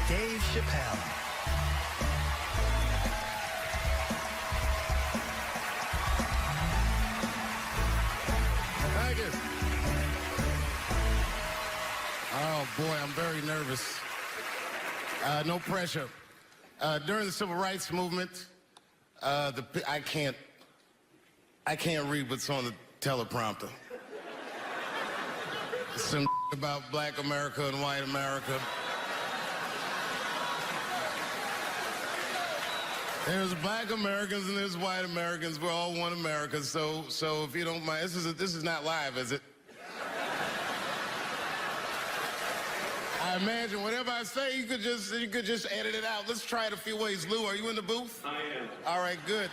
Dave Chappelle. Thank you. Oh boy, I'm very nervous. No pressure. During the Civil Rights Movement, I can't read what's on the teleprompter. Some about Black America and white America. There's Black Americans and there's white Americans. We're all one America. So if you don't mind, this is not live, is it? I imagine whatever I say, you could just edit it out. Let's try it a few ways. Lou, are you in the booth? I am. All right, good.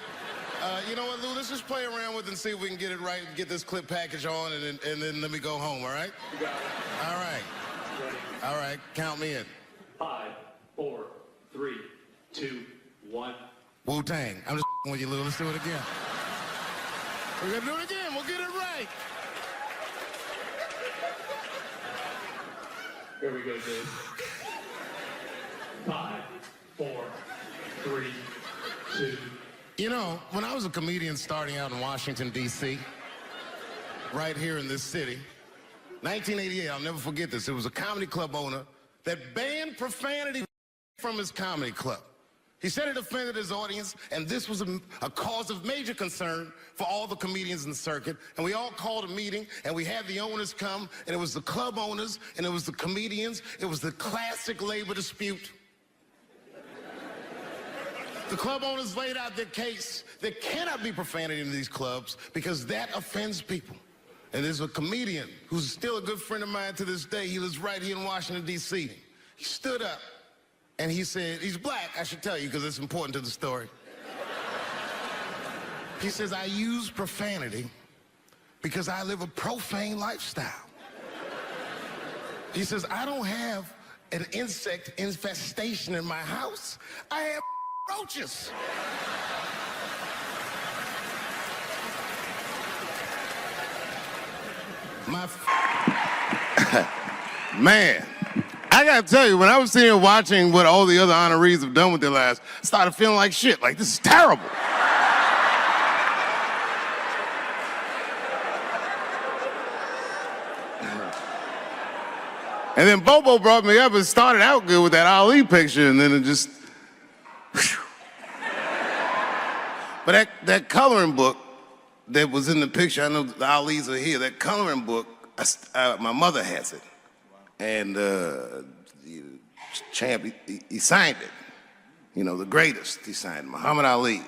You know what, Lou? Let's just play around with it and see if we can get it right and get this clip package on, and then let me go home. All right? You got it. All right. Ready. All right. Count me in. 5, 4, 3, 2, 1. Wu-Tang. I'm just with you, Lou. Let's do it again. We're gonna do it again. We'll get it right. Here we go, Dave. 5, 4, 3, 2. You know, when I was a comedian starting out in Washington, D.C., right here in this city, 1988, I'll never forget this. It was a comedy club owner that banned profanity from his comedy club. He said it offended his audience, and this was a cause of major concern for all the comedians in the circuit. And we all called a meeting, and we had the owners come, and it was the club owners, and it was the comedians. It was the classic labor dispute. The club owners laid out their case. There cannot be profanity in these clubs because that offends people. And there's a comedian who's still a good friend of mine to this day. He lives right here in Washington, D.C. He stood up and he said, he's black, I should tell you because it's important to the story. He says, I use profanity because I live a profane lifestyle. He says, I don't have an insect infestation in my house. I have roaches. Man, I gotta tell you, when I was sitting here watching what all the other honorees have done with their lives, I started feeling like shit. Like, this is terrible. And then Bobo brought me up and started out good with that Ali picture, and then it just... But that coloring book that was in the picture, I know the Ali's are here, that coloring book, my mother has it. And champ, he signed it. You know, the greatest, he signed it, Muhammad Ali.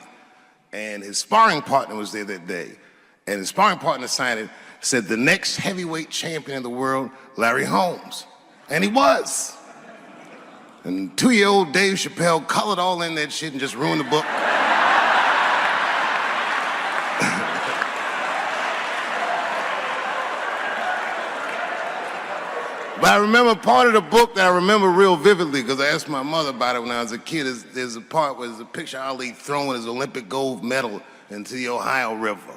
And his sparring partner was there that day. And his sparring partner signed it, said the next heavyweight champion in the world, Larry Holmes. And he was. And 2-year-old Dave Chappelle colored all in that shit and just ruined the book. But I remember part of the book that I remember real vividly because I asked my mother about it when I was a kid. There's a part where there's a picture of Ali throwing his Olympic gold medal into the Ohio River.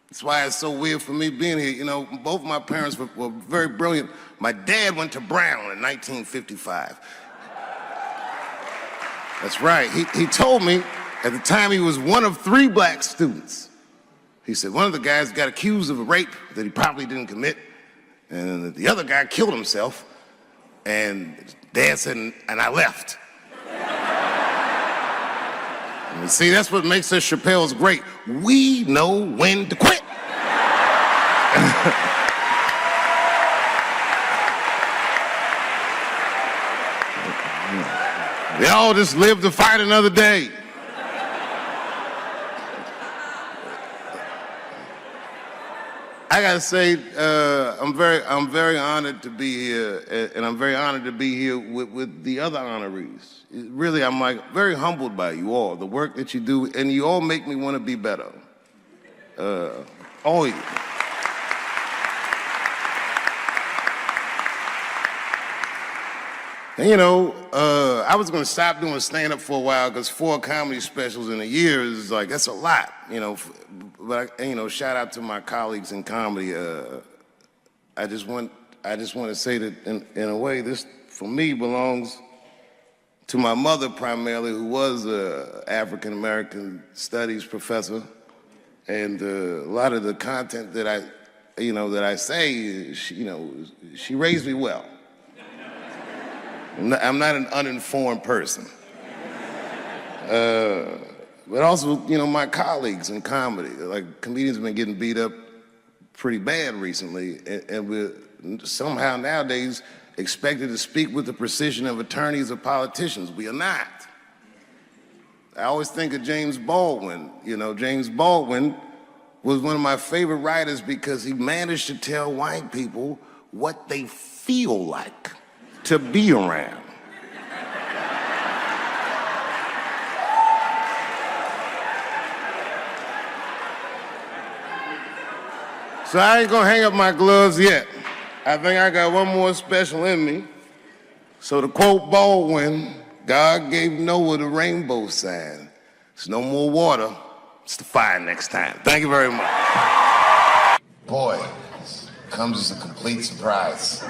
That's why it's so weird for me being here. You know, both my parents were very brilliant. My dad went to Brown in 1955. That's right. He told me at the time he was one of 3 black students. He said one of the guys got accused of a rape that he probably didn't commit. And the other guy killed himself, and Dad said, and I left. And see, that's what makes us Chappelle's great. We know when to quit. They all just live to fight another day. I gotta say, I'm very honored to be here, and I'm very honored to be here with the other honorees. Really, I'm like very humbled by you all, the work that you do, and you all make me want to be better. All of you. And you know, I was gonna stop doing stand-up for a while because 4 comedy specials in a year is like, that's a lot, you know. But you know, shout out to my colleagues in comedy. I just want to say that in a way, this for me belongs to my mother primarily, who was an African-American studies professor. And a lot of the content that I say, she raised me well. I'm not an uninformed person. But also, my colleagues in comedy, like comedians have been getting beat up pretty bad recently, and we're somehow nowadays expected to speak with the precision of attorneys or politicians. We are not. I always think of James Baldwin. James Baldwin was one of my favorite writers because he managed to tell white people what they feel like to be around. So I ain't gonna hang up my gloves yet. I think I got one more special in me. So to quote Baldwin, God gave Noah the rainbow sign. It's no more water, it's the fire next time. Thank you very much. Boy, this comes as a complete surprise.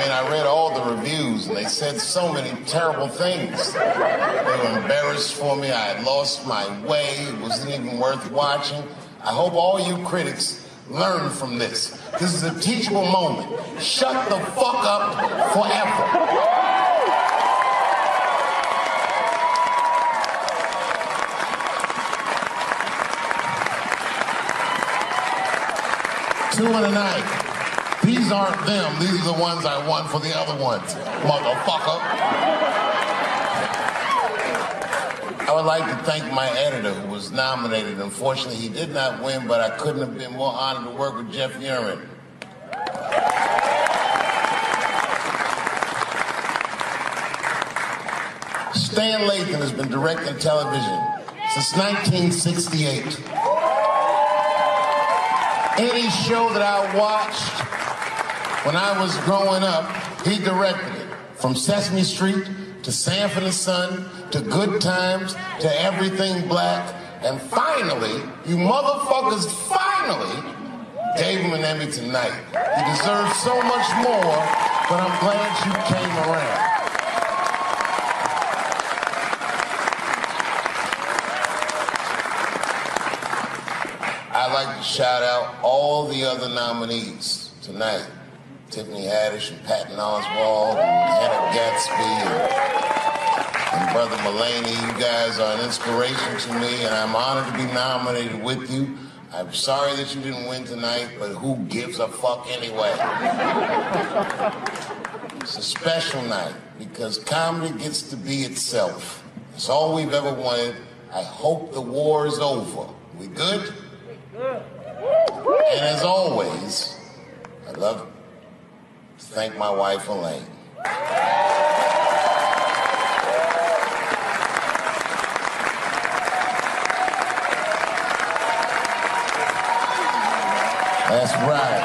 I read all the reviews, and they said so many terrible things. They were embarrassed for me. I had lost my way. It wasn't even worth watching. I hope all you critics learn from this. This is a teachable moment. Shut the fuck up forever. Two in a night. These aren't them. These are the ones I won for the other ones, motherfucker. I would like to thank my editor who was nominated. Unfortunately, he did not win, but I couldn't have been more honored to work with Jeff Urin. Stan Lathan has been directing television since 1968. Any show that I watched when I was growing up, he directed it. From Sesame Street to Sanford and Son to Good Times to Everything Black. And finally, you motherfuckers finally gave him an Emmy tonight. He deserves so much more, but I'm glad you came around. I'd like to shout out all the other nominees tonight. Tiffany Haddish and Patton Oswalt and Hannah Gatsby and Brother Mulaney. You guys are an inspiration to me, and I'm honored to be nominated with you. I'm sorry that you didn't win tonight, but who gives a fuck anyway? It's a special night because comedy gets to be itself. It's all we've ever wanted. I hope the war is over. We good? And as always, I'd love to thank my wife, Elaine. That's right.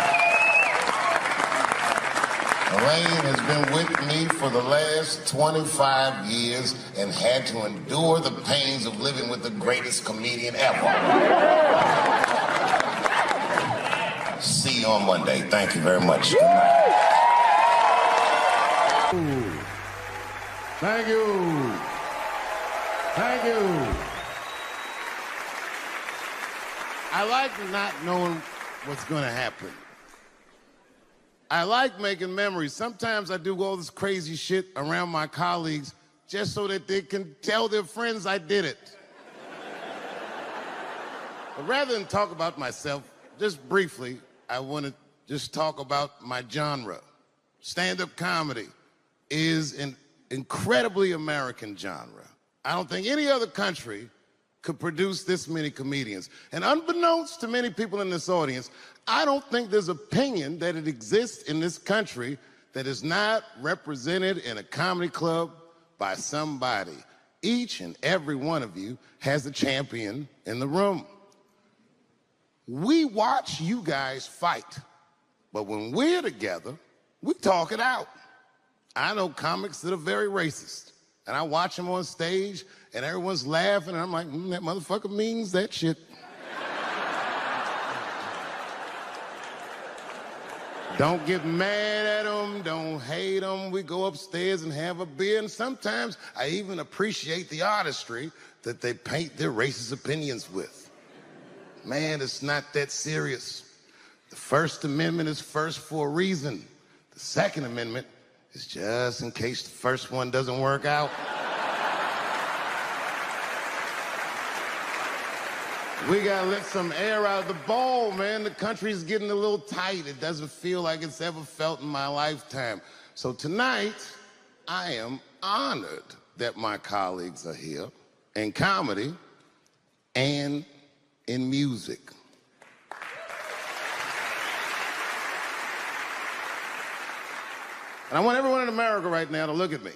Elaine has been with me for the last 25 years and had to endure the pains of living with the greatest comedian ever. See you on Monday. Thank you very much. Thank you. Thank you. I like not knowing what's going to happen. I like making memories. Sometimes I do all this crazy shit around my colleagues just so that they can tell their friends I did it. But rather than talk about myself, just briefly, I want to just talk about my genre. Stand-up comedy is an incredibly American genre. I don't think any other country could produce this many comedians. And unbeknownst to many people in this audience, I don't think there's opinion that it exists in this country that is not represented in a comedy club by somebody. Each and every one of you has a champion in the room. We watch you guys fight, but when we're together, we talk it out. I know comics that are very racist, and I watch them on stage, and everyone's laughing, and I'm like, that motherfucker means that shit. Don't get mad at them, don't hate them. We go upstairs and have a beer, and sometimes I even appreciate the artistry that they paint their racist opinions with. Man, it's not that serious. The First Amendment is first for a reason. The Second Amendment is just in case the first one doesn't work out. We gotta let some air out of the ball, man. The country's getting a little tight. It doesn't feel like it's ever felt in my lifetime. So tonight, I am honored that my colleagues are here in comedy and in music. And I want everyone in America right now to look at me.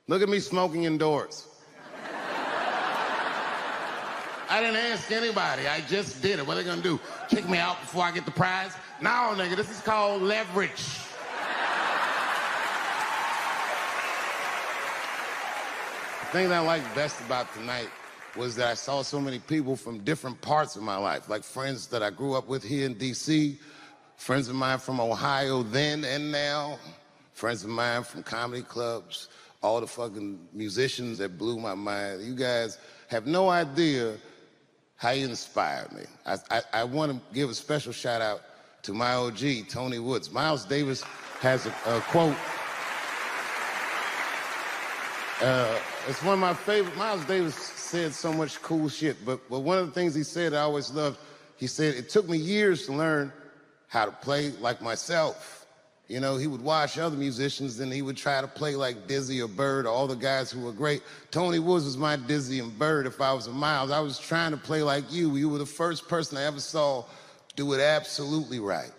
Look at me smoking indoors. I didn't ask anybody. I just did it. What are they gonna do? Kick me out before I get the prize? No, nigga, this is called leverage. The thing that I liked best about tonight was that I saw so many people from different parts of my life, like friends that I grew up with here in D.C., friends of mine from Ohio then and now, friends of mine from comedy clubs, all the fucking musicians that blew my mind. You guys have no idea how you inspired me. I want to give a special shout out to my OG, Tony Woods. Miles Davis has a quote. It's one of my favorite. Miles Davis said so much cool shit, but one of the things he said I always loved, he said, it took me years to learn how to play like myself. You know, he would watch other musicians, and he would try to play like Dizzy or Bird, or all the guys who were great. Tony Woods was my Dizzy and Bird if I was a Miles. I was trying to play like you. You were the first person I ever saw do it absolutely right.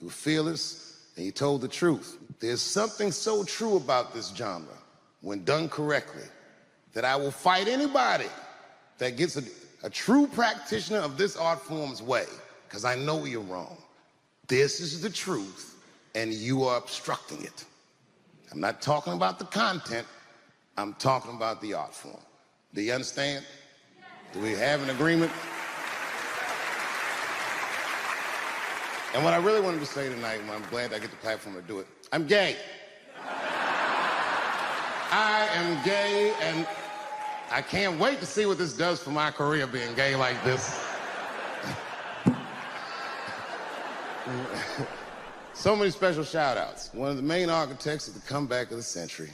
You were fearless, and you told the truth. There's something so true about this genre, when done correctly, that I will fight anybody that gets a true practitioner of this art form's way, because I know you're wrong. This is the truth, and you are obstructing it. I'm not talking about the content, I'm talking about the art form. Do you understand? Do we have an agreement? And what I really wanted to say tonight, and I'm glad I get the platform to do it, I'm gay. I am gay, and I can't wait to see what this does for my career, being gay like this. So many special shout-outs. One of the main architects of the comeback of the century,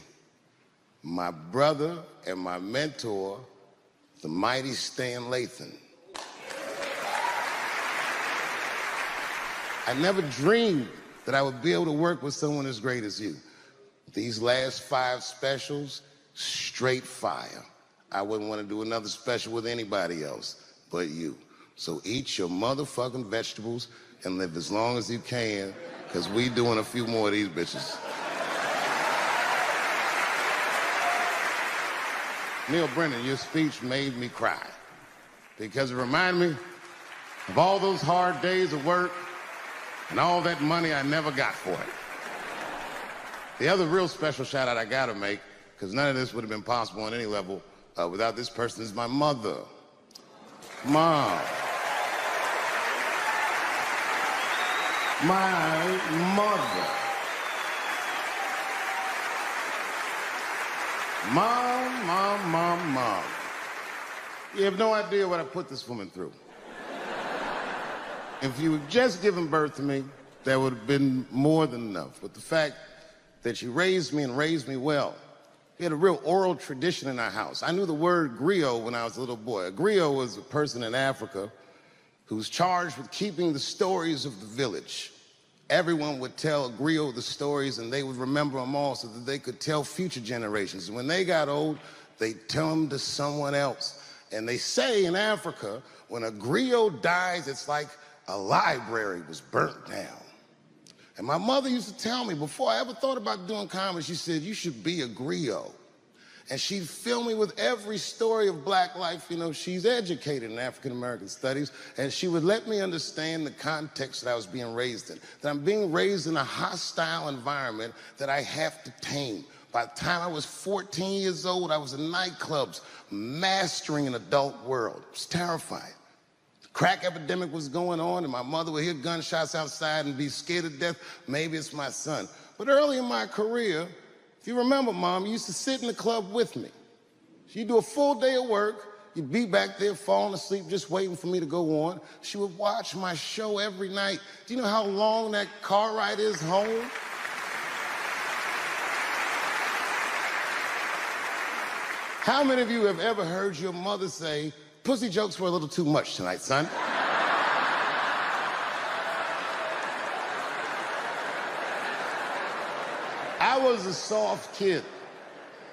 my brother and my mentor, the mighty Stan Lathan. I never dreamed that I would be able to work with someone as great as you. These last 5 specials, straight fire. I wouldn't want to do another special with anybody else but you. So eat your motherfucking vegetables and live as long as you can, because we doing a few more of these bitches. Neil Brennan, your speech made me cry, because it reminded me of all those hard days of work and all that money I never got for it. The other real special shout out I gotta make, because none of this would have been possible on any level without this person, is my mother. Mom. My mother. Mom. You have no idea what I put this woman through. If you had just given birth to me, that would have been more than enough. But the fact that she raised me and raised me well, we had a real oral tradition in our house. I knew the word griot when I was a little boy. A griot was a person in Africa who was charged with keeping the stories of the village. Everyone would tell a griot the stories, and they would remember them all so that they could tell future generations. And when they got old, they'd tell them to someone else. And they say in Africa, when a griot dies, it's like a library was burnt down. And my mother used to tell me, before I ever thought about doing comedy, she said, you should be a griot. And she'd fill me with every story of black life. You know, she's educated in African-American studies, and she would let me understand the context that I was being raised in, that I'm being raised in a hostile environment that I have to tame. By the time I was 14 years old, I was in nightclubs, mastering an adult world. It was terrifying. crack epidemic was going on and my mother would hear gunshots outside and be scared to death, maybe it's my son. But early in my career, if you remember, Mom, you used to sit in the club with me. She'd do a full day of work. You'd be back there falling asleep just waiting for me to go on. She would watch my show every night. Do you know how long that car ride is home? How many of you have ever heard your mother say, pussy jokes were a little too much tonight, son? I was a soft kid.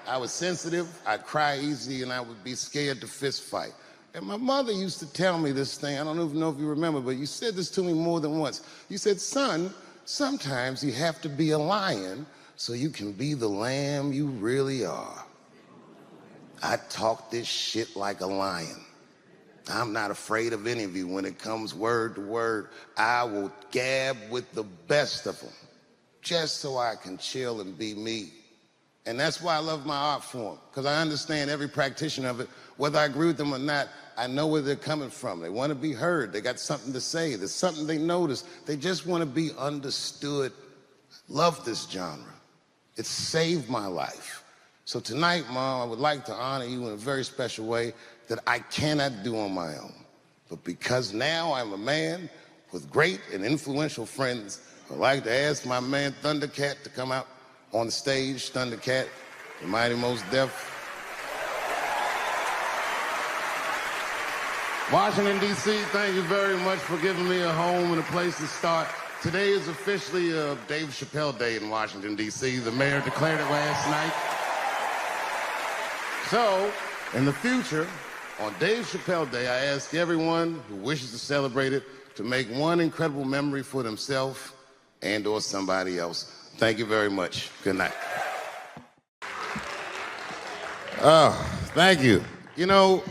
I was sensitive, I'd cry easy, and I would be scared to fist fight. And my mother used to tell me this thing, I don't even know if you remember, but you said this to me more than once. You said, son, sometimes you have to be a lion so you can be the lamb you really are. I talk this shit like a lion. I'm not afraid of any of you. When it comes word to word, I will gab with the best of them, just so I can chill and be me. And that's why I love my art form, because I understand every practitioner of it. Whether I agree with them or not, I know where they're coming from. They want to be heard. They got something to say. There's something they notice. They just want to be understood. Love this genre. It saved my life. So tonight, Mom, I would like to honor you in a very special way that I cannot do on my own. But because now I'm a man with great and influential friends, I'd like to ask my man Thundercat to come out on the stage. Thundercat, the Mighty Most Def. Washington, D.C., thank you very much for giving me a home and a place to start. Today is officially Dave Chappelle Day in Washington, D.C. The mayor declared it last night. So, in the future, on Dave Chappelle Day, I ask everyone who wishes to celebrate it to make one incredible memory for themselves and or somebody else. Thank you very much. Good night. Thank you. You know,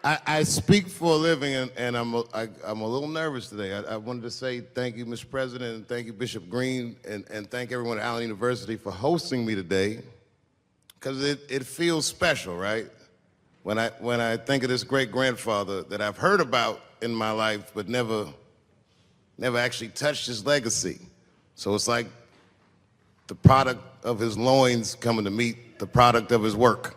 I speak for a living, and I'm a little nervous today. I wanted to say thank you, Mr. President, and thank you, Bishop Green, and thank everyone at Allen University for hosting me today, because it feels special, right? When I think of this great-grandfather that I've heard about in my life, but never actually touched his legacy. So it's like the product of his loins coming to meet the product of his work.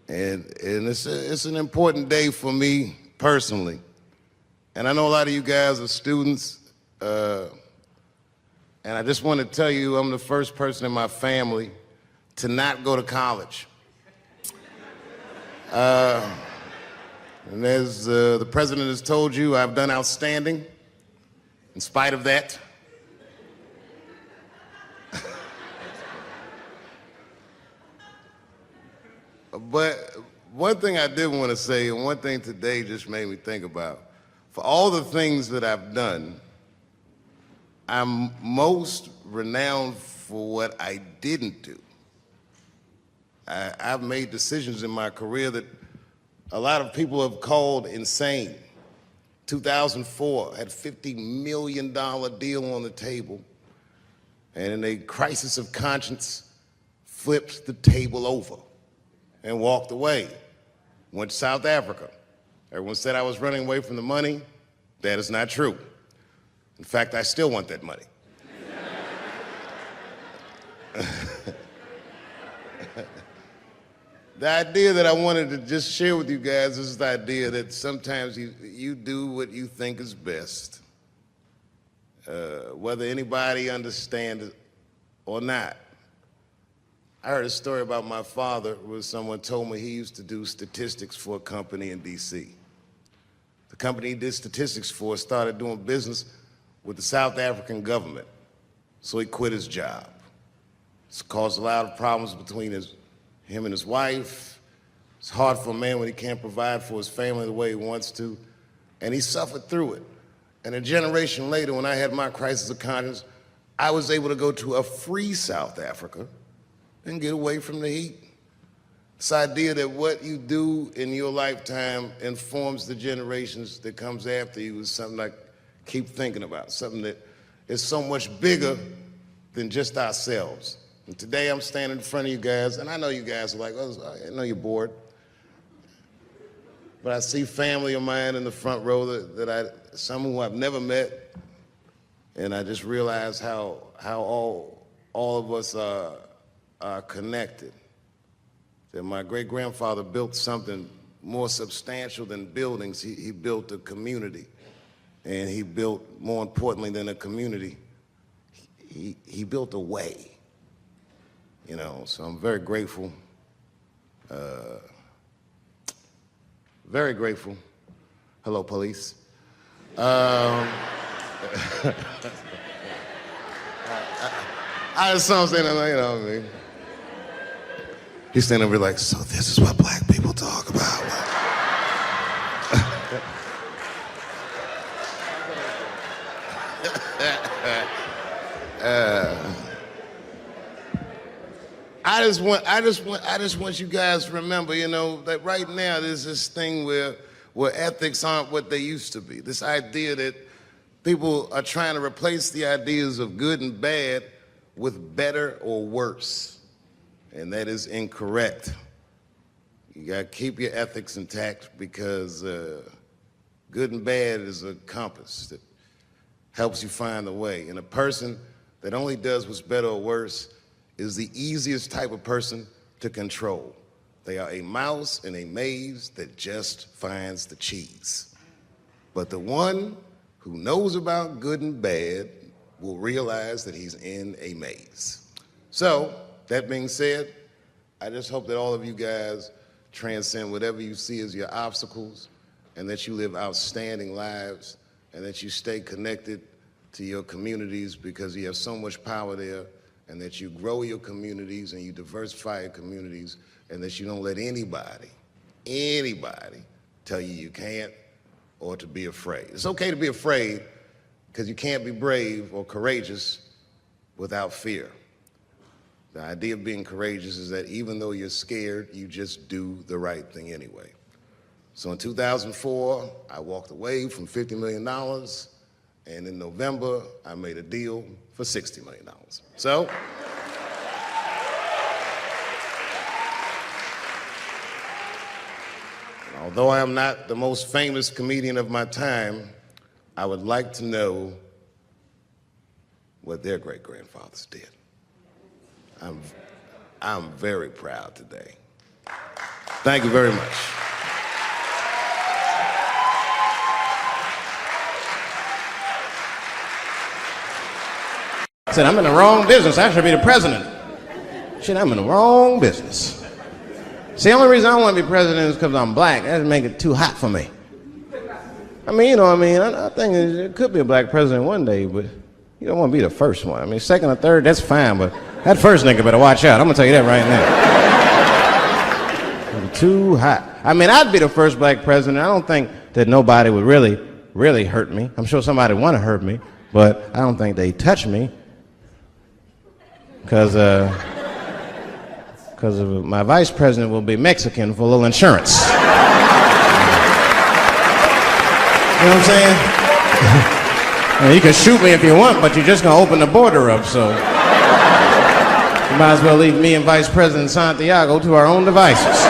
And it's an important day for me personally. And I know a lot of you guys are students, and I just want to tell you I'm the first person in my family to not go to college. And as the president has told you, I've done outstanding in spite of that. But one thing I did want to say, and one thing today just made me think about, for all the things that I've done, I'm most renowned for what I didn't do. I've made decisions in my career that a lot of people have called insane. 2004, had a $50 million deal on the table, and in a crisis of conscience, flipped the table over and walked away. Went to South Africa. Everyone said I was running away from the money. That is not true. In fact, I still want that money. The idea that I wanted to just share with you guys is the idea that sometimes you do what you think is best, whether anybody understands it or not. I heard a story about my father where someone told me he used to do statistics for a company in D.C. The company he did statistics for started doing business with the South African government, so he quit his job. It's caused a lot of problems between him and his wife. It's hard for a man when he can't provide for his family the way he wants to, and he suffered through it. And a generation later, when I had my crisis of conscience, I was able to go to a free South Africa and get away from the heat. This idea that what you do in your lifetime informs the generations that comes after you is something I keep thinking about, something that is so much bigger than just ourselves. And today I'm standing in front of you guys, and I know you guys are like, oh, I know you're bored. but I see family of mine in the front row some who I've never met, and I just realize how all of us are connected. That my great-grandfather built something more substantial than buildings. He built a community, and he built, more importantly than a community, he built a way. You know, so I'm very grateful. Very grateful. Hello, police. I just saw him saying, you know what I mean? He's standing over like, so this is what black people talk about. I just want you guys to remember, you know, that right now there's this thing where ethics aren't what they used to be. This idea that people are trying to replace the ideas of good and bad with better or worse. And that is incorrect. You gotta keep your ethics intact because good and bad is a compass that helps you find the way. And a person that only does what's better or worse is the easiest type of person to control. They are a mouse in a maze that just finds the cheese. But the one who knows about good and bad will realize that he's in a maze. So, that being said, I just hope that all of you guys transcend whatever you see as your obstacles, and that you live outstanding lives, and that you stay connected to your communities because you have so much power there, and that you grow your communities and you diversify your communities, and that you don't let anybody tell you you can't or to be afraid. It's okay to be afraid because you can't be brave or courageous without fear. The idea of being courageous is that even though you're scared, you just do the right thing anyway. So in 2004, I walked away from $50 million, and in November, I made a deal for $60 million. So, although I am not the most famous comedian of my time, I would like to know what their great-grandfathers did. I'm very proud today. Thank you very much. I said, I'm in the wrong business. I should be the president. Shit, I'm in the wrong business. See, the only reason I don't want to be president is because I'm black. That would make it too hot for me. I mean, you know what I mean? I think it could be a black president one day, but you don't want to be the first one. I mean, second or third, that's fine, but that first nigga better watch out. I'm going to tell you that right now. Too hot. I mean, I'd be the first black president. I don't think that nobody would really hurt me. I'm sure somebody would want to hurt me, but I don't think they touch me because my vice president will be Mexican for a little insurance. You know what I'm saying? You can shoot me if you want, but you're just going to open the border up, so you might as well leave me and Vice President Santiago to our own devices.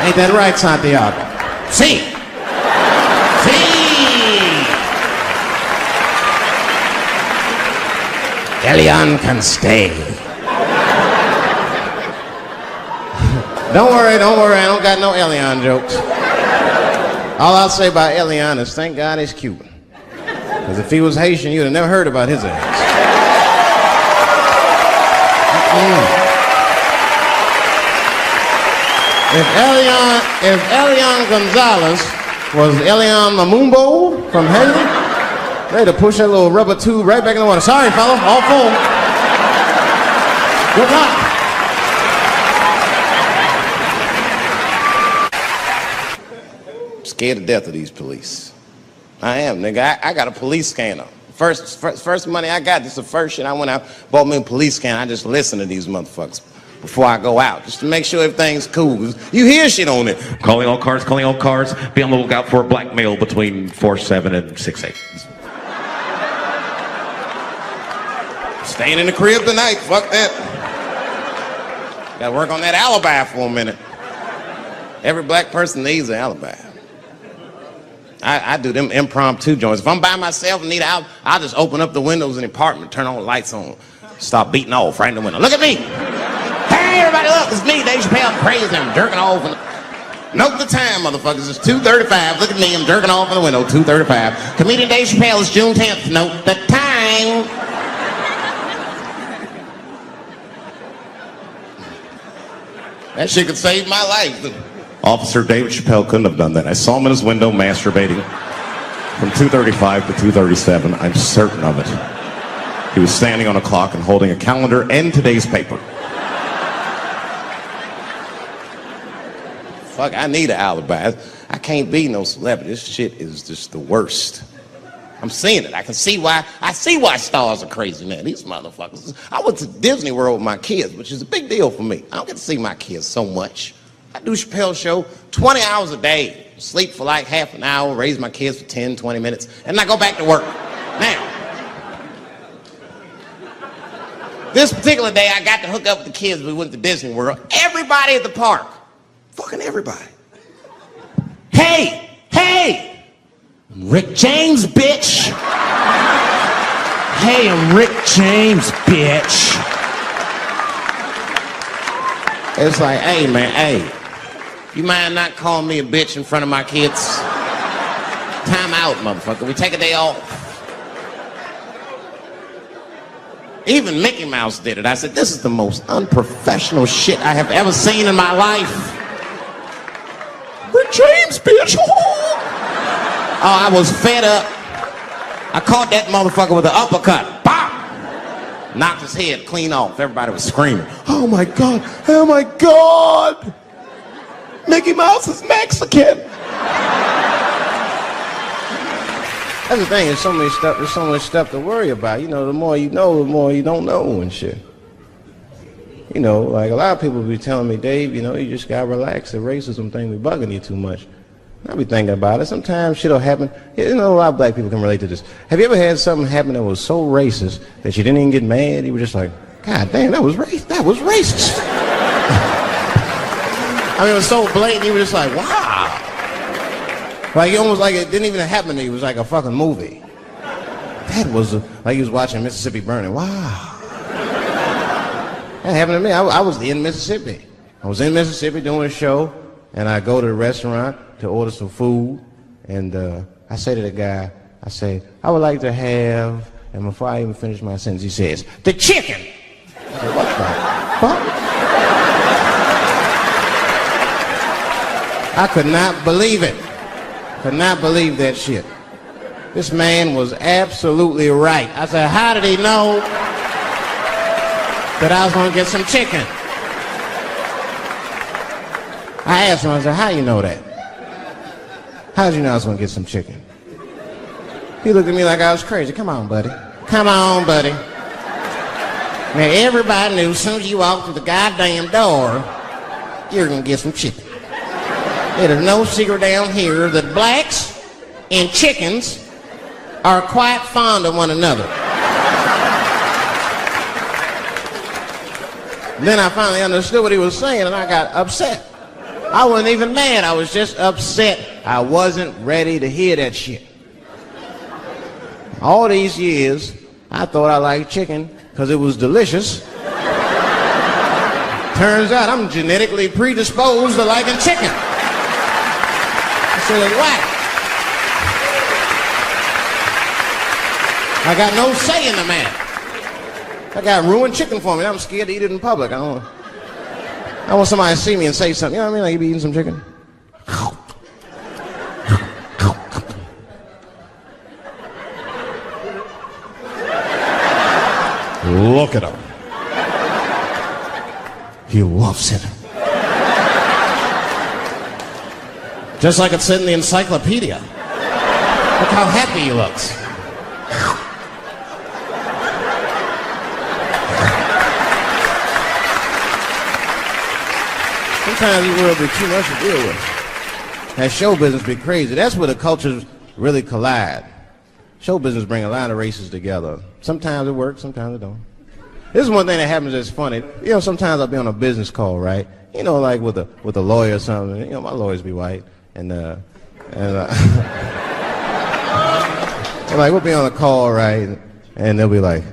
Ain't that right, Santiago? See. Elian can stay. Don't worry, I don't got no Elian jokes. All I'll say about Elian is thank God he's Cuban. Because if he was Haitian, you'd have never heard about his ass. If Elian Gonzalez was Elian Mamumbo from Haiti, they'd have pushed that little rubber tube right back in the water. Sorry, fella, all full. Good luck. Scared to death of these police. I am, nigga. I got a police scanner. First money I got, this is the first shit I went out, bought me a police scanner. I just listen to these motherfuckers before I go out, just to make sure everything's cool. You hear shit on it. Calling all cars, be on the lookout for a black male between 4'7" and 6'8". Staying in the crib tonight, fuck that. Gotta work on that alibi for a minute. Every black person needs an alibi. I do them impromptu joints. If I'm by myself and need out, I'll just open up the windows in the apartment, turn all the lights on, stop beating off right in the window. Look at me. Hey, everybody, look, it's me, Dave Chappelle. I'm crazy. I'm jerking off. Note the time, motherfuckers. It's 2:35. Look at me. I'm jerking off in the window. 2:35. Comedian Dave Chappelle. It's June 10th. Note the time. That shit could save my life. Officer Dave Chappelle couldn't have done that. I saw him in his window masturbating from 2:35 to 2:37. I'm certain of it. He was standing on a clock and holding a calendar and today's paper. Fuck, I need an alibi. I can't be no celebrity. This shit is just the worst. I'm seeing it. I see why stars are crazy, man. These motherfuckers. I went to Disney World with my kids, which is a big deal for me. I don't get to see my kids so much. I do Chappelle show 20 hours a day, sleep for like half an hour, raise my kids for 10, 20 minutes, and I go back to work. Now, this particular day, I got to hook up with the kids. We went to Disney World. Everybody at the park. Fucking everybody. Hey! Rick James, bitch! Hey, I'm Rick James, bitch! It's like, hey, man, hey. You mind not calling me a bitch in front of my kids? Time out, motherfucker. We take a day off. Even Mickey Mouse did it. I said, this is the most unprofessional shit I have ever seen in my life. Rick James, bitch. Oh, I was fed up. I caught that motherfucker with an uppercut. Bop! Knocked his head clean off. Everybody was screaming. Oh my God. Oh my God. Mickey Mouse is Mexican. That's the thing. There's so much stuff to worry about. You know, the more you know, the more you don't know and shit. You know, like a lot of people be telling me, Dave, you know, you just gotta relax. The racism thing be bugging you too much. I be thinking about it. Sometimes shit'll happen. You know, a lot of black people can relate to this. Have you ever had something happen that was so racist that you didn't even get mad? You were just like, God damn, that was racist. I mean, it was so blatant. You were just like, wow. Like you almost like it didn't even happen to you. It was like a fucking movie. That was like you was watching Mississippi Burning. Wow. That happened to me. I was in Mississippi. I was in Mississippi doing a show, and I go to the restaurant to order some food, and I say to the guy, I say, I would like to have, and before I even finish my sentence, he says, the chicken. I said, what the fuck? I could not believe it. Could not believe that shit. This man was absolutely right. I said, how did he know that I was going to get some chicken? I asked him, I said, how do you know that? How did you know I was going to get some chicken? He looked at me like I was crazy. Come on, buddy. Come on, buddy. Now, everybody knew as soon as you walked through the goddamn door, you're going to get some chicken. There's no secret down here that blacks and chickens are quite fond of one another. Then I finally understood what he was saying, and I got upset. I wasn't even mad. I was just upset. I wasn't ready to hear that shit. All these years, I thought I liked chicken because it was delicious. Turns out I'm genetically predisposed to liking chicken. I said, what? I got no say in the matter. I got ruined chicken for me. I'm scared to eat it in public. I want somebody to see me and say something. You know what I mean? Like you be eating some chicken. Look at him. He loves it. Just like it said in the encyclopedia. Look how happy he looks. Sometimes this world be too much to deal with. That show business be crazy. That's where the cultures really collide. Show business bring a lot of races together. Sometimes it works, sometimes it don't. This is one thing that happens that's funny. You know, sometimes I'll be on a business call, right? You know, like with a lawyer or something. You know, my lawyers be white, and like we'll be on a call, right? And they'll be like,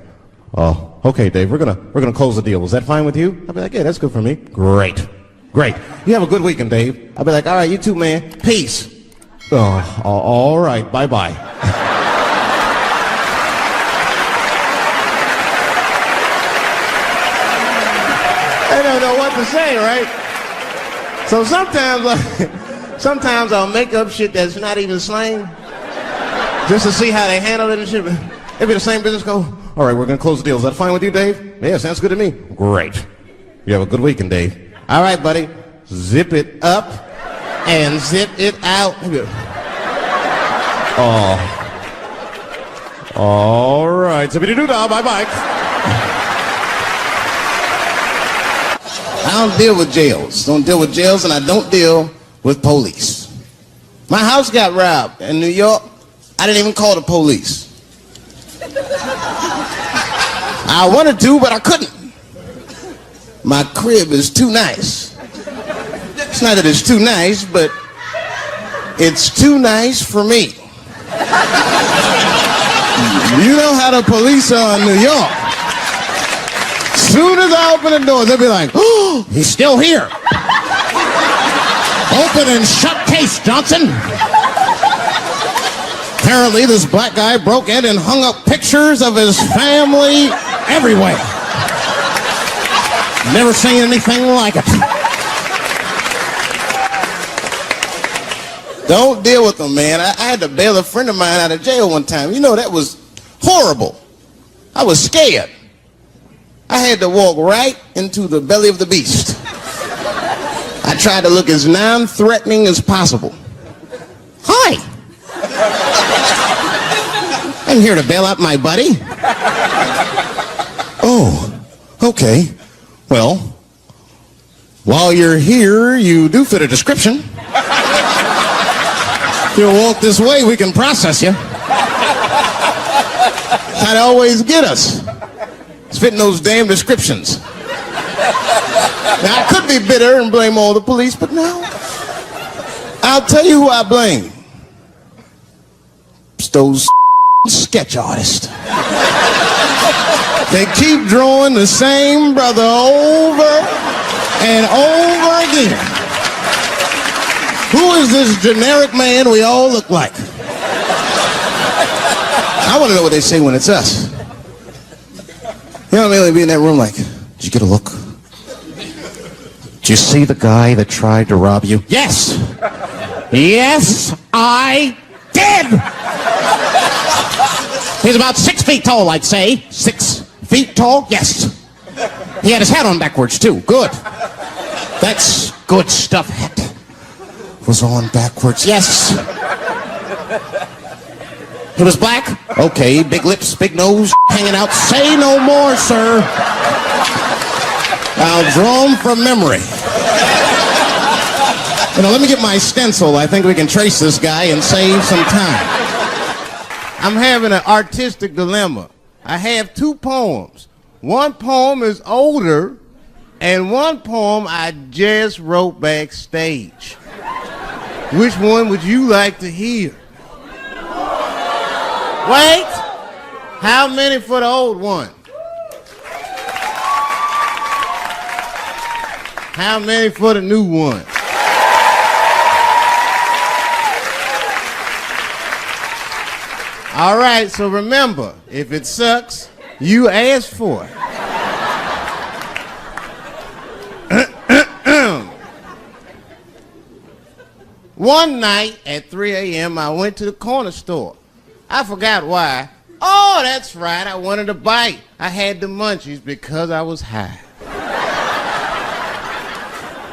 "Oh, okay, Dave, we're gonna close the deal. Is that fine with you?" I'll be like, "Yeah, that's good for me." Great. You have a good weekend, Dave. I'll be like, "All right, you too, man. Peace." Oh, all right. Bye-bye. I don't know what to say, right? So sometimes I'll make up shit that's not even slang, just to see how they handle it and shit. It'll be the same business go. All right, we're gonna close the deal. Is that fine with you, Dave? Yeah, sounds good to me. Great. You have a good weekend, Dave. All right, buddy. Zip it up and zip it out. Oh. All right. Zippity-doo-dah. Bye-bye. I don't deal with jails. Don't deal with jails, and I don't deal with police. My house got robbed in New York. I didn't even call the police. I wanted to, but I couldn't. My crib is too nice. It's not that it's too nice, but it's too nice for me. You know how the police are in New York. Soon as I open the door, they'll be like, "Oh, he's still here. Open and shut case, Johnson." Apparently, this black guy broke in and hung up pictures of his family everywhere. Never seen anything like it. Don't deal with them, man. I had to bail a friend of mine out of jail one time. You know, that was horrible. I was scared. I had to walk right into the belly of the beast. I tried to look as non-threatening as possible. Hi. I'm here to bail out my buddy. Oh, okay. Well, while you're here, you do fit a description. If you'll walk this way, we can process you. Try to always get us. It's fitting those damn descriptions. Now, I could be bitter and blame all the police, but no. I'll tell you who I blame. It's those sketch artists. They keep drawing the same brother over and over again. Who is this generic man we all look like? I want to know what they say when it's us. You know what I mean? They'd be in that room like, "Did you get a look? Did you see the guy that tried to rob you?" "Yes. Yes, I did." He's about 6 feet tall, I'd say. 6 feet tall? Yes. He had his hat on backwards, too. Good. That's good stuff. Hat was on backwards. Yes. He was black? Okay. Big lips, big nose, hanging out. Say no more, sir. I'll draw him from memory. You know, let me get my stencil. I think we can trace this guy and save some time. I'm having an artistic dilemma. I have 2 poems. One poem is older, and one poem I just wrote backstage. Which one would you like to hear? Wait! How many for the old one? How many for the new one? All right, so remember, if it sucks, you ask for it. One night at 3 a.m., I went to the corner store. I forgot why. Oh, that's right, I wanted a bite. I had the munchies because I was high.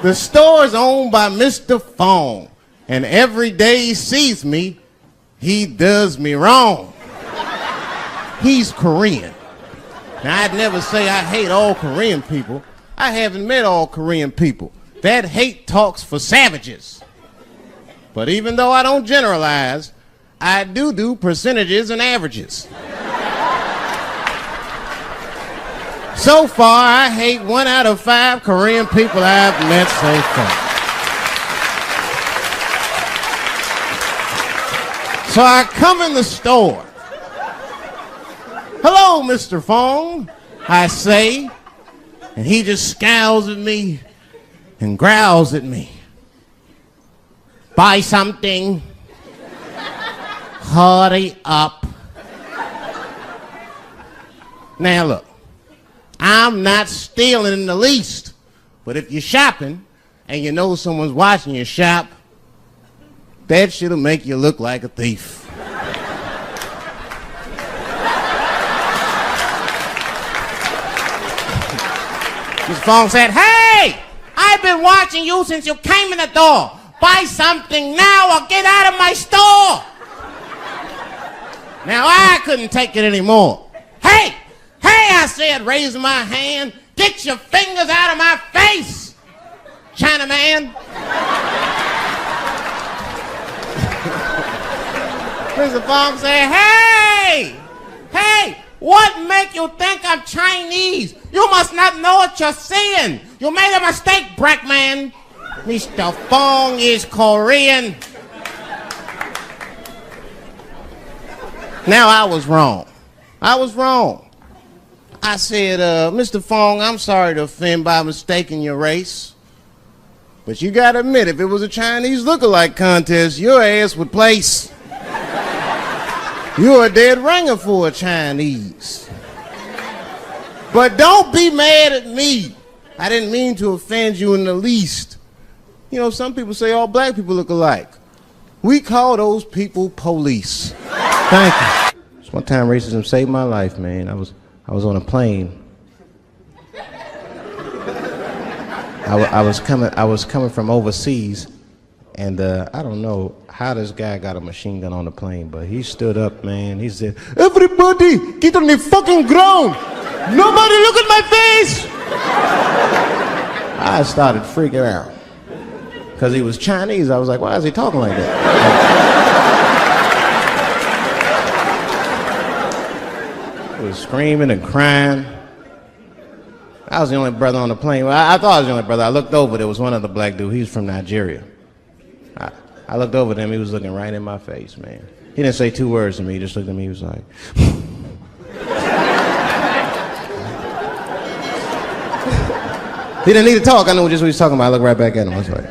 The store is owned by Mr. Fong, and every day he sees me, he does me wrong. He's Korean. Now, I'd never say I hate all Korean people. I haven't met all Korean people. That hate talks for savages. But even though I don't generalize, I do percentages and averages. so far, I hate 1 out of 5 Korean people I've met so far. So I come in the store. Hello, Mr. Fong, I say. And he just scowls at me and growls at me. Buy something. Hurry up. Now look, I'm not stealing in the least, but if you're shopping and you know someone's watching you shop, that shit'll make you look like a thief. Mr. Fong said, hey, I've been watching you since you came in the door. Buy something now or get out of my store. Now I couldn't take it anymore. Hey, I said, raising my hand, get your fingers out of my face, Chinaman. Mr. Fong said, hey, what make you think I'm Chinese? You must not know what you're saying. You made a mistake, Brackman. Mr. Fong is Korean. Now I was wrong. I said, Mr. Fong, I'm sorry to offend by mistaking your race. But you gotta admit, if it was a Chinese look-alike contest, your ass would place. You're a dead ringer for a Chinese. But don't be mad at me. I didn't mean to offend you in the least. You know, some people say all black people look alike. We call those people police. Thank you. Just one time racism saved my life, man. I was on a plane. I was coming from overseas, and I don't know how this guy got a machine gun on the plane, but he stood up, man. He said, everybody get on the fucking ground. Nobody look at my face. I started freaking out. Because he was Chinese. I was like, why is he talking like that? He was screaming and crying. I was the only brother on the plane. Well, I thought I was the only brother. I looked over. There was one other black dude. He was from Nigeria. I looked over at him. He was looking right in my face, man. He didn't say 2 words to me. He just looked at me. He was like... He didn't need to talk. I knew just what he was talking about. I looked right back at him. I was like...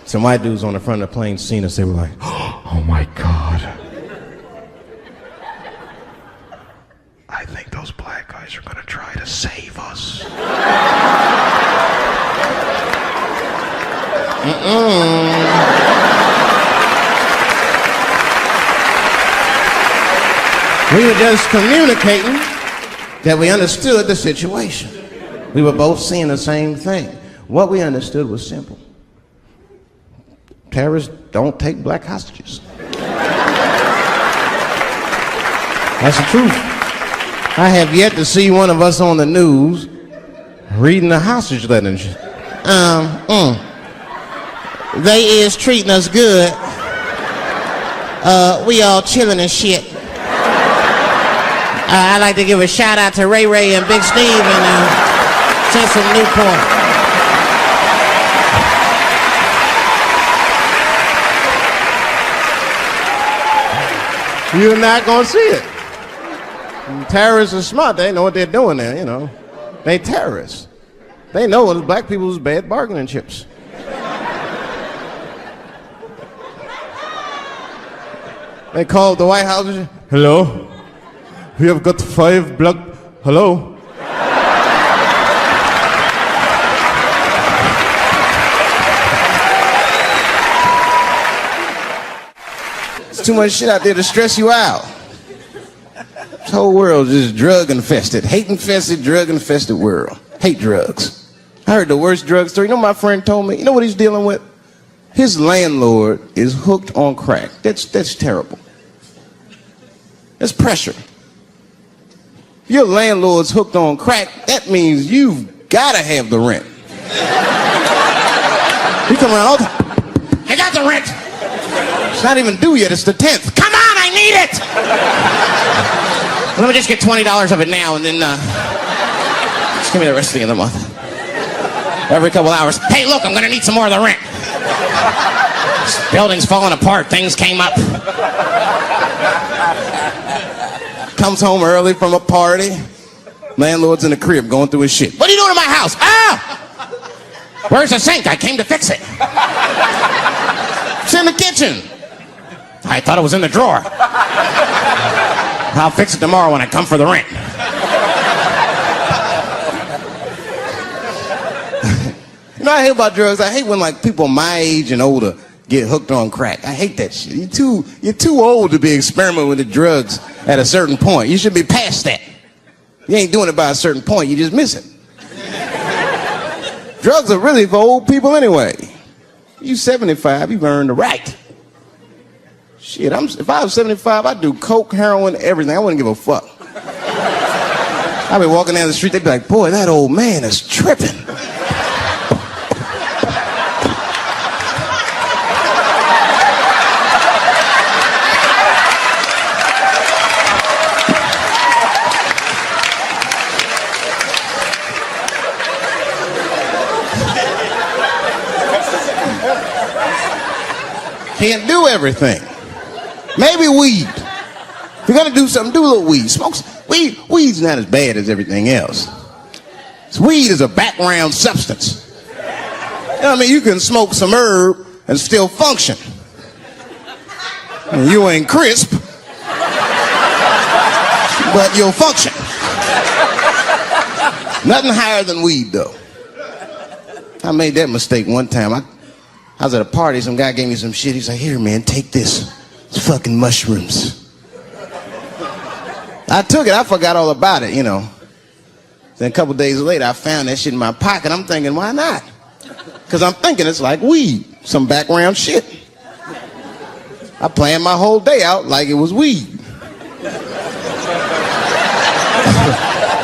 Some white dudes on the front of the plane seen us. They were like, oh my God. I think those black guys are going to try to save us. We were just communicating that we understood the situation. We were both seeing the same thing. What we understood was simple. Terrorists don't take black hostages. That's the truth. I have yet to see one of us on the news reading the hostage letter and shit. They is treating us good. We all chilling and shit. I'd like to give a shout out to Ray Ray and Big Steve and Central Newport. You're not gonna see it. Terrorists are smart. They know what they're doing there, you know. They terrorists. They know black people's bad bargaining chips. They called the White House and said, hello? We have got 5 black... Hello? There's too much shit out there to stress you out. This whole world is just drug infested. Hate infested, drug infested world. Hate drugs. I heard the worst drug story. You know what my friend told me? You know what he's dealing with? His landlord is hooked on crack. That's terrible. That's pressure. If your landlord's hooked on crack, that means you've got to have the rent. You come around all the time. I got the rent. It's not even due yet. It's the 10th. Come on, I need it. Let me just get $20 of it now, and then just give me the rest of the month. Every couple hours. Hey, look, I'm gonna need some more of the rent. This building's falling apart. Things came up. Comes home early from a party. Landlord's in the crib going through his shit. What are you doing in my house? Ah! Where's the sink? I came to fix it. It's in the kitchen. I thought it was in the drawer. I'll fix it tomorrow when I come for the rent. You know what I hate about drugs? I hate when like people my age and older get hooked on crack. I hate that shit. You're too old to be experimenting with the drugs at a certain point. You should be past that. You ain't doing it by a certain point. You just miss it. Drugs are really for old people anyway. You 75, you've earned the right. Shit, if I was 75, I'd do coke, heroin, everything. I wouldn't give a fuck. I'd be walking down the street, they'd be like, boy, that old man is tripping. Can't do everything. Maybe weed. If you're gonna do something, do a little weed. Smoke some. Weed's not as bad as everything else. Weed is a background substance. You know what I mean? You can smoke some herb and still function. You ain't crisp, but you'll function. Nothing higher than weed, though. I made that mistake one time. I was at a party, some guy gave me some shit. He's like, here, man, take this. It's fucking mushrooms. I took it, I forgot all about it, you know. Then a couple days later, I found that shit in my pocket. I'm thinking, why not? Because I'm thinking it's like weed, some background shit. I planned my whole day out like it was weed.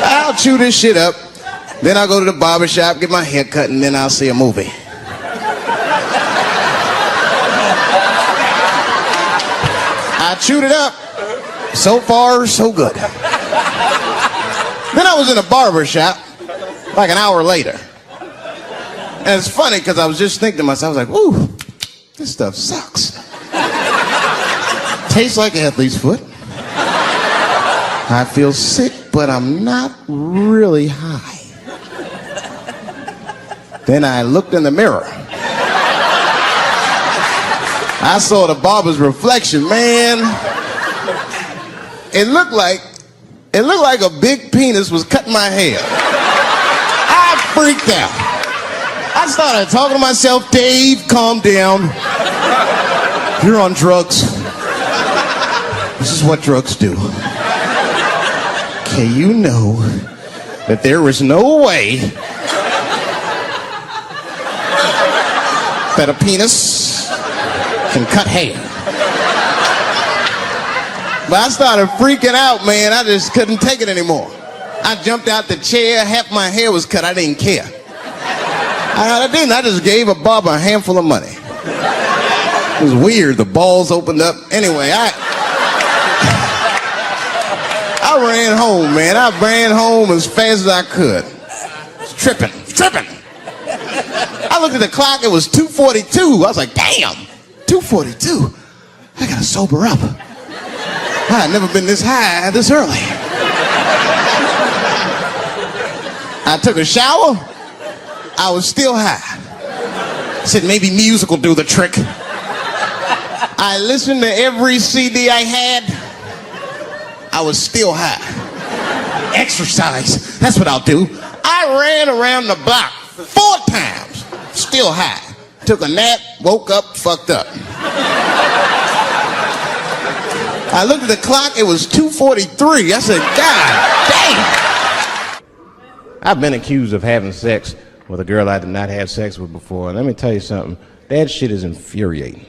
I'll chew this shit up, then I'll go to the barber shop, get my hair cut, and then I'll see a movie. I chewed it up. So far, so good. Then I was in a barber shop like an hour later. And it's funny because I was just thinking to myself, I was like, ooh, this stuff sucks. Tastes like athlete's foot. I feel sick, but I'm not really high. Then I looked in the mirror. I saw the barber's reflection, man. It looked like a big penis was cutting my hair. I freaked out. I started talking to myself, Dave, calm down. You're on drugs. This is what drugs do. Okay, you know that there is no way that a penis can cut hair. But I started freaking out, man. I just couldn't take it anymore. I jumped out the chair. Half my hair was cut. I didn't care. I didn't. I just gave a barber a handful of money. It was weird. The balls opened up. Anyway, I ran home, man. I ran home as fast as I could. It's tripping. I looked at the clock. It was 2:42. I was like, damn, 2:42. I gotta sober up. I had never been this high this early. I took a shower. I was still high. I said maybe music will do the trick. I listened to every CD I had. I was still high. Exercise, that's what I'll do. I ran around the block 4 times, still high. Took a nap, woke up, fucked up. I looked at the clock, it was 2:43. I said, God damn. I've been accused of having sex with a girl I did not have sex with before. And let me tell you something, that shit is infuriating.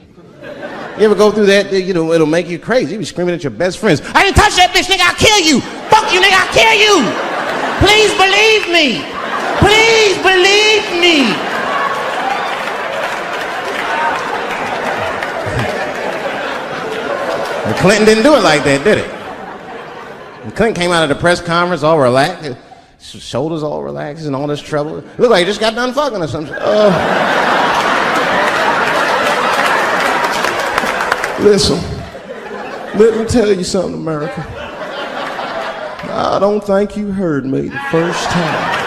You ever go through that, you know, it'll make you crazy. You be screaming at your best friends, I didn't touch that bitch, nigga, I'll kill you. Fuck you, nigga, I'll kill you. Please believe me. Please believe me. And Clinton didn't do it like that, did it? And Clinton came out of the press conference all relaxed, his shoulders all relaxed and all this trouble. It looked like he just got done fucking or something. Listen, let me tell you something, America. I don't think you heard me the first time.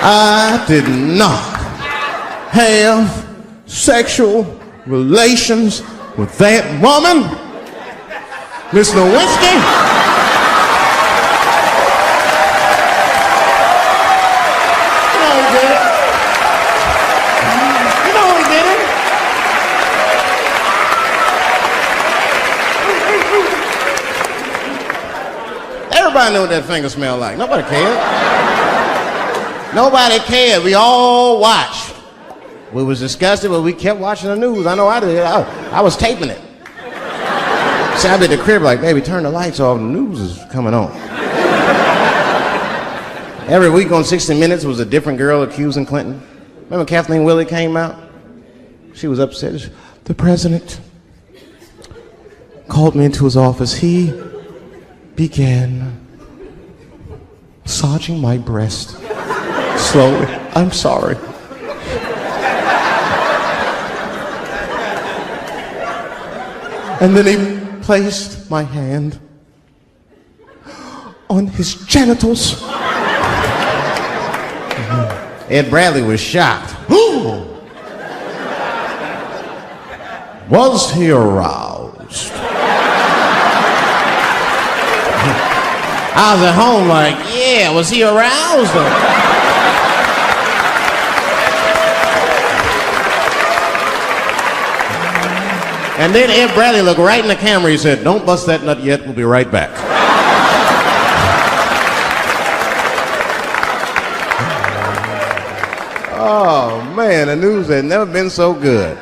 I did not have sexual relations with that woman, Miss Lewinsky. You know he did it. You know he did it. Everybody knew what that finger smelled like. Nobody cared. Nobody cared. We all watched. We was disgusted, but we kept watching the news. I know I did. I was taping it. See, I'd be at the crib like, baby, turn the lights off. The news is coming on. Every week on 60 Minutes was a different girl accusing Clinton. Remember Kathleen Willey came out? She was upset. The president called me into his office. He began massaging my breast slowly. I'm sorry. And then he placed my hand on his genitals. Ed Bradley was shocked. Was he aroused? I was at home like, yeah, was he aroused? And then Ed Bradley looked right in the camera. He said, don't bust that nut yet. We'll be right back. Oh, man, the news had never been so good.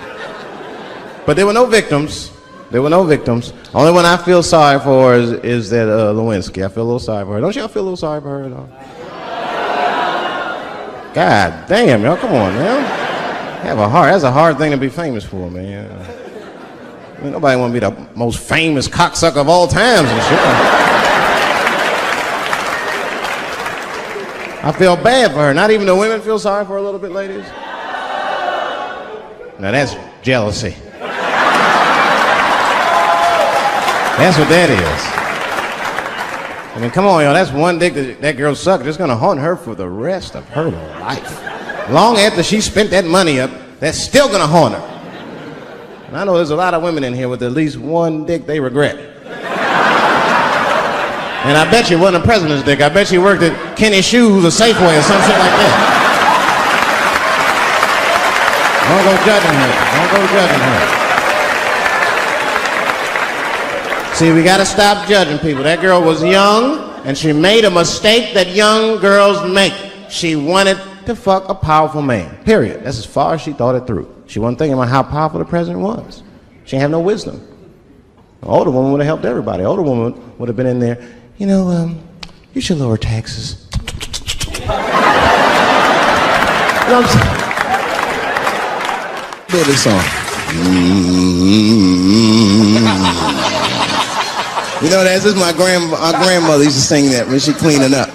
But there were no victims. There were no victims. Only one I feel sorry for is that Lewinsky. I feel a little sorry for her. Don't y'all feel a little sorry for her at all? God damn, y'all, come on, man. That's a hard thing to be famous for, man. I mean, nobody want to be the most famous cocksucker of all times and shit. I feel bad for her. Not even the women feel sorry for her a little bit, ladies? Now that's jealousy. That's what that is. I mean, come on, y'all. That's one dick that girl sucked. It's gonna haunt her for the rest of her life. Long after she spent that money up, that's still gonna haunt her. And I know there's a lot of women in here with at least one dick they regret. And I bet you it wasn't a president's dick. I bet you worked at Kenny Shoes or Safeway or some shit like that. Don't go judging her. Don't go judging her. See, we gotta stop judging people. That girl was young, and she made a mistake that young girls make. She wanted to fuck a powerful man, period. That's as far as she thought it through. She wasn't thinking about how powerful the president was. She didn't have no wisdom. An older woman would have helped everybody. An older woman would have been in there, you know, you should lower taxes. You know what I'm saying? Do this song. You know, this is our grandmother used to sing that when she cleaning up.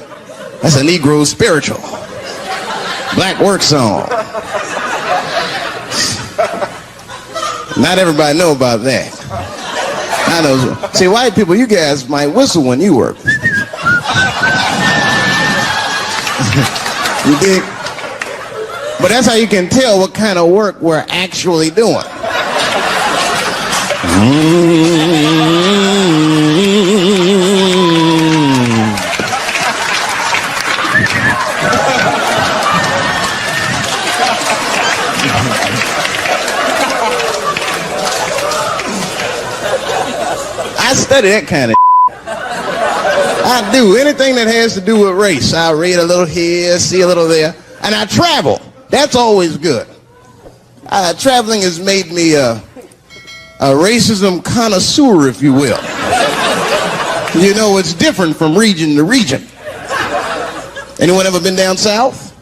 That's a Negro spiritual. Black work song. Not everybody know about that. I know. See, white people, you guys might whistle when you work. You dig? But that's how you can tell what kind of work we're actually doing. I study that kind of I do. Anything that has to do with race. I read a little here, see a little there. And I travel. That's always good. Traveling has made me a racism connoisseur, if you will. You know, it's different from region to region. Anyone ever been down south?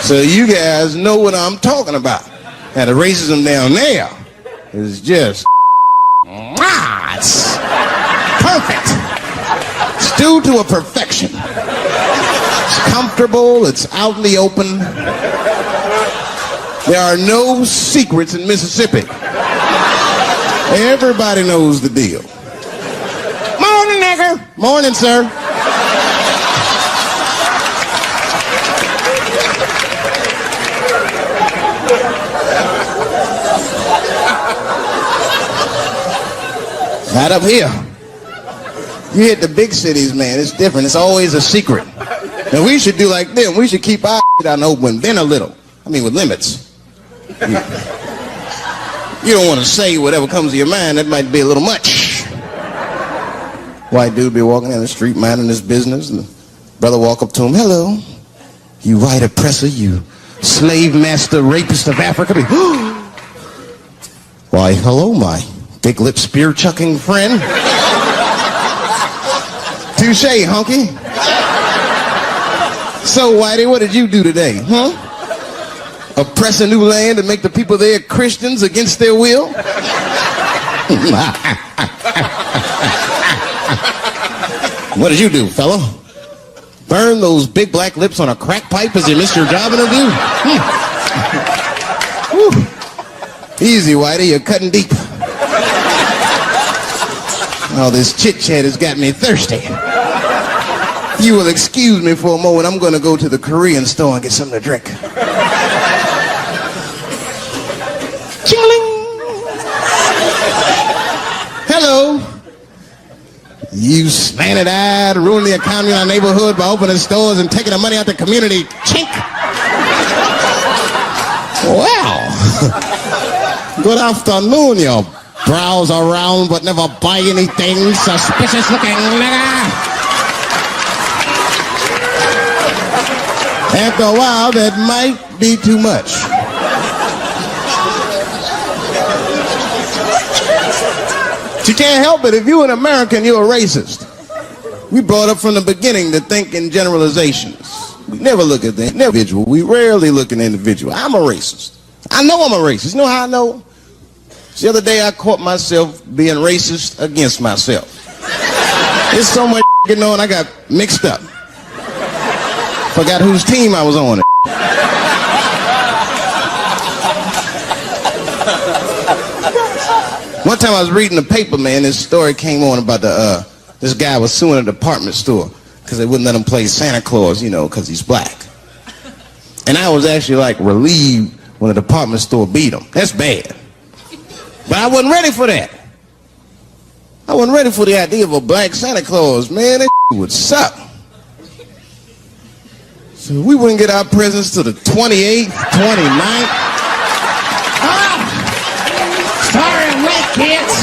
So you guys know what I'm talking about. Now the racism down there is just, it's perfect. It's due to a perfection. It's comfortable, it's out in the open. There are no secrets in Mississippi. Everybody knows the deal. Morning, nigger. Morning, sir. Not up here. You hit the big cities, man. It's different. It's always a secret. And we should do like them. We should keep our out in the open, then a little. I mean, with limits. You don't want to say whatever comes to your mind. That might be a little much. White dude be walking down the street minding his business, and the brother walk up to him. Hello, you white oppressor, you slave master rapist of Africa. Why, hello, my big lip spear chucking friend. Touche, hunky. So, Whitey, what did you do today, huh? Oppress a new land and make the people there Christians against their will? What did you do, fella? Burn those big black lips on a crack pipe as you missed your job interview? Easy, Whitey, you're cutting deep. All this chit-chat has got me thirsty. You will excuse me for a moment. I'm going to go to the Korean store and get something to drink. Ching-a-ling. Hello. You slanted-eyed, ruining the economy in our neighborhood by opening stores and taking the money out the community. Chink. Well, good afternoon, you browse around but never buy anything, suspicious looking nigga. After a while, that might be too much. You can't help it. If you're an American, you're a racist. We brought up from the beginning to think in generalizations. We never look at the individual. We rarely look at the individual. I'm a racist. I know I'm a racist. You know how I know? The other day I caught myself being racist against myself. There's so much going on, I got mixed up. Forgot whose team I was on. One time I was reading the paper, man, this story came on about this guy was suing a department store because they wouldn't let him play Santa Claus, you know, because he's black. And I was actually like relieved when the department store beat him. That's bad. But I wasn't ready for that. I wasn't ready for the idea of a black Santa Claus, man. That would suck. So we wouldn't get our presents till the 28th, 29th. Sorry, white kids.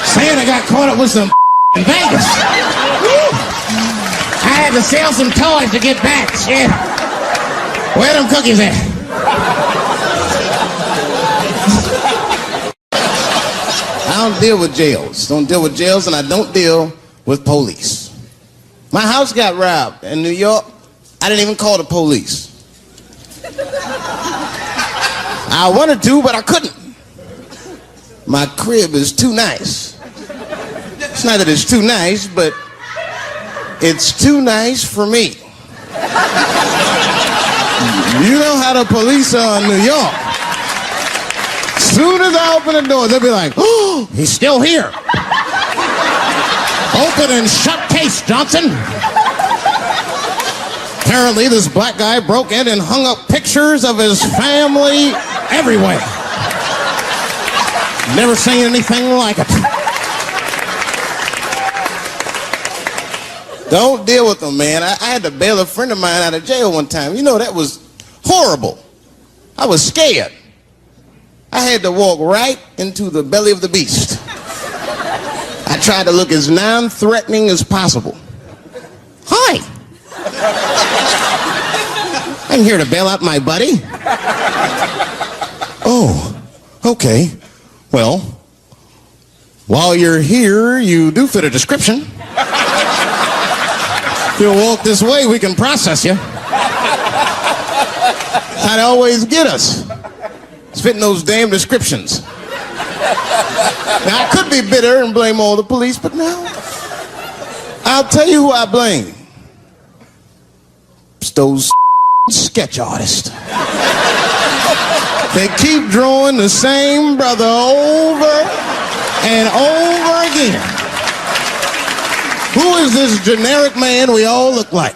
Santa got caught up with some in Vegas. I had to sell some toys to get back. Shit. Where them cookies at? I don't deal with jails. Don't deal with jails, and I don't deal with police. My house got robbed in New York. I didn't even call the police. I wanted to, but I couldn't. My crib is too nice. It's not that it's too nice, but it's too nice for me. You know how the police are in New York. As soon as I open the door, they'll be like, oh, he's still here. Open and shut case, Johnson. Apparently, this black guy broke in and hung up pictures of his family everywhere. Never seen anything like it. Don't deal with them, man. I had to bail a friend of mine out of jail one time. You know, that was horrible. I was scared. I had to walk right into the belly of the beast. I tried to look as non-threatening as possible. Hi. I'm here to bail out my buddy. Oh, okay. Well, while you're here, you do fit a description. If you'll walk this way, we can process you. How they always get us. It's fitting those damn descriptions. Now, I could be bitter and blame all the police, but no. I'll tell you who I blame. It's those sketch artists. They keep drawing the same brother over and over again. Who is this generic man we all look like?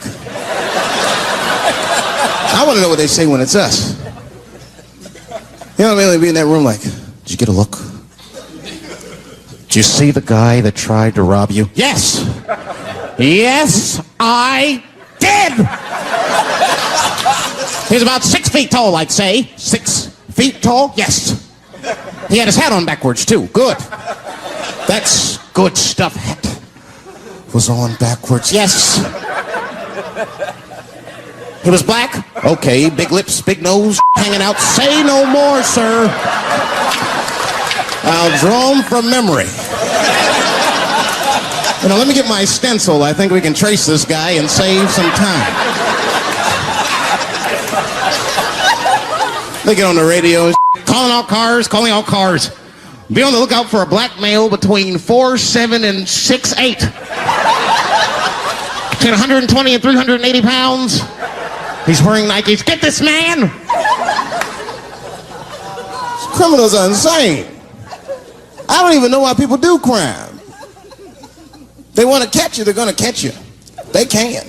I want to know what they say when it's us. You know what I mean? They'd be in that room like, did you get a look? Did you see the guy that tried to rob you? Yes. Yes, I did. He's about 6 feet tall, I'd say. 6 feet tall? Yes. He had his hat on backwards, too. Good. That's good stuff. Hat was on backwards. Yes. He was black? Okay. Big lips, big nose, hanging out. Say no more, sir. I'll draw him from memory. You know, let me get my stencil. I think we can trace this guy and save some time. They get on the radio, calling out cars. Be on the lookout for a black male between 4'7" and 6'8". Between 120 and 380 pounds. He's wearing Nikes. Get this man! Criminals are insane. I don't even know why people do crime. They want to catch you, they're going to catch you. They can.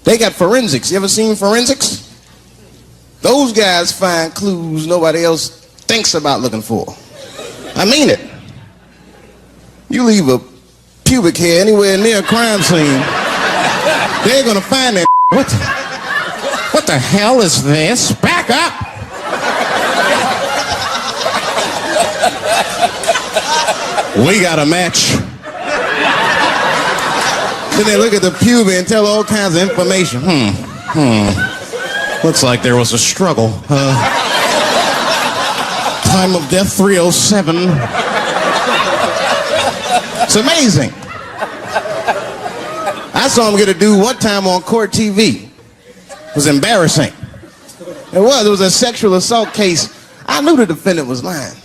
They got forensics. You ever seen forensics? Those guys find clues nobody else thinks about looking for. I mean it. You leave a pubic hair anywhere near a crime scene, they're going to find that. What the hell is this? Back up! We got a match. Then they look at the pubic and tell all kinds of information. Looks like there was a struggle. Time of death 307. It's amazing. I saw him get a dude one time on court TV. It was embarrassing. It was a sexual assault case. I knew the defendant was lying.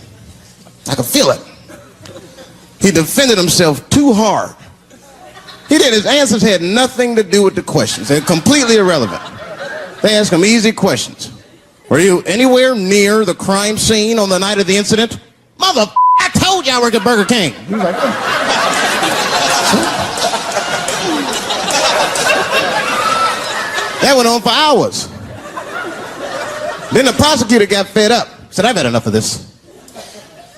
I could feel it. He defended himself too hard. He did. His answers had nothing to do with the questions. They're completely irrelevant. They asked him easy questions. Were you anywhere near the crime scene on the night of the incident? Mother, I told you I worked at Burger King. He was like, that went on for hours. Then the prosecutor got fed up. Said, I've had enough of this.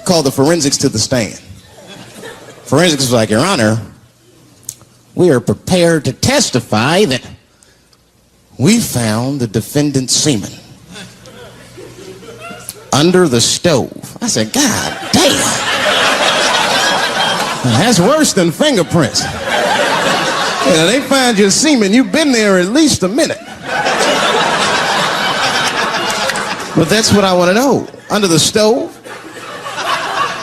Called the forensics to the stand. Forensics was like, Your Honor, we are prepared to testify that we found the defendant's semen under the stove. I said, God damn. That's worse than fingerprints. You know, they find your semen, you've been there at least a minute. But that's what I want to know. Under the stove?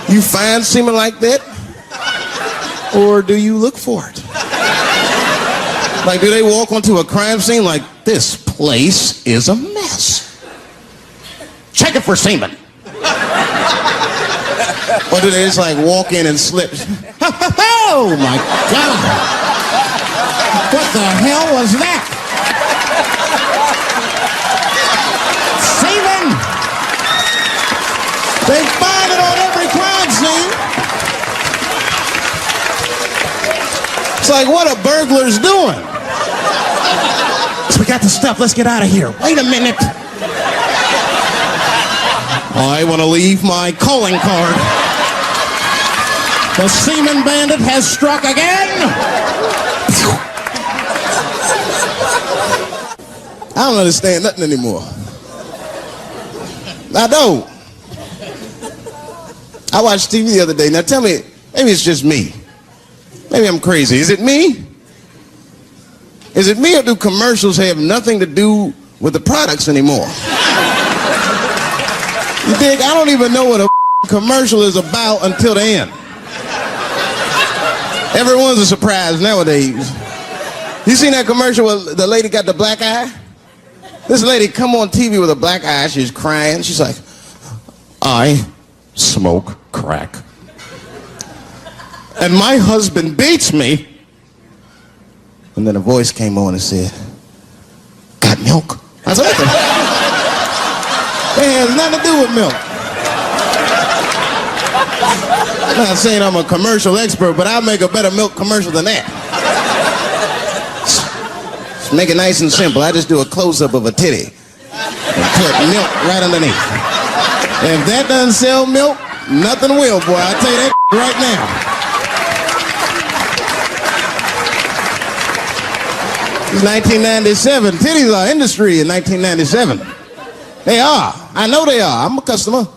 You find semen like that? Or do you look for it? Like, do they walk onto a crime scene like, this place is a mess? Check it for semen. Or do they just like walk in and slip? Oh my God. What the hell was that? Semen! They find it on every crime scene. It's like, what are burglars doing? We got the stuff, let's get out of here. Wait a minute. I want to leave my calling card. The semen bandit has struck again. I don't understand nothing anymore. I don't. I watched TV the other day. Now tell me, maybe it's just me. Maybe I'm crazy. Is it me? Is it me, or do commercials have nothing to do with the products anymore? You think I don't even know what a commercial is about until the end. Everyone's a surprise nowadays. You seen that commercial where the lady got the black eye? This lady come on TV with a black eye. She's crying. She's like, I smoke crack. And my husband beats me. And then a voice came on and said, got milk? I said, what the? It has nothing to do with milk. I'm not saying I'm a commercial expert, but I'll make a better milk commercial than that. Just make it nice and simple. I just do a close-up of a titty and put milk right underneath. If that doesn't sell milk, nothing will, boy. I'll tell you that right now. It's 1997. Titties are industry in 1997. They are. I know they are. I'm a customer.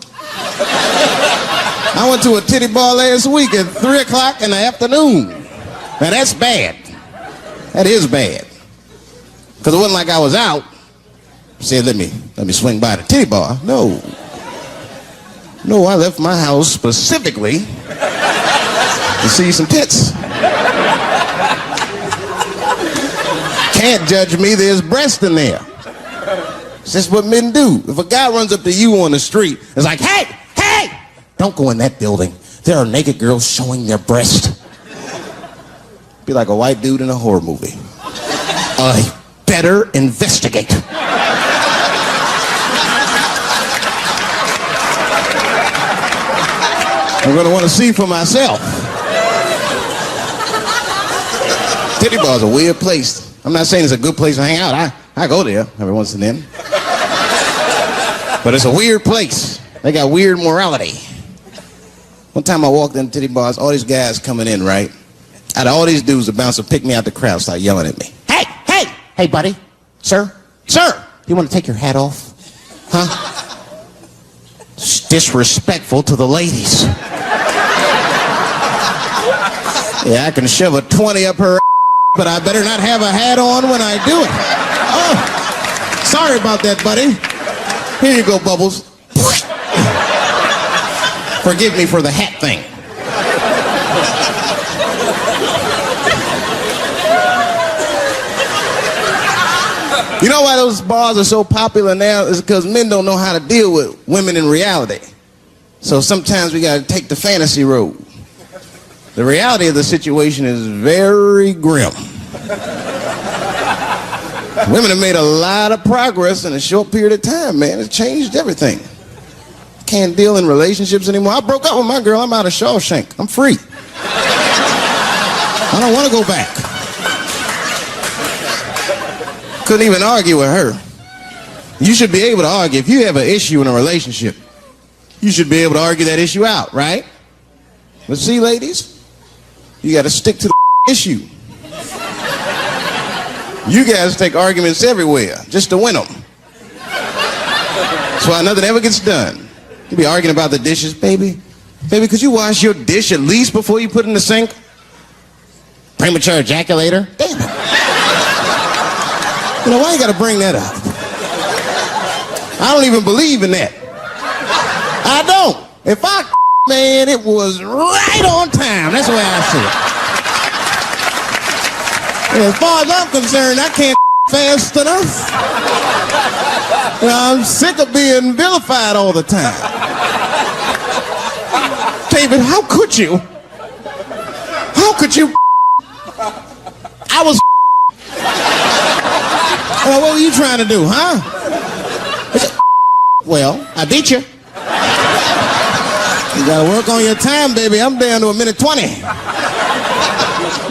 I went to a titty bar last week at 3 o'clock in the afternoon. Now that's bad. That is bad. Because it wasn't like I was out. Said, let me swing by the titty bar. No. No, I left my house specifically to see some tits. Can't judge me, there's breast in there. That's what men do. If a guy runs up to you on the street, it's like, hey, don't go in that building. There are naked girls showing their breast. Be like a white dude in a horror movie. I better investigate. I'm gonna want to see for myself. Titty bar's a weird place. I'm not saying it's a good place to hang out. I go there every once and then. But it's a weird place. They got weird morality. One time I walked in titty bars, all these guys coming in, right? Out of all these dudes, the bouncer picked me out the crowd, started yelling at me. Hey, buddy. Sir, you want to take your hat off? Huh? It's disrespectful to the ladies. Yeah, I can shove a 20 up her, but I better not have a hat on when I do it. Oh, sorry about that, buddy. Here you go, Bubbles. Forgive me for the hat thing. You know why those bars are so popular now? Is because men don't know how to deal with women in reality. So sometimes we got to take the fantasy road. The reality of the situation is very grim. Women have made a lot of progress in a short period of time, man. It's changed everything. Can't deal in relationships anymore. I broke up with my girl. I'm out of Shawshank. I'm free. I don't want to go back. Couldn't even argue with her. You should be able to argue. If you have an issue in a relationship, you should be able to argue that issue out, right? But see, ladies, you got to stick to the issue. You guys take arguments everywhere just to win them. That's why nothing ever gets done. You be arguing about the dishes. Baby, could you wash your dish at least before you put it in the sink? Premature ejaculator? Damn it. You know, why you gotta bring that up? I don't even believe in that. I don't. If I man, it was right on time. That's the way I see it. And as far as I'm concerned, I can't fast enough. You know, I'm sick of being vilified all the time. David, how could you? How could you? I was. Well, what were you trying to do, huh? Well, I beat you. You gotta work on your time, baby. I'm down to 1:20.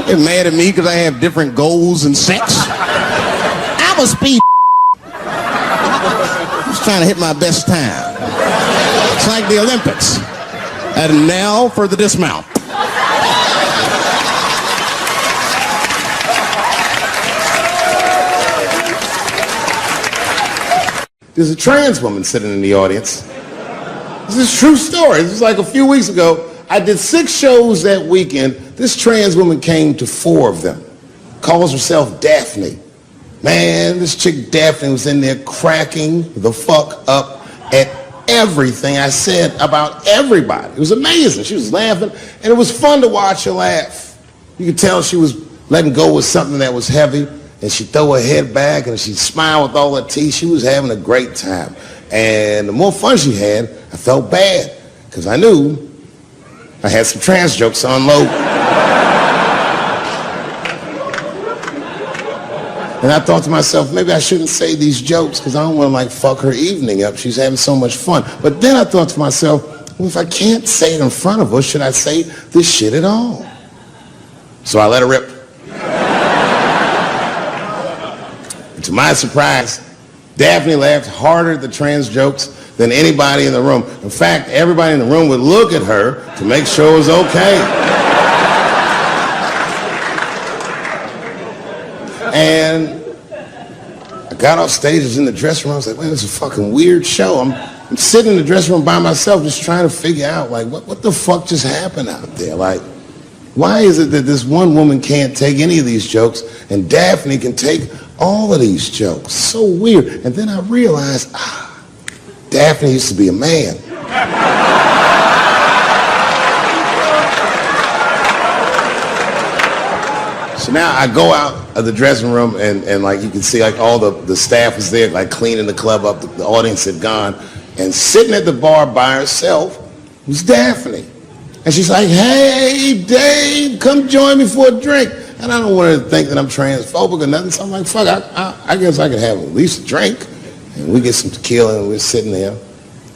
They're mad at me because I have different goals in sex. I'm a speed. Just trying to hit my best time. It's like the Olympics. And now for the dismount. There's a trans woman sitting in the audience. This is a true story. This was like a few weeks ago. I did 6 shows that weekend. This trans woman came to 4 of them. Calls herself Daphne. Man, this chick Daphne was in there cracking the fuck up at everything I said about everybody. It was amazing. She was laughing, and it was fun to watch her laugh. You could tell she was letting go with something that was heavy. and she'd throw her head back and she'd smile with all her teeth. She was having a great time. And the more fun she had, I felt bad, because I knew I had some trans jokes to unload. And I thought to myself, maybe I shouldn't say these jokes because I don't want to like fuck her evening up. She's having so much fun. But then I thought to myself, well, if I can't say it in front of her, should I say this shit at all? So I let her rip. And to my surprise, Daphne laughed harder at the trans jokes than anybody in the room. In fact, everybody in the room would look at her to make sure it was okay. And I got off stage, I was in the dressing room, I was like, man, this is a fucking weird show. I'm sitting in the dressing room by myself just trying to figure out, like, what the fuck just happened out there? Like, why is it that this one woman can't take any of these jokes and Daphne can take all of these jokes? So weird. And then I realized, Daphne used to be a man. So now I go out of the dressing room and like you can see like all the staff was there like cleaning the club up, the audience had gone, and sitting at the bar by herself was Daphne. And she's like, hey Dave, come join me for a drink. And I don't want her to think that I'm transphobic or nothing, so I'm like, fuck, I guess I could have at least a drink. And we get some tequila and we're sitting there.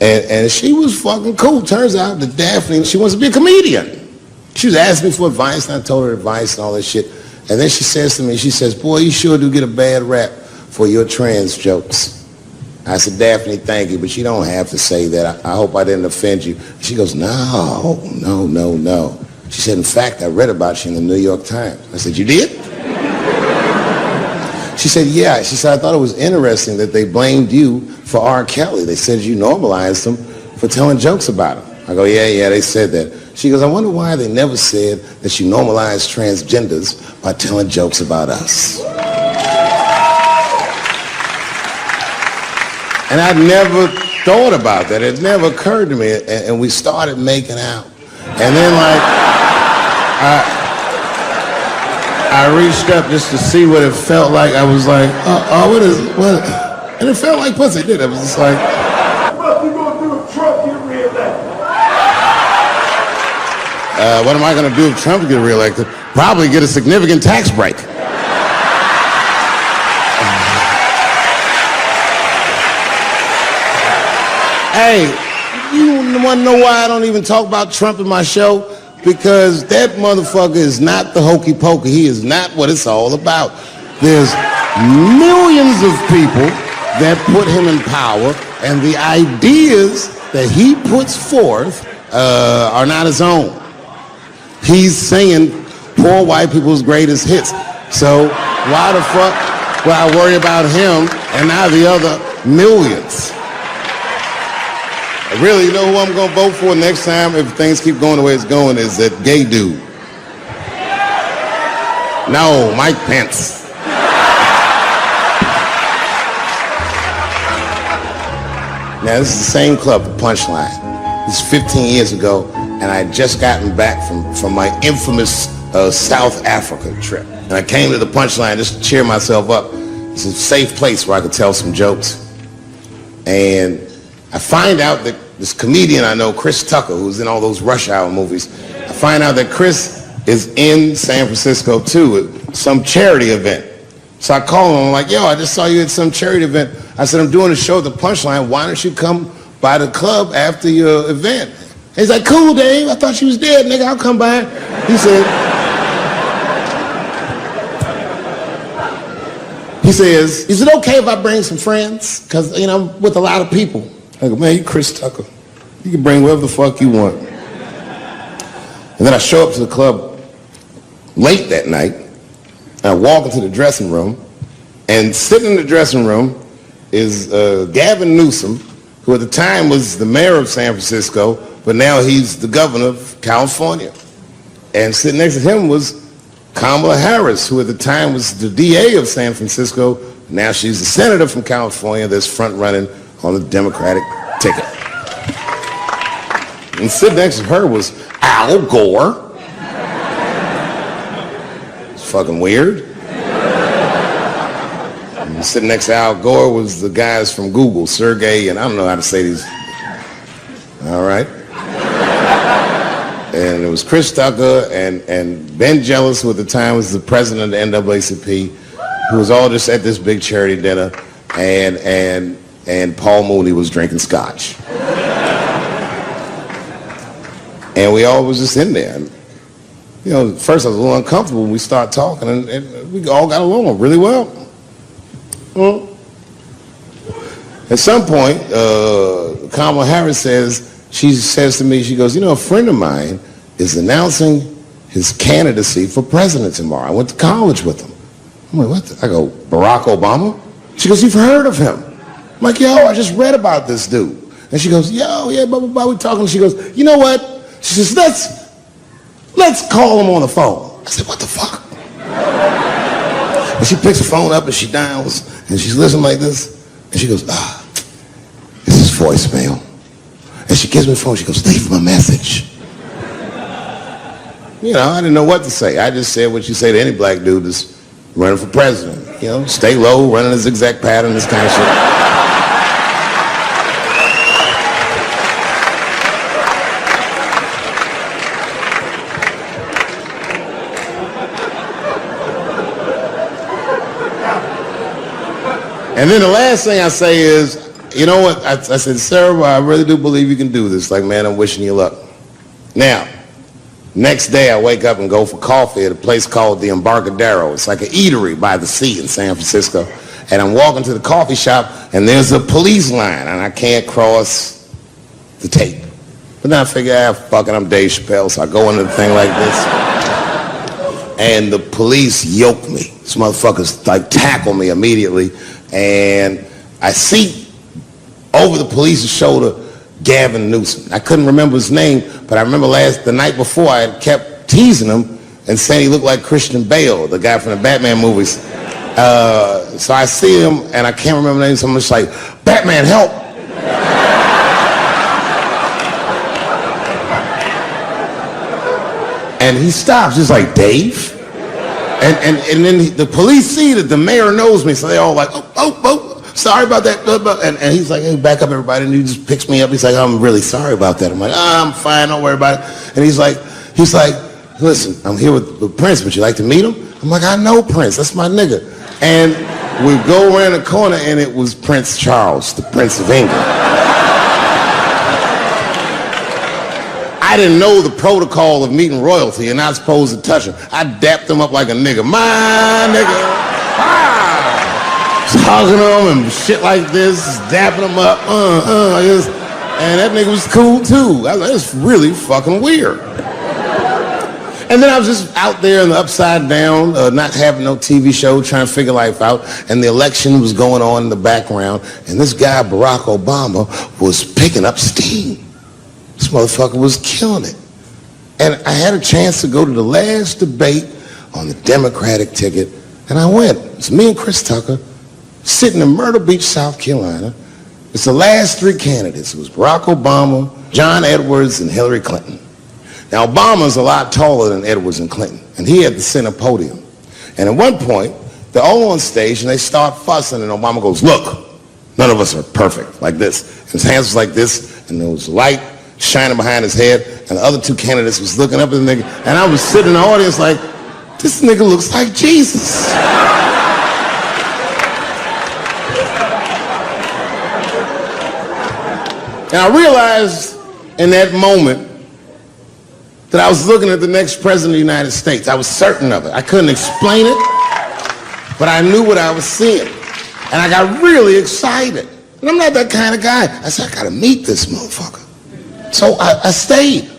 And she was fucking cool. Turns out that Daphne, she wants to be a comedian. She was asking me for advice and I told her advice and all that shit. And then she says to me, she says, boy, you sure do get a bad rap for your trans jokes. I said, Daphne, thank you, but you don't have to say that. I hope I didn't offend you. She goes, no. She said, in fact, I read about you in the New York Times. I said, you did? She said, yeah. She said, I thought it was interesting that they blamed you for R. Kelly. They said you normalized him for telling jokes about him. I go, yeah, they said that. She goes, I wonder why they never said that you normalized transgenders by telling jokes about us. And I'd never thought about that. It never occurred to me. And we started making out. And then like, I reached up just to see what it felt like. I was like, what? And it felt like pussy, did it? It was just like, What you gonna do if Trump get reelected? what am I going to do if Trump gets reelected? Probably get a significant tax break. Hey, you want to know why I don't even talk about Trump in my show? Because that motherfucker is not the hokey pokey. He is not what it's all about. There's millions of people that put him in power, and the ideas that he puts forth are not his own. He's singing poor white people's greatest hits. So why the fuck will I worry about him and not the other millions? Really, you know who I'm going to vote for next time if things keep going the way it's going is that gay dude. No, Mike Pence. Now, this is the same club, the Punchline. This is 15 years ago, and I had just gotten back from my infamous South Africa trip. And I came to the Punchline just to cheer myself up. It's a safe place where I could tell some jokes. And I find out that this comedian I know, Chris Tucker, who's in all those Rush Hour movies, I find out that Chris is in San Francisco too at some charity event. So I call him, I'm like, yo, I just saw you at some charity event. I said, I'm doing a show at the Punchline. Why don't you come by the club after your event? He's like, cool, Dave. I thought you was dead, nigga. I'll come by. He says, is it okay if I bring some friends? Because, you know, I'm with a lot of people. I go, man, you Chris Tucker. You can bring whoever the fuck you want. And then I show up to the club late that night. And I walk into the dressing room. And sitting in the dressing room is Gavin Newsom, who at the time was the mayor of San Francisco, but now he's the governor of California. And sitting next to him was Kamala Harris, who at the time was the DA of San Francisco. Now she's the senator from California that's front-running on the Democratic ticket. And sitting next to her was Al Gore. It's fucking weird. sitting next to Al Gore was the guys from Google, Sergey, and I don't know how to say these. All right. And it was Chris Tucker and Ben Jealous, who at the time was the president of the NAACP, who was all just at this big charity dinner, and Paul Mooney was drinking scotch. And we all was just in there. And, you know, at first I was a little uncomfortable when we started talking, and we all got along really well. At some point, Kamala Harris she says to me, she goes, you know, a friend of mine is announcing his candidacy for president tomorrow. I went to college with him. I'm like, what? I go, Barack Obama? She goes, you've heard of him? I'm like, yo, I just read about this dude. And she goes, yo, yeah, blah, blah, blah, we talking. She goes, you know what? She says, let's call him on the phone. I said, what the fuck? And she picks the phone up and she dials and she's listening like this. And she goes, this is voicemail. And she gives me the phone. She goes, leave him a message. You know, I didn't know what to say. I just said what you say to any black dude that's running for president. You know, stay low, running a zigzag pattern, this kind of shit. And then the last thing I say is, you know what? I said, Sarah, I really do believe you can do this. Like, man, I'm wishing you luck. Now, next day I wake up and go for coffee at a place called the Embarcadero. It's like an eatery by the sea in San Francisco. And I'm walking to the coffee shop and there's a police line and I can't cross the tape. But then I figure, fuck it, I'm Dave Chappelle, so I go into the thing like this. And the police yoke me. These motherfuckers like tackle me immediately. And I see over the police's shoulder Gavin Newsom. I couldn't remember his name, but I remember the night before I had kept teasing him and saying he looked like Christian Bale, the guy from the Batman movies. So I see him and I can't remember the name, so I'm just like, Batman, help! And he stops, just like, Dave? And then the police see that the mayor knows me, so they all like, oh, sorry about that. And he's like, hey, back up, everybody. And he just picks me up. He's like, I'm really sorry about that. I'm like, I'm fine, don't worry about it. And he's like, listen, I'm here with Prince. Would you like to meet him? I'm like, I know Prince. That's my nigga. And we go around the corner, and it was Prince Charles, the Prince of England. I didn't know the protocol of meeting royalty. You're not supposed to touch him. I dapped him up like a nigga. My nigga. Just hugging him and shit like this, dapping him up. And that nigga was cool too. I was like, it's really fucking weird. And then I was just out there in the upside down, not having no TV show, trying to figure life out. And the election was going on in the background. And this guy, Barack Obama, was picking up steam. This motherfucker was killing it. And I had a chance to go to the last debate on the Democratic ticket, and I went. It's me and Chris Tucker sitting in Myrtle Beach, South Carolina. It's the last three candidates. It was Barack Obama, John Edwards, and Hillary Clinton. Now, Obama's a lot taller than Edwards and Clinton, and he had the center podium. And at one point, they're all on stage, and they start fussing, and Obama goes, look, none of us are perfect, like this. And his hands was like this, and there was light shining behind his head, and the other two candidates was looking up at the nigga, and I was sitting in the audience like, this nigga looks like Jesus. And I realized in that moment that I was looking at the next president of the United States. I was certain of it. I couldn't explain it, but I knew what I was seeing. And I got really excited. And I'm not that kind of guy. I said, I gotta meet this motherfucker. So I stayed.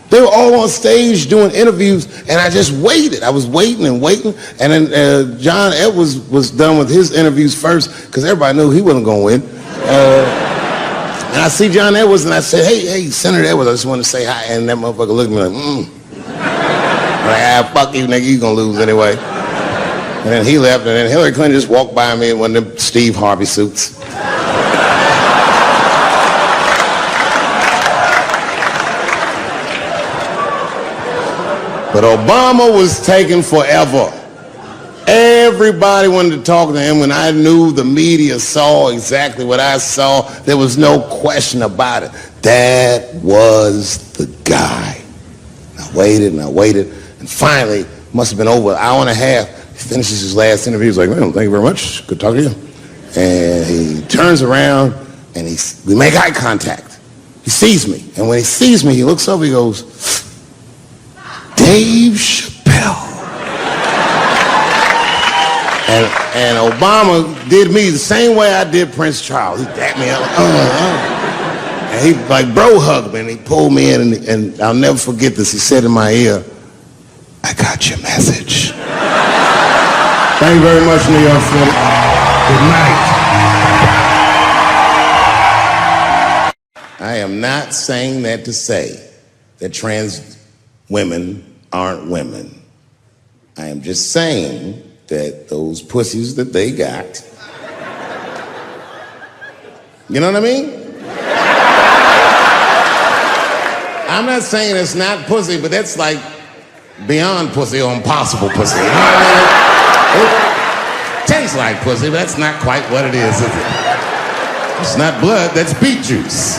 They were all on stage doing interviews, and I just waited. I was waiting and waiting, and then John Edwards was done with his interviews first, because everybody knew he wasn't going to win. And I see John Edwards, and I said, hey, Senator Edwards, I just want to say hi. And that motherfucker looked at me like, I'm like, fuck you, nigga, you going to lose anyway. And then he left, and then Hillary Clinton just walked by me in one of them Steve Harvey suits. But Obama was taking forever. Everybody wanted to talk to him. When I knew the media saw exactly what I saw, there was no question about it. That was the guy. I waited, and finally, must have been over an hour and a half, he finishes his last interview. He's like, well, thank you very much. Good talking to you. And he turns around, and we make eye contact. He sees me, and when he sees me, he looks over, he goes, Dave Chappelle. And Obama did me the same way I did Prince Charles. He dapped me up, and he like bro hugged me, and he pulled me in, and I'll never forget this. He said in my ear, I got your message. Thank you very much, New York City. Good night. I am not saying that to say that trans women aren't women. I am just saying that those pussies that they got, you know what I mean? I'm not saying it's not pussy, but that's like beyond pussy or impossible pussy. You know what I mean? It tastes like pussy, but that's not quite what it is it? It's not blood, that's beet juice.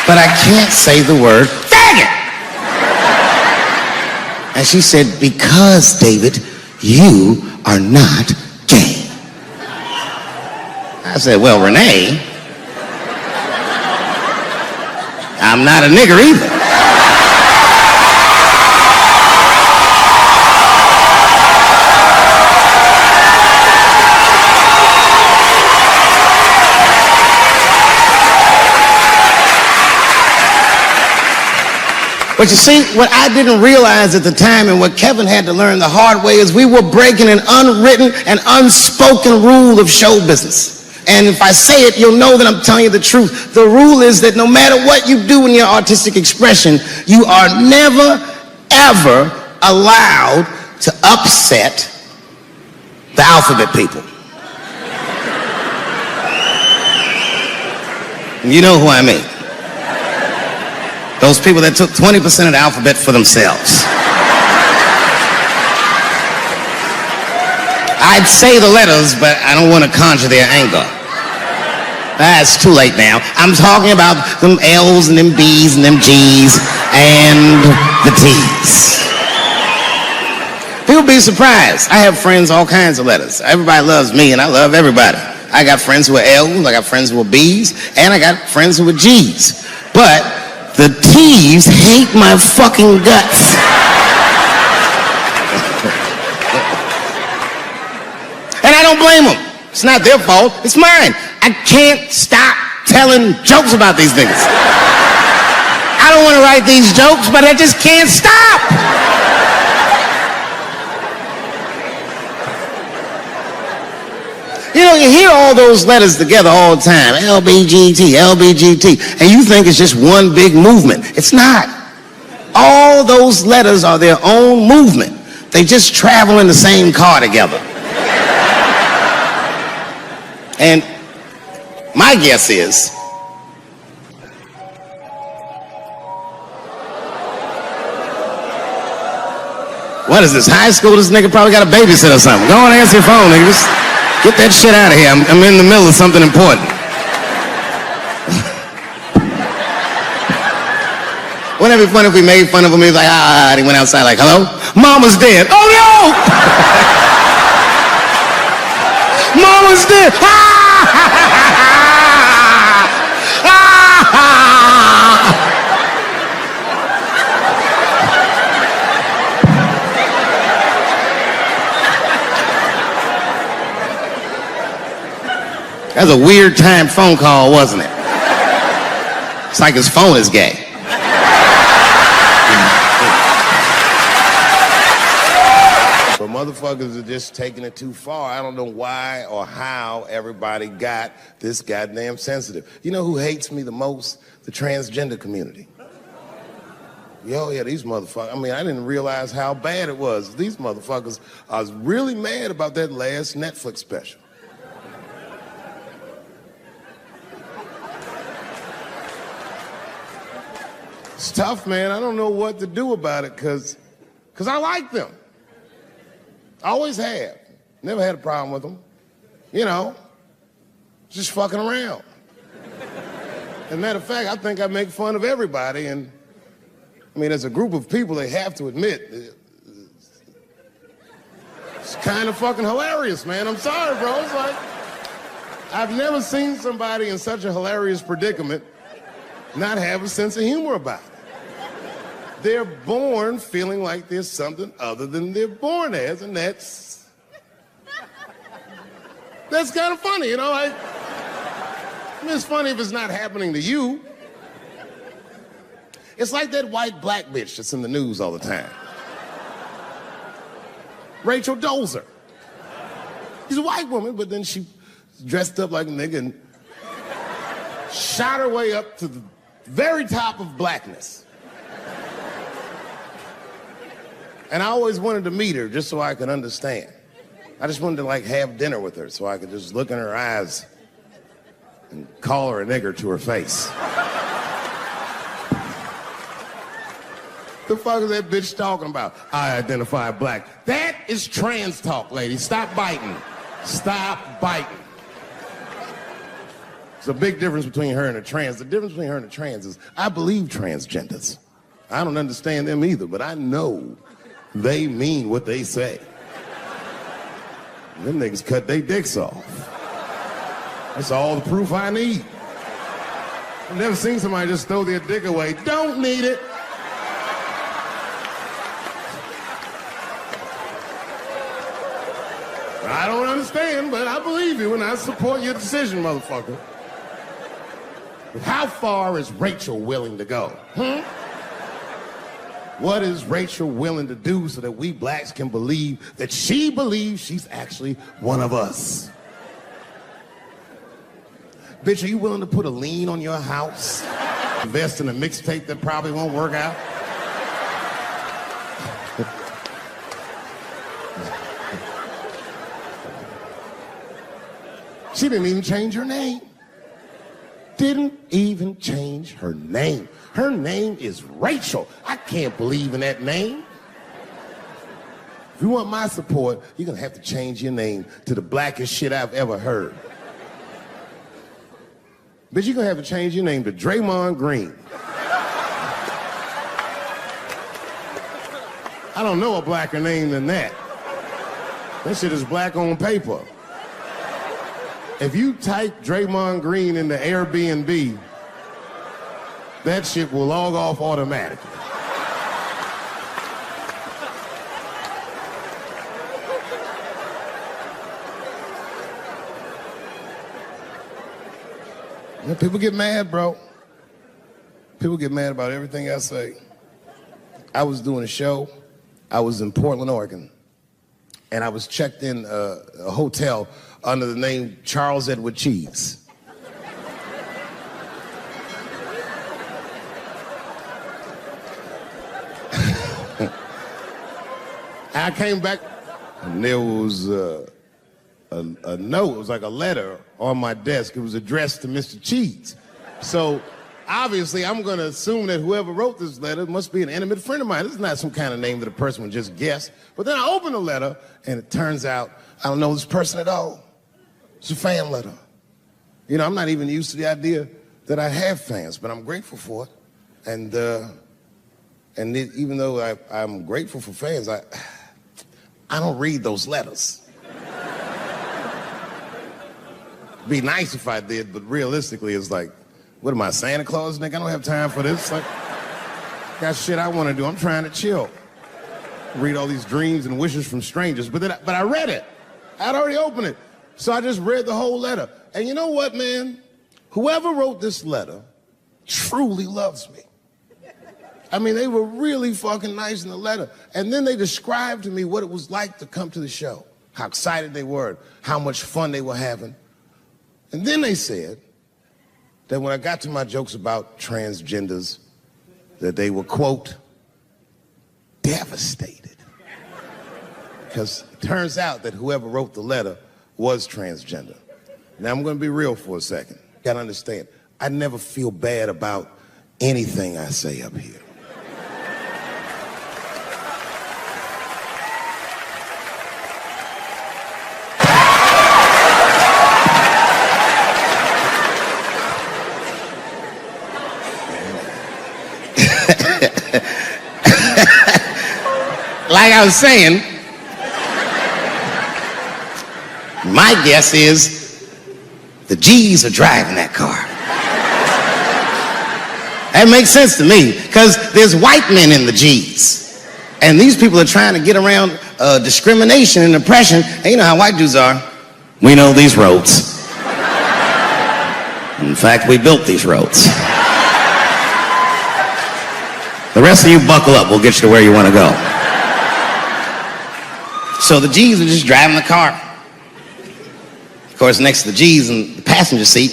But I can't say the word faggot. And she said, because, David, you are not gay. I said, well, Renee, I'm not a nigger either. But you see, what I didn't realize at the time and what Kevin had to learn the hard way is we were breaking an unwritten and unspoken rule of show business. And if I say it, you'll know that I'm telling you the truth. The rule is that no matter what you do in your artistic expression, you are never, ever allowed to upset the alphabet people. You know who I mean. Those people that took 20% of the alphabet for themselves. I'd say the letters, but I don't want to conjure their anger. It's too late now. I'm talking about them L's and them B's and them G's and the T's. People be surprised. I have friends, all kinds of letters. Everybody loves me and I love everybody. I got friends who are L's, I got friends who are B's, and I got friends who are G's. But the T's hate my fucking guts. And I don't blame them. It's not their fault, it's mine. I can't stop telling jokes about these niggas. I don't want to write these jokes, but I just can't stop. You know, you hear all those letters together all the time, LBGT, LBGT, and you think it's just one big movement. It's not. All those letters are their own movement. They just travel in the same car together. And my guess is, what is this, high school? This nigga probably got a babysitter or something. Go on and answer your phone, nigga. Just get that shit out of here. I'm in the middle of something important. Wouldn't it be funny if we made fun of him? He was like, and he went outside like, hello? Mama's dead. Oh no! Mama's dead. That's a weird time phone call, wasn't it? It's like his phone is gay. But motherfuckers are just taking it too far. I don't know why or how everybody got this goddamn sensitive. You know who hates me the most? The transgender community. Yo, yeah, these motherfuckers. I mean, I didn't realize how bad it was. These motherfuckers are really mad about that last Netflix special. It's tough, man. I don't know what to do about it because I like them. I always have. Never had a problem with them. You know, just fucking around. As a matter of fact, I think I make fun of everybody. And I mean, as a group of people, they have to admit, it's kind of fucking hilarious, man. I'm sorry, bro. It's like, I've never seen somebody in such a hilarious predicament not have a sense of humor about it. They're born feeling like there's something other than they're born as, and that's kind of funny, you know? I mean, it's funny if it's not happening to you. It's like that white black bitch that's in the news all the time. Rachel Dolezal. She's a white woman, but then she dressed up like a nigga and shot her way up to the very top of blackness. And I always wanted to meet her just so I could understand. I just wanted to like have dinner with her so I could just look in her eyes and call her a nigger to her face. The fuck is that bitch talking about? I identify black. That is trans talk, lady. Stop biting. Stop biting. There's a big difference between her and a trans. The difference between her and a trans is I believe transgenders. I don't understand them either, but I know they mean what they say. Them niggas cut their dicks off. That's all the proof I need. I've never seen somebody just throw their dick away. Don't need it. I don't understand, but I believe you and I support your decision, motherfucker. But how far is Rachel willing to go? What is Rachel willing to do so that we blacks can believe that she believes she's actually one of us? Bitch, are you willing to put a lien on your house? Invest in a mixtape that probably won't work out? She didn't even change her name. Didn't even change her name. Her name is Rachel. I can't believe in that name. If you want my support, you're gonna have to change your name to the blackest shit I've ever heard. Bitch, you're gonna have to change your name to Draymond Green. I don't know a blacker name than that. That shit is black on paper. If you type Draymond Green into Airbnb, that shit will log off automatically. Yeah, people get mad, bro. People get mad about everything I say. I was doing a show. I was in Portland, Oregon. And I was checked in a hotel under the name Charles Edward Cheese. I came back and there was a note. It was like a letter on my desk. It was addressed to Mr. Cheese. So obviously I'm going to assume that whoever wrote this letter must be an intimate friend of mine. This is not some kind of name that a person would just guess. But then I open the letter and it turns out I don't know this person at all. It's a fan letter. You know, I'm not even used to the idea that I have fans, but I'm grateful for it. And even though I'm grateful for fans, I don't read those letters. It'd be nice if I did, but realistically, it's like, what am I, Santa Claus, nigga? I don't have time for this. Like, got shit I want to do. I'm trying to chill. Read all these dreams and wishes from strangers. But I read it. I'd already opened it. So I just read the whole letter. And you know what, man? Whoever wrote this letter truly loves me. I mean, they were really fucking nice in the letter. And then they described to me what it was like to come to the show, how excited they were, how much fun they were having. And then they said that when I got to my jokes about transgenders, that they were, quote, devastated. Because it turns out that whoever wrote the letter was transgender. Now, I'm going to be real for a second. You got to understand, I never feel bad about anything I say up here. Like I was saying, my guess is the G's are driving that car. That makes sense to me, because there's white men in the G's. And these people are trying to get around discrimination and oppression. And you know how white dudes are. We know these roads. In fact, we built these roads. The rest of you buckle up, we'll get you to where you want to go. So the G's are just driving the car. Of course, next to the G's in the passenger seat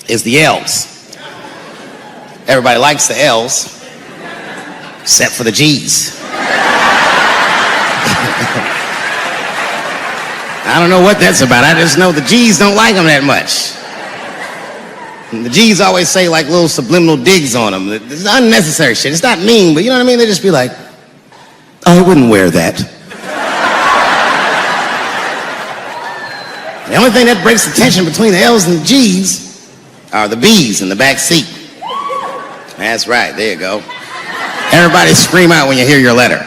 is the L's. Everybody likes the L's, except for the G's. I don't know what that's about. I just know the G's don't like them that much. And the G's always say like little subliminal digs on them. It's unnecessary shit. It's not mean, but you know what I mean? They just be like, I wouldn't wear that. The only thing that breaks the tension between the L's and the G's are the B's in the back seat. That's right, there you go. Everybody scream out when you hear your letter.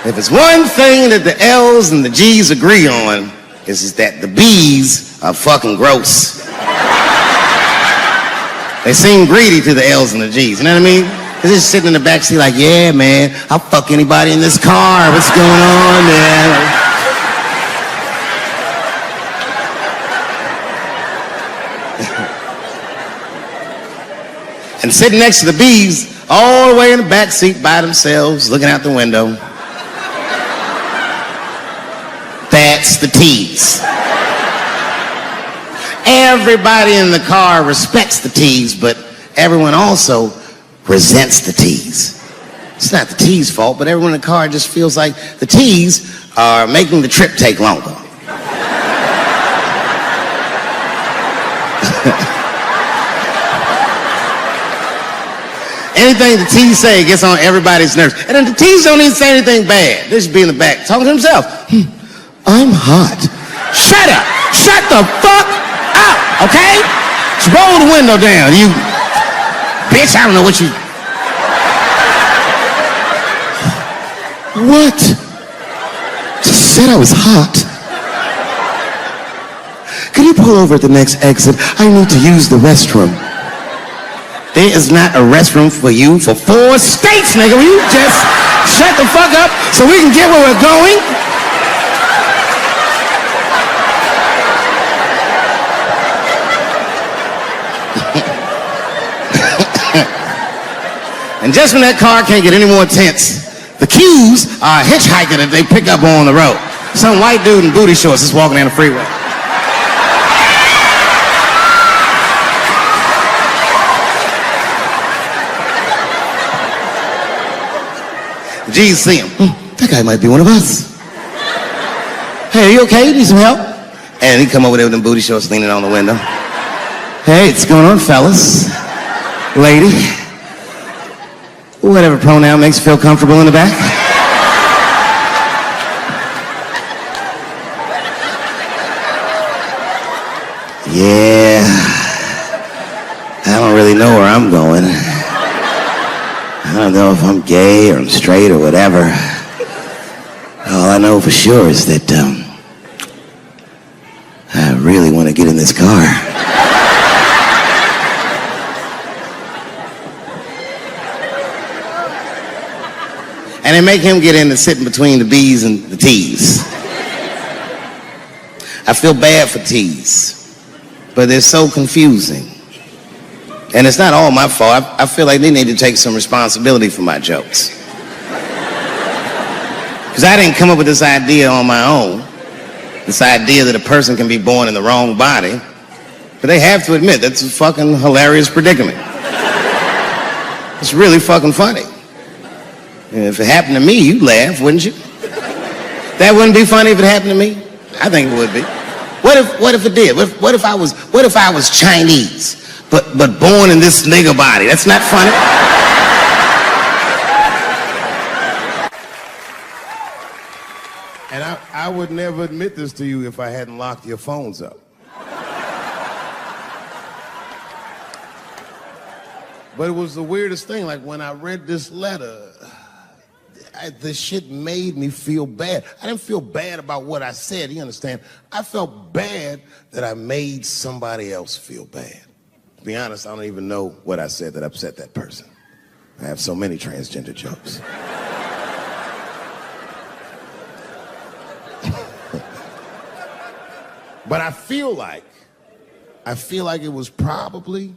If it's one thing that the L's and the G's agree on, is that the B's are fucking gross. They seem greedy to the L's and the G's, you know what I mean? They're just sitting in the back seat like, yeah, man, I'll fuck anybody in this car. What's going on, man? And sitting next to the B's, all the way in the back seat by themselves, looking out the window. That's the T's. Everybody in the car respects the T's, but everyone also resents the T's. It's not the T's' fault, but everyone in the car just feels like the T's are making the trip take longer. Anything the T's say gets on everybody's nerves. And then the T's don't even say anything bad. They just be in the back talking to himself. I'm hot. Shut up. Shut the fuck up, okay? Just roll the window down, you bitch. I don't know what you... What? Just said I was hot. Can you pull over at the next exit? I need to use the restroom. There is not a restroom for you for 4 states, nigga. Will you just shut the fuck up so we can get where we're going? And just when that car can't get any more tense, the Q's are a hitchhiker that they pick up on the road. Some white dude in booty shorts is walking down the freeway. The G's see him. That guy might be one of us. Hey, are you okay? You need some help? And he come over there with them booty shorts leaning on the window. Hey, what's going on, fellas? Lady? Whatever pronoun makes you feel comfortable in the back. Yeah. I don't really know where I'm going. I don't know if I'm gay or I'm straight or whatever. All I know for sure is that I really want to get in this car. And they make him get in and sit in between the B's and the T's. I feel bad for T's, but they're so confusing. And it's not all my fault. I feel like they need to take some responsibility for my jokes. Because I didn't come up with this idea on my own. This idea that a person can be born in the wrong body. But they have to admit, that's a fucking hilarious predicament. It's really fucking funny. If it happened to me, you'd laugh, wouldn't you? That wouldn't be funny if it happened to me? I think it would be. What if it did? What if I was Chinese, but born in this nigger body? That's not funny. And I would never admit this to you if I hadn't locked your phones up. But it was the weirdest thing. Like when I read this letter, the shit made me feel bad. I didn't feel bad about what I said, you understand? I felt bad that I made somebody else feel bad. To be honest, I don't even know what I said that upset that person. I have so many transgender jokes. But I feel like it was probably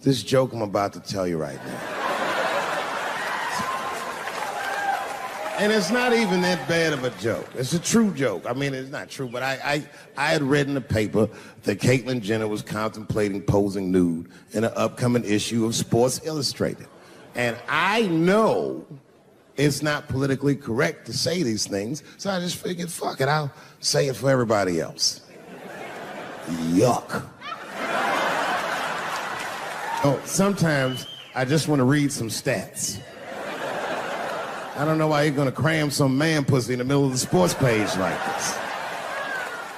this joke I'm about to tell you right now. And it's not even that bad of a joke. It's a true joke. I mean, it's not true, but I had read in the paper that Caitlyn Jenner was contemplating posing nude in an upcoming issue of Sports Illustrated. And I know it's not politically correct to say these things, so I just figured, fuck it, I'll say it for everybody else. Yuck. Oh, sometimes I just want to read some stats. I don't know why you're going to cram some man pussy in the middle of the sports page like this.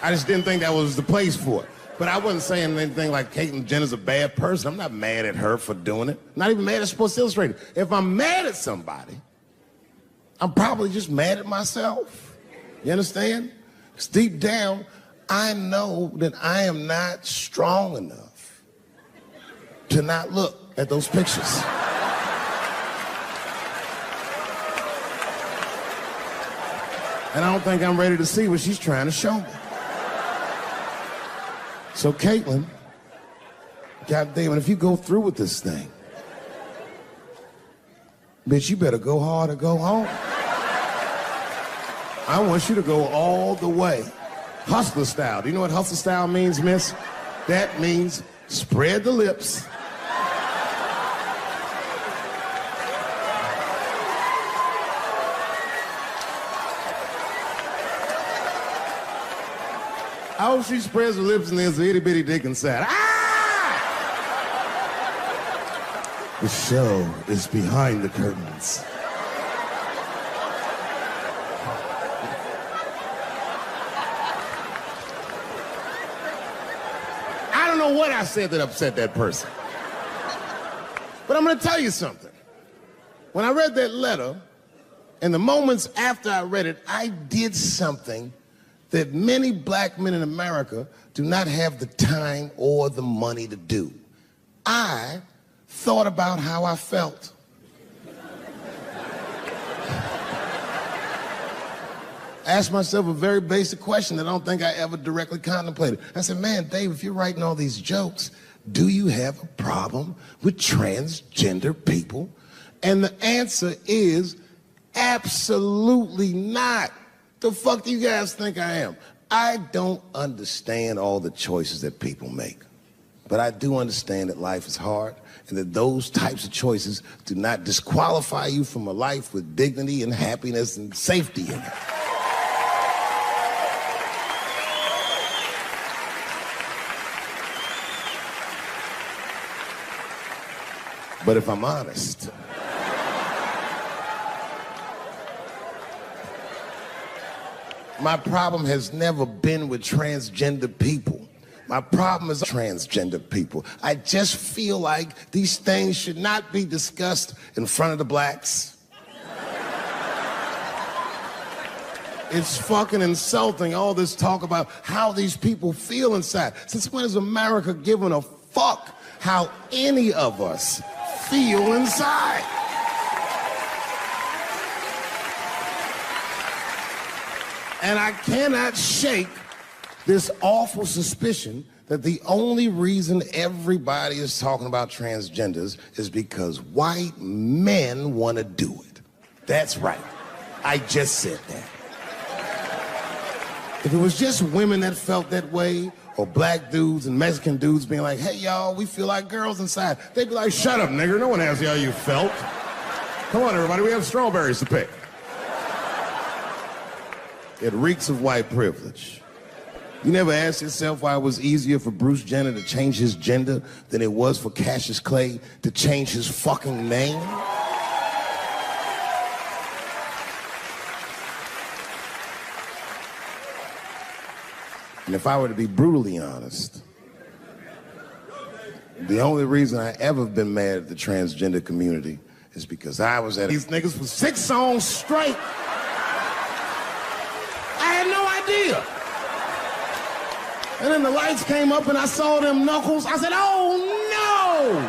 I just didn't think that was the place for it. But I wasn't saying anything like Caitlyn Jenner's a bad person. I'm not mad at her for doing it. Not even mad at Sports Illustrated. If I'm mad at somebody, I'm probably just mad at myself. You understand? Because deep down, I know that I am not strong enough to not look at those pictures. And I don't think I'm ready to see what she's trying to show me. So Caitlyn, goddamn it, if you go through with this thing, bitch, you better go hard or go home. I want you to go all the way. Hustler style. Do you know what hustler style means, miss? That means spread the lips. I hope she spreads her lips and there's an itty bitty dick inside. Ah! The show is behind the curtains. I don't know what I said that upset that person. But I'm going to tell you something. When I read that letter, in the moments after I read it, I did something that many black men in America do not have the time or the money to do. I thought about how I felt. I asked myself a very basic question that I don't think I ever directly contemplated. I said, man, Dave, if you're writing all these jokes, do you have a problem with transgender people? And the answer is absolutely not. The fuck do you guys think I am? I don't understand all the choices that people make. But I do understand that life is hard and that those types of choices do not disqualify you from a life with dignity and happiness and safety in it. But if I'm honest, my problem has never been with transgender people. My problem is transgender people. I just feel like these things should not be discussed in front of the blacks. It's fucking insulting, all this talk about how these people feel inside. Since when has America given a fuck how any of us feel inside? And I cannot shake this awful suspicion that the only reason everybody is talking about transgenders is because white men want to do it. That's right. I just said that. If it was just women that felt that way, or black dudes and Mexican dudes being like, hey, y'all, we feel like girls inside, they'd be like, shut up, nigger. No one asked you how you felt. Come on, everybody, we have strawberries to pick. It reeks of white privilege. You never asked yourself why it was easier for Bruce Jenner to change his gender than it was for Cassius Clay to change his fucking name? And if I were to be brutally honest, the only reason I ever been mad at the transgender community is because I was at these niggas for 6 songs straight. I had no idea. And then the lights came up and I saw them knuckles. I said, oh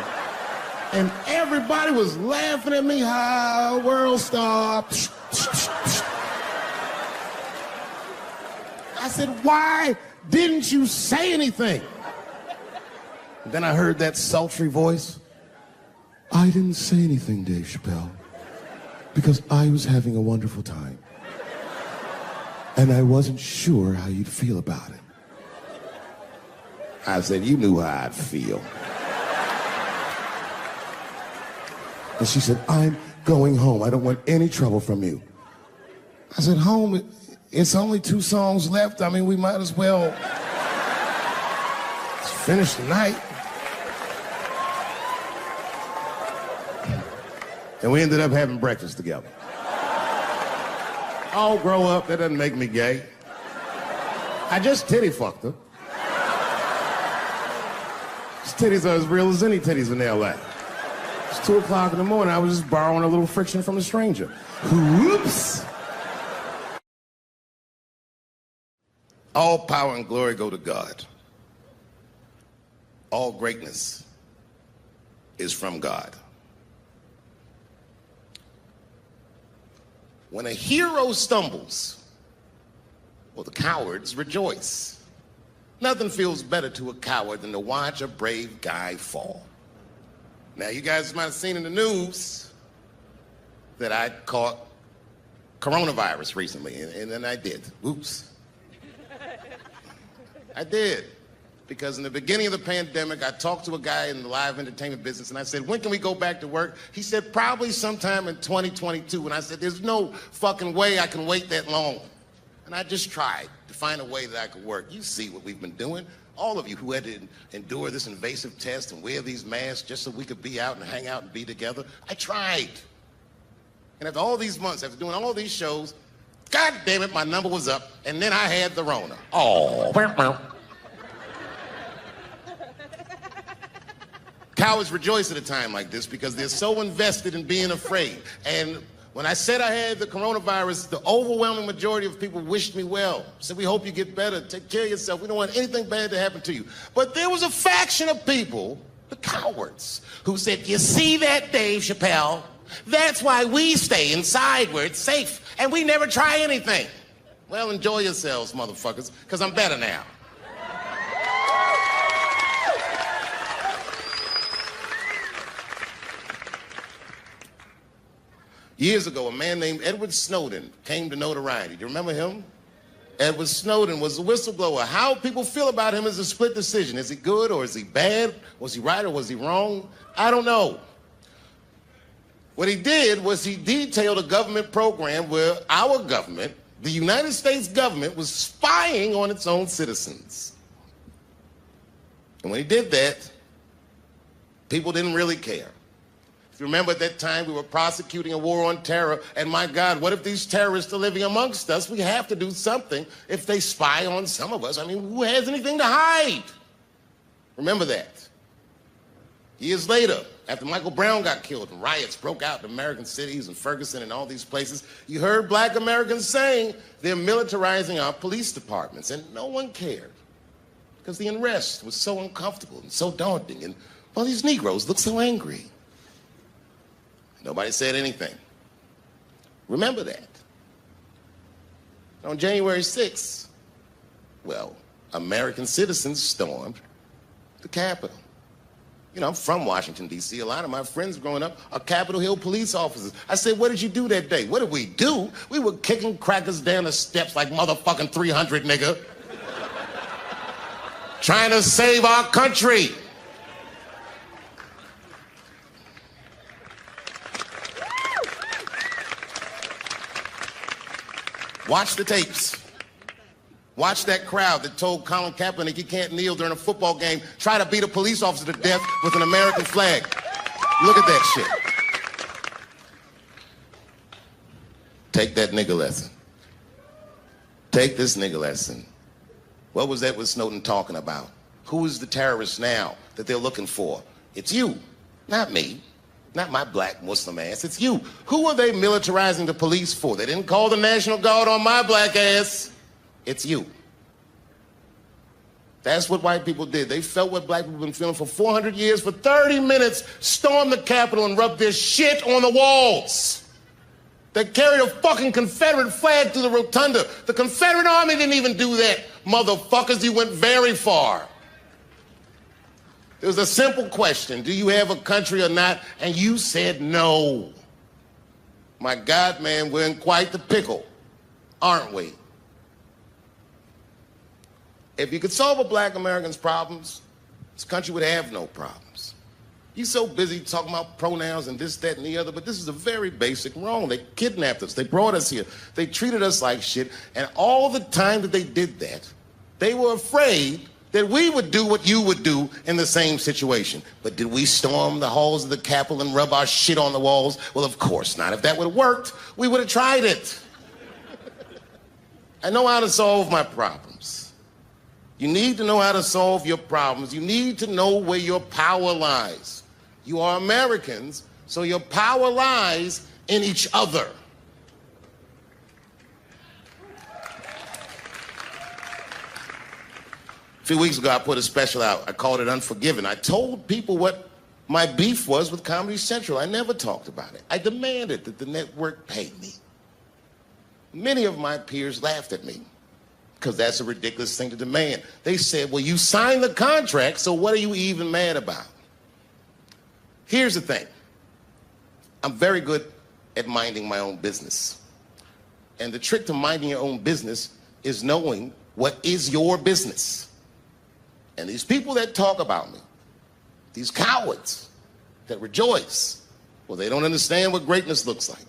no! And everybody was laughing at me. Hi, world star. I said, why didn't you say anything? And then I heard that sultry voice. I didn't say anything, Dave Chappelle, because I was having a wonderful time. And I wasn't sure how you'd feel about it. I said, you knew how I'd feel. And she said, I'm going home. I don't want any trouble from you. I said, home? It's only 2 songs left. I mean, we might as well finish the night. And we ended up having breakfast together. Oh, grow up. That doesn't make me gay. I just titty fucked her. His titties are as real as any titties in L.A. It's 2 o'clock in the morning. I was just borrowing a little friction from a stranger. Whoops. All power and glory go to God. All greatness is from God. When a hero stumbles, well, the cowards rejoice. Nothing feels better to a coward than to watch a brave guy fall. Now, you guys might have seen in the news that I caught coronavirus recently, and then I did. Oops. I did. Because in the beginning of the pandemic, I talked to a guy in the live entertainment business, and I said, when can we go back to work? He said, probably sometime in 2022. And I said, there's no fucking way I can wait that long. And I just tried to find a way that I could work. You see what we've been doing. All of you who had to endure this invasive test and wear these masks just so we could be out and hang out and be together. I tried. And after all these months, after doing all these shows, God damn it, my number was up, and then I had the Rona. Oh. Cowards rejoice at a time like this because they're so invested in being afraid. And when I said I had the coronavirus, the overwhelming majority of people wished me well. Said, we hope you get better. Take care of yourself. We don't want anything bad to happen to you. But there was a faction of people, the cowards, who said, you see that, Dave Chappelle? That's why we stay inside where it's safe. And we never try anything. Well, enjoy yourselves, motherfuckers, because I'm better now. Years ago, a man named Edward Snowden came to notoriety. Do you remember him? Edward Snowden was a whistleblower. How people feel about him is a split decision. Is he good or is he bad? Was he right or was he wrong? I don't know. What he did was he detailed a government program where our government, the United States government, was spying on its own citizens. And when he did that, people didn't really care. If you remember at that time, we were prosecuting a war on terror, and my God, what if these terrorists are living amongst us? We have to do something if they spy on some of us. I mean, who has anything to hide? Remember that. Years later, after Michael Brown got killed and riots broke out in American cities and Ferguson and all these places, you heard black Americans saying they're militarizing our police departments, and no one cared because the unrest was so uncomfortable and so daunting, and all these Negroes look so angry. Nobody said anything. Remember that. On January 6th, well, American citizens stormed the Capitol. You know, I'm from Washington, D.C. A lot of my friends growing up are Capitol Hill police officers. I said, what did you do that day? What did we do? We were kicking crackers down the steps like motherfucking 300, nigga. Trying to save our country. Watch the tapes. Watch that crowd that told Colin Kaepernick he can't kneel during a football game, try to beat a police officer to death with an American flag. Look at that shit. Take that nigga lesson. Take this nigga lesson. What was Edward Snowden talking about? Who is the terrorist now that they're looking for? It's you, not me. Not my black Muslim ass, it's you. Who are they militarizing the police for? They didn't call the National Guard on my black ass. It's you. That's what white people did. They felt what black people have been feeling for 400 years. For 30 minutes, stormed the Capitol and rubbed their shit on the walls. They carried a fucking Confederate flag through the rotunda. The Confederate Army didn't even do that. Motherfuckers, you went very far. It was a simple question. Do you have a country or not? And you said no. My God, man, we're in quite the pickle, aren't we? If you could solve a black American's problems, this country would have no problems. You're so busy talking about pronouns and this, that, and the other, but this is a very basic wrong. They kidnapped us. They brought us here. They treated us like shit. And all the time that they did that, they were afraid that we would do what you would do in the same situation. But did we storm the halls of the Capitol and rub our shit on the walls? Well, of course not. If that would have worked, we would have tried it. I know how to solve my problems. You need to know how to solve your problems. You need to know where your power lies. You are Americans, so your power lies in each other. A few weeks ago, I put a special out. I called it Unforgiven. I told people what my beef was with Comedy Central. I never talked about it. I demanded that the network pay me. Many of my peers laughed at me because that's a ridiculous thing to demand. They said, well, you signed the contract, so what are you even mad about? Here's the thing. I'm very good at minding my own business. And the trick to minding your own business is knowing what is your business. And these people that talk about me, these cowards that rejoice, well, they don't understand what greatness looks like.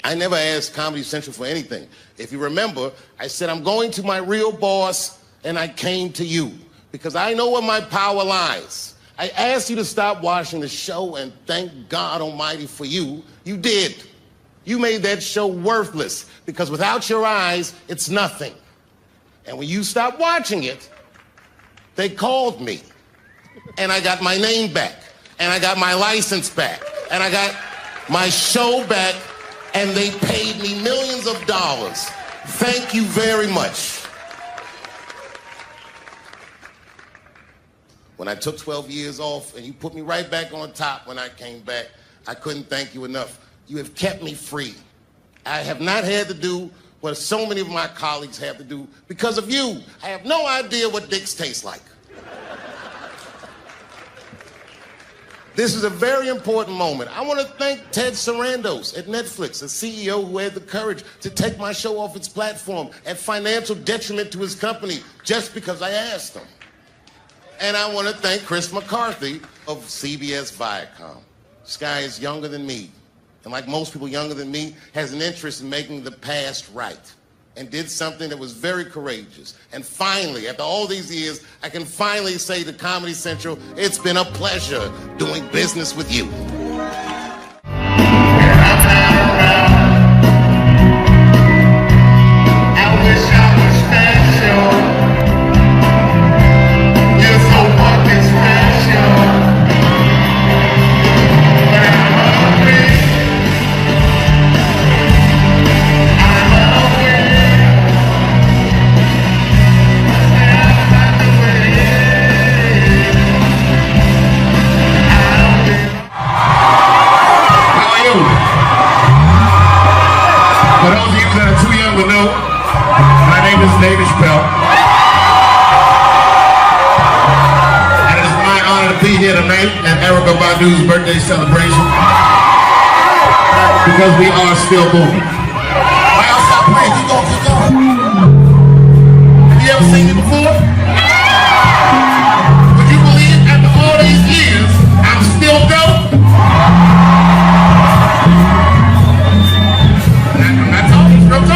I never asked Comedy Central for anything. If you remember, I said, I'm going to my real boss, and I came to you because I know where my power lies. I asked you to stop watching the show, and thank God Almighty for you, you did. You made that show worthless because without your eyes, it's nothing. And when you stopped watching it, they called me, and I got my name back, and I got my license back, and I got my show back, and they paid me millions of dollars. Thank you very much. When I took 12 years off, and you put me right back on top when I came back, I couldn't thank you enough. You have kept me free. I have not had to do what so many of my colleagues have to do because of you. I have no idea what dicks taste like. This is a very important moment. I want to thank Ted Sarandos at Netflix, a CEO who had the courage to take my show off its platform at financial detriment to his company just because I asked him. And I want to thank Chris McCarthy of CBS Viacom. This guy is younger than me. And like most people younger than me, has an interest in making the past right and did something that was very courageous. And finally, after all these years, I can finally say to Comedy Central, it's been a pleasure doing business with you. For those of you that are too young to know, my name is Dave Chappelle. And it is my honor to be here tonight at Erykah Badu's birthday celebration. Because we are still moving. Why y'all stop playing? Keep going, keep going. Have you ever seen it before? Would you believe after all these years, I'm still dope? I'm not talking from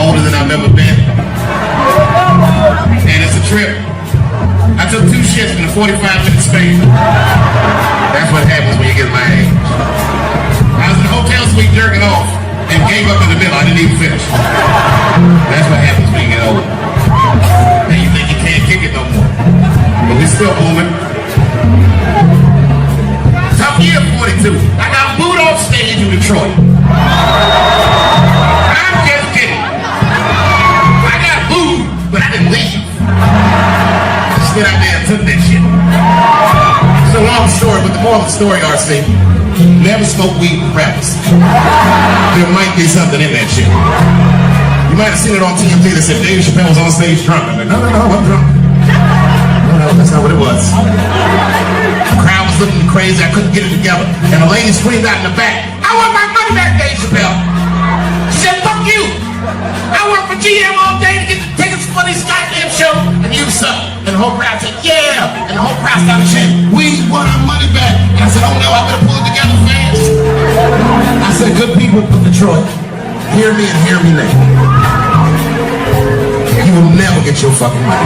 older than I've ever been. And it's a trip. I took 2 shits in a 45-minute span. That's what happens when you get my age. I was in a hotel suite jerking off and gave up in the middle. I didn't even finish. That's what happens when you get older. And you think you can't kick it no more. But we're still moving. Tough year 42. I got booed off stage in Detroit. I'm just kidding. I got booed, but I didn't leave. I just went out there and took that shit. It's a long story, but the moral of the story, RC, never smoke weed with rappers. There might be something in that shit. You might have seen it on TMZ that said Dave Chappelle was on stage drunk. I'm like, no, I'm drunk. No, that's not what it was. The crowd was looking crazy. I couldn't get it together. And a lady screamed out in the back, I want my money back, Dave Chappelle. She said, fuck you. I work for GM all day to get the tickets for this goddamn show. And you suck. And the whole crowd said, yeah. And the whole crowd started chanting, we want our money back. And I said, oh no, I better pull it together fast. I said, good people of Detroit, hear me and hear me now. You will never get your fucking money.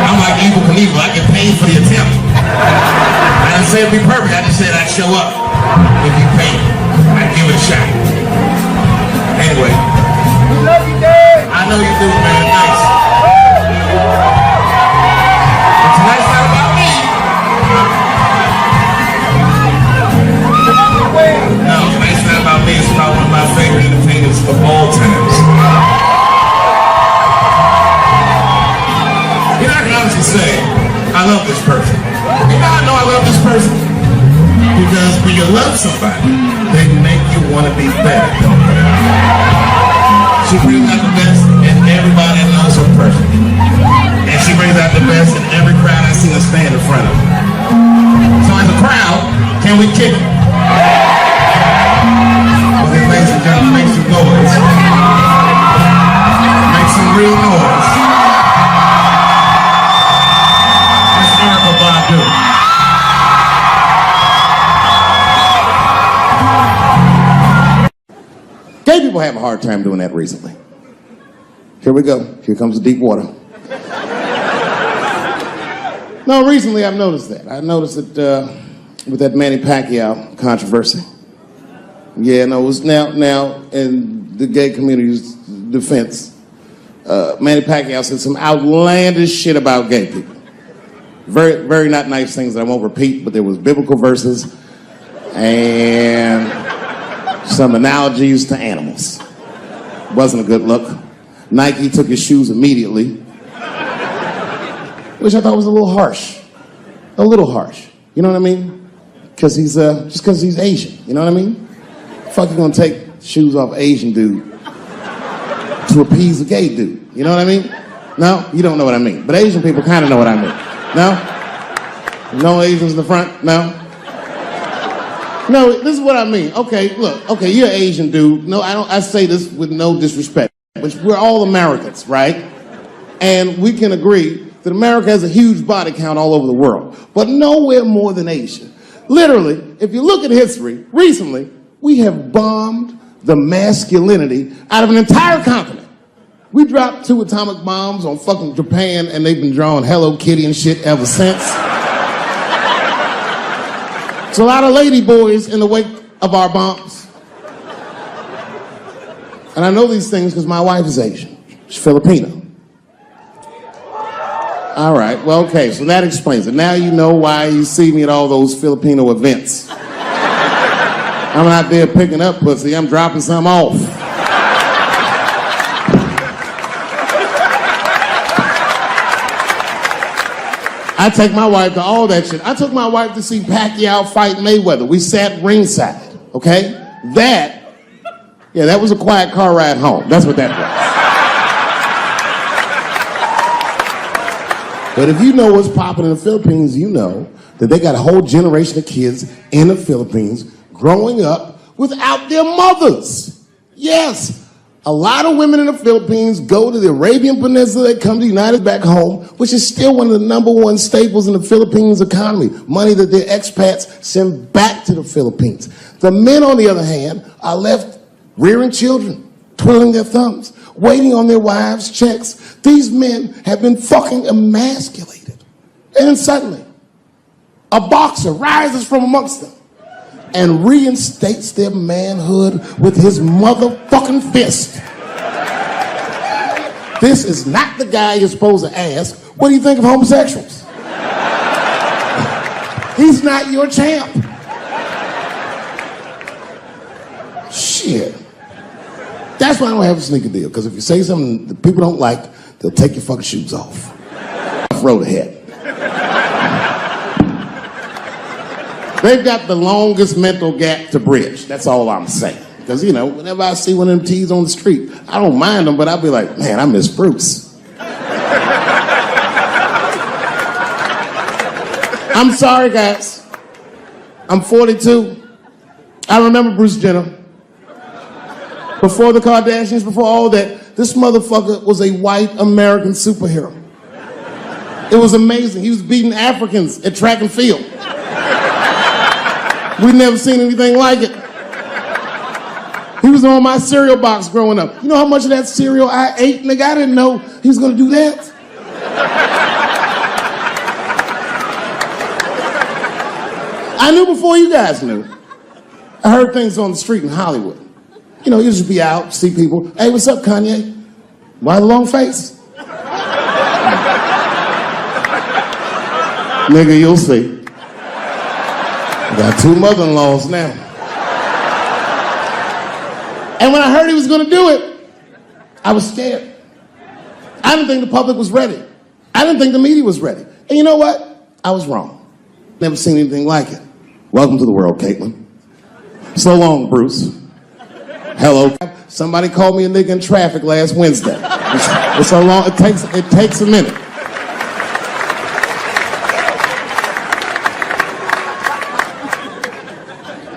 I'm like Evil Knievel. I get paid for the attempt. I didn't say it'd be perfect. I just said I'd show up if you pay. I'd give it a shot. Anyway. We love you, Dave. I know you do, man. Thanks. But tonight's not about me. No, tonight's not about me. It's about one of my favorite entertainers of all times. You know, I can honestly say, I love this person. You know, I know I love this person because when you love somebody, they make you want to be better. She brings out the best in everybody that knows her person. And she brings out the best in every crowd I see her stand in front of. So as a crowd, can we kick it? Okay, ladies and gentlemen, make some noise. Make some real noise. Gay people have a hard time doing that recently. Here we go. Here comes the deep water. No, recently I've noticed that. I noticed it with that Manny Pacquiao controversy. Yeah, no, it was now in the gay community's defense. Manny Pacquiao said some outlandish shit about gay people. Very, very not nice things that I won't repeat, but there was biblical verses and some analogies to animals. Wasn't a good look. Nike took his shoes immediately, which I thought was a little harsh. A little harsh. You know what I mean? Because he's just because he's Asian. You know what I mean? Fuck, you gonna take shoes off Asian dude to appease a gay dude? You know what I mean? No, you don't know what I mean. But Asian people kind of know what I mean. No? No Asians in the front? No? No, this is what I mean. Okay, look. Okay, you're an Asian dude. No, I say this with no disrespect. But we're all Americans, right? And we can agree that America has a huge body count all over the world. But nowhere more than Asia. Literally, if you look at history, recently, we have bombed the masculinity out of an entire continent. We dropped 2 atomic bombs on fucking Japan, and they've been drawing Hello Kitty and shit ever since. There's a lot of lady boys in the wake of our bombs. And I know these things because my wife is Asian. She's Filipino. All right, well, okay, so that explains it. Now you know why you see me at all those Filipino events. I'm out there picking up pussy. I'm dropping some off. I take my wife to all that shit. I took my wife to see Pacquiao fight Mayweather. We sat ringside, okay? That was a quiet car ride home. That's what that was. But if you know what's popping in the Philippines, you know that they got a whole generation of kids in the Philippines growing up without their mothers. Yes. A lot of women in the Philippines go to the Arabian Peninsula, they come to the United back home, which is still one of the #1 staples in the Philippines economy. Money that their expats send back to the Philippines. The men, on the other hand, are left rearing children, twiddling their thumbs, waiting on their wives' checks. These men have been fucking emasculated. And then suddenly, a boxer rises from amongst them and reinstates their manhood with his motherfucking fist. This is not the guy you're supposed to ask, what do you think of homosexuals? He's not your champ. Shit. That's why I don't have a sneaker deal, because if you say something that people don't like, they'll take your fucking shoes off. Throw the head. They've got the longest mental gap to bridge. That's all I'm saying. Because, you know, whenever I see one of them T's on the street, I don't mind them, but I'll be like, man, I miss Bruce. I'm sorry, guys. I'm 42. I remember Bruce Jenner. Before the Kardashians, before all that, this motherfucker was a white American superhero. It was amazing. He was beating Africans at track and field. We'd never seen anything like it. He was on my cereal box growing up. You know how much of that cereal I ate, nigga? I didn't know he was gonna do that. I knew before you guys knew. I heard things on the street in Hollywood. You know, you just be out, see people. Hey, what's up, Kanye? Why the long face? Nigga, you'll see. I got 2 mother-in-laws now. And when I heard he was gonna do it, I was scared. I didn't think the public was ready. I didn't think the media was ready. And you know what? I was wrong. Never seen anything like it. Welcome to the world, Caitlin. So long, Bruce. Hello. Somebody called me a nigga in traffic last Wednesday. It's so long, it takes a minute.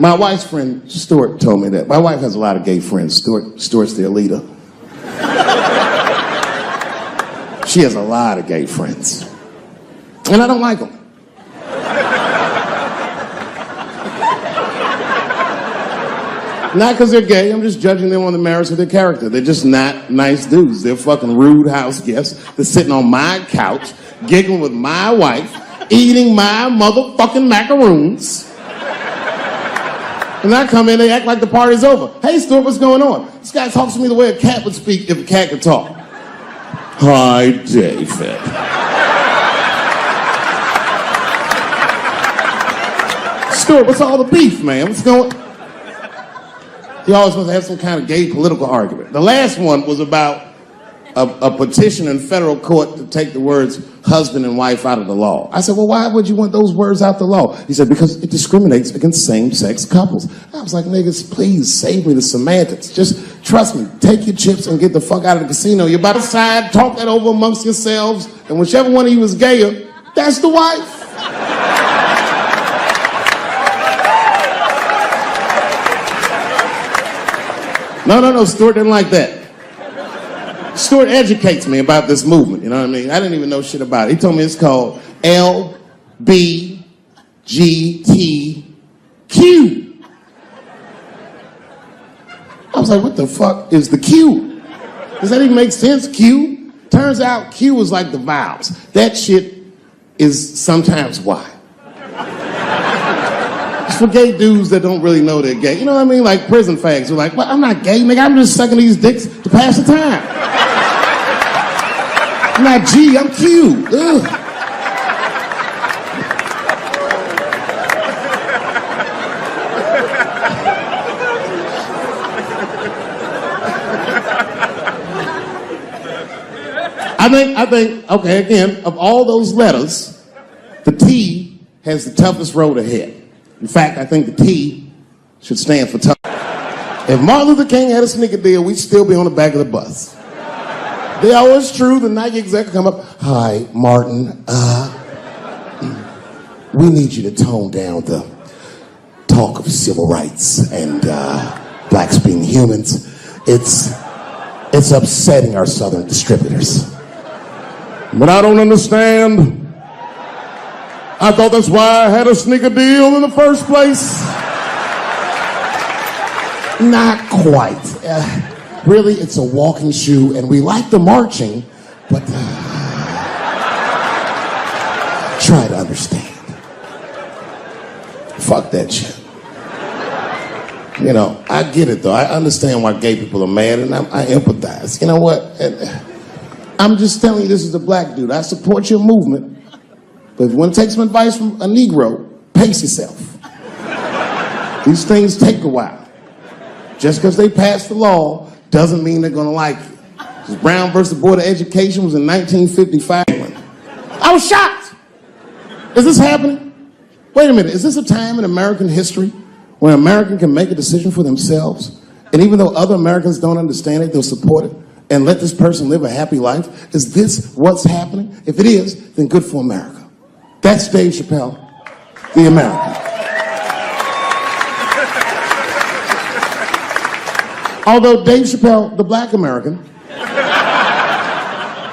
My wife's friend, Stuart, told me that. My wife has a lot of gay friends. Stuart's their leader. She has a lot of gay friends. And I don't like them. Not because they're gay, I'm just judging them on the merits of their character. They're just not nice dudes. They're fucking rude house guests. They're sitting on my couch, giggling with my wife, eating my motherfucking macaroons. And I come in, they act like the party's over. Hey, Stuart, what's going on? This guy talks to me the way a cat would speak if a cat could talk. Hi, David. Stuart, what's all the beef, man? What's going on? He always wants to have some kind of gay political argument. The last one was about a petition in federal court to take the words husband and wife out of the law. I said, well, why would you want those words out the law? He said, because it discriminates against same-sex couples. I was like, niggas, please save me the semantics. Just trust me, take your chips and get the fuck out of the casino. You're about to side, talk that over amongst yourselves, and whichever one of you is gayer, that's the wife. No, Stuart didn't like that. Stuart educates me about this movement, you know what I mean? I didn't even know shit about it. He told me it's called LBGTQ. I was like, what the fuck is the Q? Does that even make sense, Q? Turns out Q was like the vowels. That shit is sometimes Y. It's for gay dudes that don't really know they're gay. You know what I mean? Like prison fags who are like, well, I'm not gay, nigga. I'm just sucking these dicks to pass the time. I'm not G, I'm Q. Ugh. I think, okay, again, of all those letters, the T has the toughest road ahead. In fact, I think the T should stand for tough. If Martin Luther King had a sneaker deal, we'd still be on the back of the bus. They always true, the Nike exec would come up, hi, Martin, we need you to tone down the talk of civil rights and blacks being humans. It's upsetting our southern distributors. But I don't understand. I thought that's why I had a sneaker deal in the first place. Not quite. Really, it's a walking shoe, and we like the marching, but try to understand. Fuck that shit. You know, I get it though. I understand why gay people are mad, and I empathize. You know what? I'm just telling you, this is a black dude. I support your movement, but if you want to take some advice from a Negro, pace yourself. These things take a while. Just because they passed the law doesn't mean they're gonna like it. Brown versus Board of Education was in 1955. I was shocked. Is this happening? Wait a minute, is this a time in American history when an American can make a decision for themselves, and even though other Americans don't understand it, they'll support it and let this person live a happy life? Is this what's happening? If it is, then good for America. That's Dave Chappelle, the American. Although Dave Chappelle, the black American,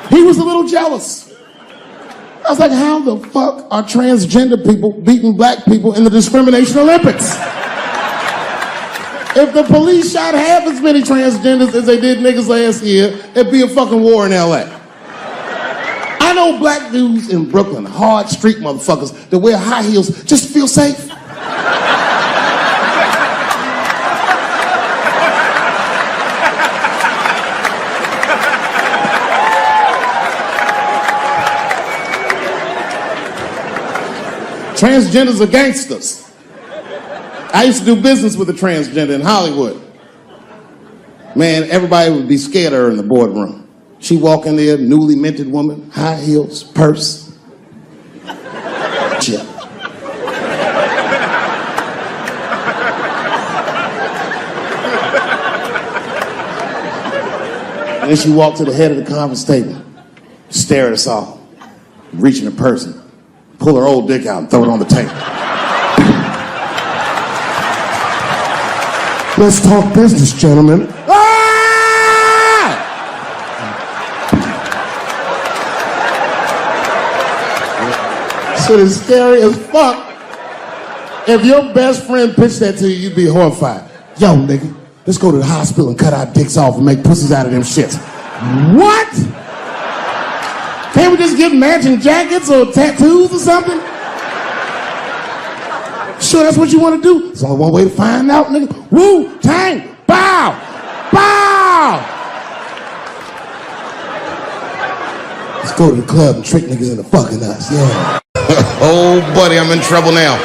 he was a little jealous. I was like, how the fuck are transgender people beating black people in the discrimination Olympics? If the police shot half as many transgenders as they did niggas last year, it'd be a fucking war in LA. I know black dudes in Brooklyn, hard street motherfuckers that wear high heels just to feel safe. Transgenders are gangsters. I used to do business with a transgender in Hollywood. Man, everybody would be scared of her in the boardroom. She walk in there, newly minted woman, high heels, purse. Chip. And then she walked to the head of the conference table, stare at us all, reach in her purse and pull her old dick out and throw it on the table. Let's talk business, gentlemen. Ah! Shit is scary as fuck. If your best friend pitched that to you, you'd be horrified. Yo, nigga, let's go to the hospital and cut our dicks off and make pussies out of them shits. What? Can't we just get matching jackets or tattoos or something? Sure, that's what you want to do? There's only one way to find out, nigga. Wu-Tang, bow, bow. Let's go to the club and trick niggas into fucking us, yeah. Oh, buddy, I'm in trouble now.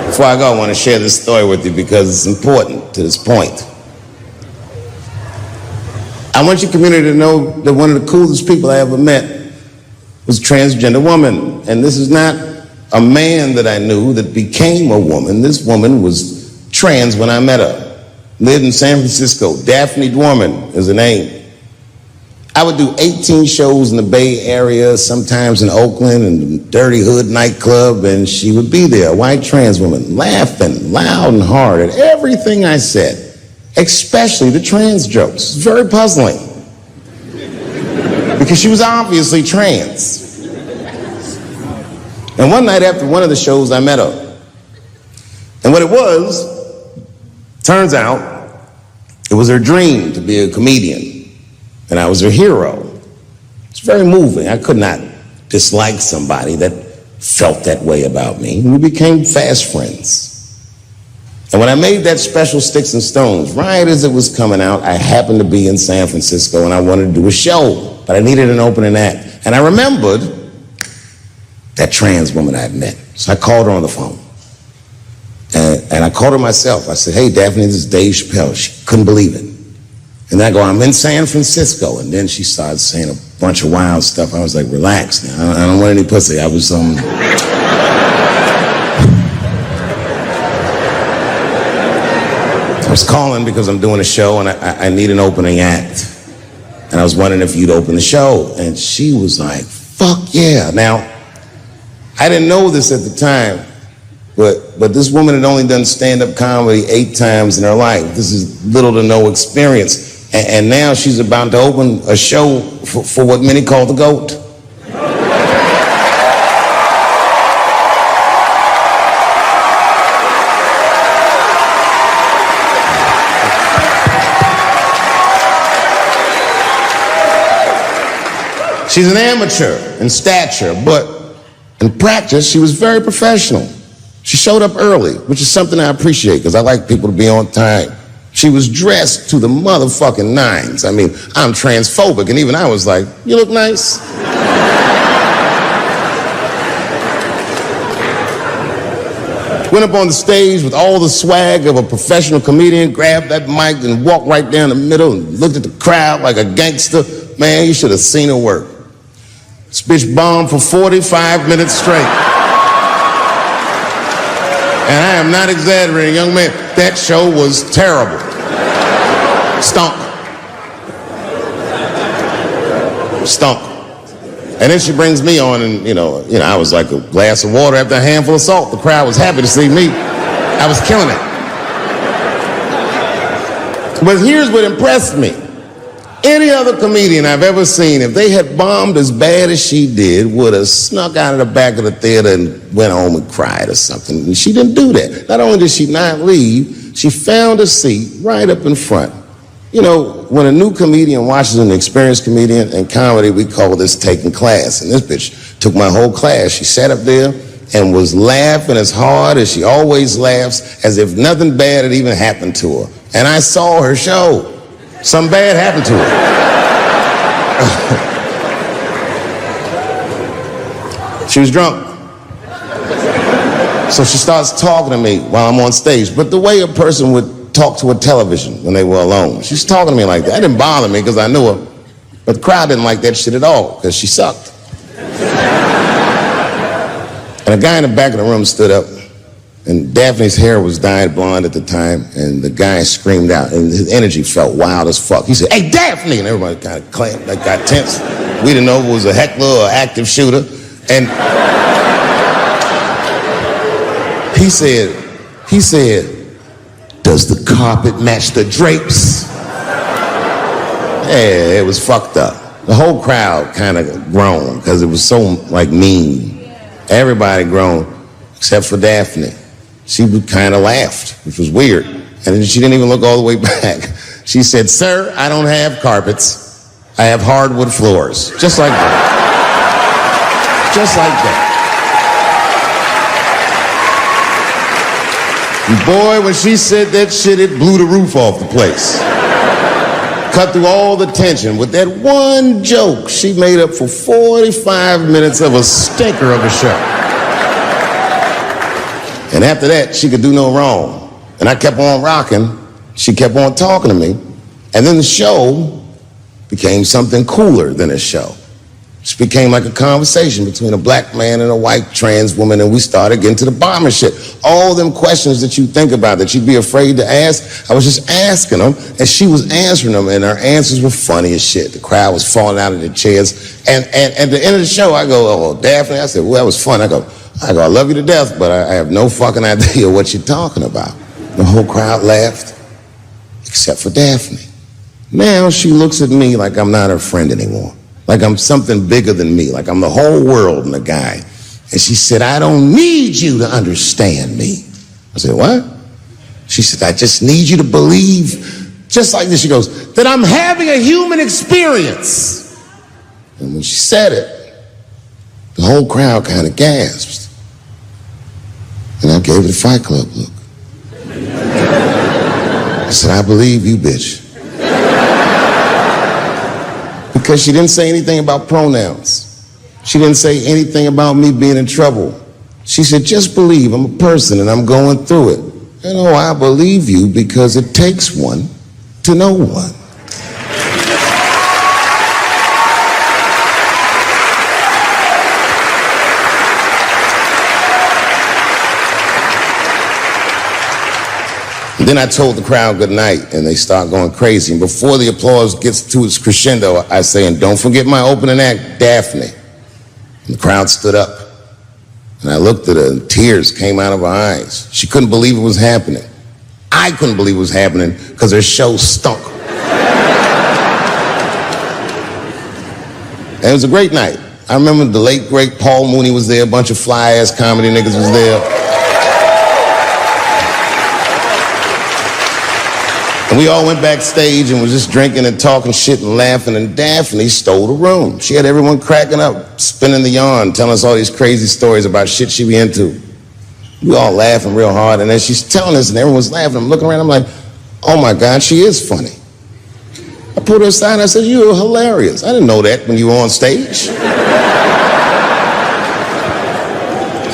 Before I go, I want to share this story with you because it's important to this point. I want your community to know that one of the coolest people I ever met was a transgender woman. And this is not a man that I knew that became a woman. This woman was trans when I met her. Lived in San Francisco. Daphne Dorman is her name. I would do 18 shows in the Bay Area, sometimes in Oakland and Dirty Hood nightclub, and she would be there, a white trans woman, laughing loud and hard at everything I said, especially the trans jokes. It's very puzzling because she was obviously trans. And one night after one of the shows, I met her. And what it was, turns out, it was her dream to be a comedian. And I was her hero. It's very moving. I could not dislike somebody that felt that way about me. We became fast friends. And when I made that special Sticks and Stones, right as it was coming out, I happened to be in San Francisco and I wanted to do a show, but I needed an opening act. And I remembered that trans woman I had met. So I called her on the phone. And I called her myself. I said, hey, Daphne, this is Dave Chappelle. She couldn't believe it. And I go, I'm in San Francisco. And then she started saying a bunch of wild stuff. I was like, relax now. I don't want any pussy. I was, I was calling because I'm doing a show and I need an opening act. And I was wondering if you'd open the show. And she was like, fuck yeah. Now, I didn't know this at the time, but this woman had only done stand-up comedy 8 times in her life. This is little to no experience. And now she's about to open a show for what many call the GOAT. She's an amateur in stature, but in practice, she was very professional. She showed up early, which is something I appreciate because I like people to be on time. She was dressed to the motherfucking nines. I mean, I'm transphobic, and even I was like, you look nice. Went up on the stage with all the swag of a professional comedian, grabbed that mic and walked right down the middle and looked at the crowd like a gangster. Man, you should have seen her work. This bitch bombed for 45 minutes straight. And I am not exaggerating, young man. That show was terrible. Stunk. Stunk. And then she brings me on, and you know, I was like a glass of water after a handful of salt. The crowd was happy to see me. I was killing it. But here's what impressed me. Any other comedian I've ever seen, if they had bombed as bad as she did, would have snuck out of the back of the theater and went home and cried or something. And she didn't do that. Not only did she not leave, she found a seat right up in front. You know, when a new comedian watches an experienced comedian in comedy, we call this taking class. And this bitch took my whole class. She sat up there and was laughing as hard as she always laughs, as if nothing bad had even happened to her. And I saw her show. Something bad happened to her. She was drunk. So she starts talking to me while I'm on stage. But the way a person would talk to a television when they were alone. She's talking to me like that. That didn't bother me because I knew her. But the crowd didn't like that shit at all because she sucked. And a guy in the back of the room stood up, and Daphne's hair was dyed blonde at the time, and the guy screamed out, and his energy felt wild as fuck. He said, "Hey, Daphne!" And everybody kind of clamped, like got tense. We didn't know if it was a heckler or active shooter. And he said, "Does the carpet match the drapes?" Yeah, it was fucked up. The whole crowd kind of groaned because it was so like mean. Everybody groaned except for Daphne. She kind of laughed, which was weird. And then she didn't even look all the way back. She said, "Sir, I don't have carpets. I have hardwood floors." Just like that. Just like that. And boy, when she said that shit, it blew the roof off the place. Cut through all the tension. With that one joke, she made up for 45 minutes of a stinker of a show. And after that, she could do no wrong. And I kept on rocking. She kept on talking to me. And then the show became something cooler than a show. It became like a conversation between a black man and a white trans woman, and we started getting to the bottom of shit. All them questions that you think about that you'd be afraid to ask, I was just asking them, and she was answering them, and her answers were funny as shit. The crowd was falling out of their chairs. And at the end of the show, I go, "Oh, Daphne," I said, "Well, that was fun." I go, "I love you to death, but I have no fucking idea what you're talking about." The whole crowd laughed, except for Daphne. Now she looks at me like I'm not her friend anymore. Like I'm something bigger than me, like I'm the whole world and a guy. And she said, "I don't need you to understand me." I said, "What?" She said, "I just need you to believe," just like this, she goes, "that I'm having a human experience." And when she said it, the whole crowd kind of gasped. And I gave it a Fight Club look. I said, "I believe you, bitch." Because she didn't say anything about pronouns. She didn't say anything about me being in trouble. She said, "Just believe I'm a person and I'm going through it." And oh, I believe you because it takes one to know one. And then I told the crowd good night, and they start going crazy. And before the applause gets to its crescendo, I say, "And don't forget my opening act, Daphne." And the crowd stood up. And I looked at her, and tears came out of her eyes. She couldn't believe it was happening. I couldn't believe it was happening because her show stunk. And it was a great night. I remember the late, great Paul Mooney was there. A bunch of fly-ass comedy niggas was there. And we all went backstage and was just drinking and talking shit and laughing, and Daphne stole the room. She had everyone cracking up, spinning the yarn, telling us all these crazy stories about shit she be into. We all laughing real hard, and as she's telling us and everyone's laughing, I'm looking around, I'm like, oh my God, she is funny. I pulled her aside and I said, you're hilarious. I didn't know that when you were on stage.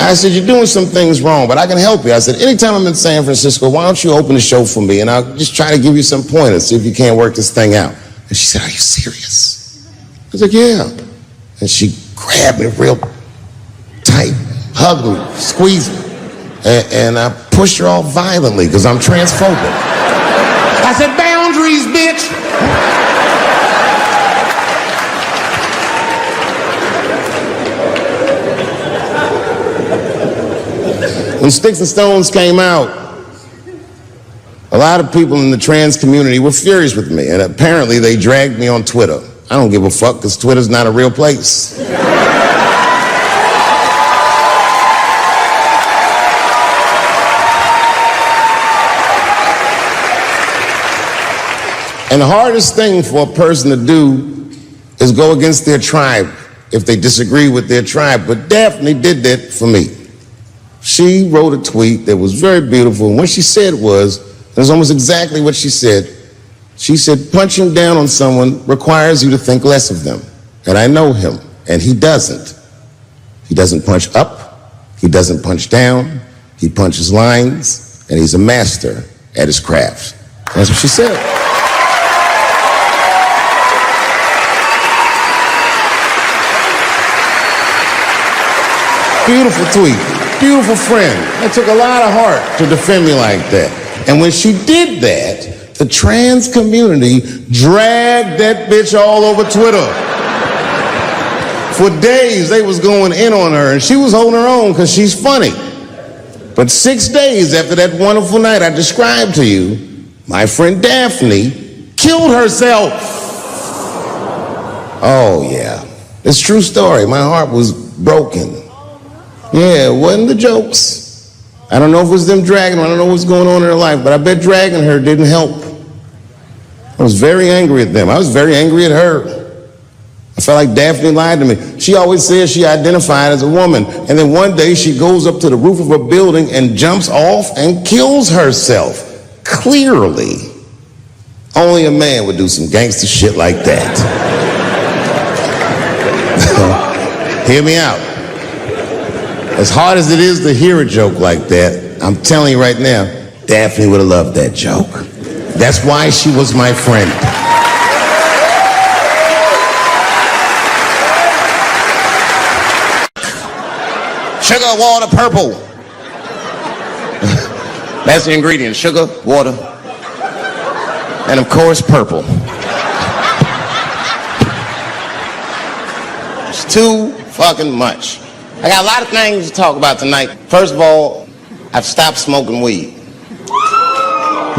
I said, you're doing some things wrong, but I can help you. I said, anytime I'm in San Francisco, why don't you open the show for me, and I'll just try to give you some pointers, see if you can't work this thing out. And she said, are you serious? I was like, yeah. And she grabbed me real tight, hugged me, squeezed me, and I pushed her all violently because I'm transphobic. I said, boundaries, bitch. When Sticks and Stones came out, a lot of people in the trans community were furious with me, and apparently they dragged me on Twitter. I don't give a fuck, because Twitter's not a real place. And the hardest thing for a person to do is go against their tribe if they disagree with their tribe. But Daphne did that for me. She wrote a tweet that was very beautiful, and what she said was, it was almost exactly what she said. She said, punching down on someone requires you to think less of them. And I know him, and he doesn't. He doesn't punch up, he doesn't punch down, he punches lines, and he's a master at his craft. That's what she said. Beautiful tweet. Beautiful friend. It took a lot of heart to defend me like that. And when she did that, the trans community dragged that bitch all over Twitter. For days, they was going in on her, and she was holding her own because she's funny. But 6 days after that wonderful night I described to you, my friend Daphne killed herself. Oh, yeah. It's a true story. My heart was broken. Yeah, it wasn't the jokes. I don't know if it was them dragging her. I don't know what's going on in her life, but I bet dragging her didn't help. I was very angry at them. I was very angry at her. I felt like Daphne lied to me. She always says she identified as a woman, and then one day she goes up to the roof of a building and jumps off and kills herself. Clearly, only a man would do some gangster shit like that. Hear me out. As hard as it is to hear a joke like that, I'm telling you right now, Daphne would have loved that joke. That's why she was my friend. Sugar, water, purple. That's the ingredient, sugar, water, and of course, purple. It's too fucking much. I got a lot of things to talk about tonight. First of all, I've stopped smoking weed.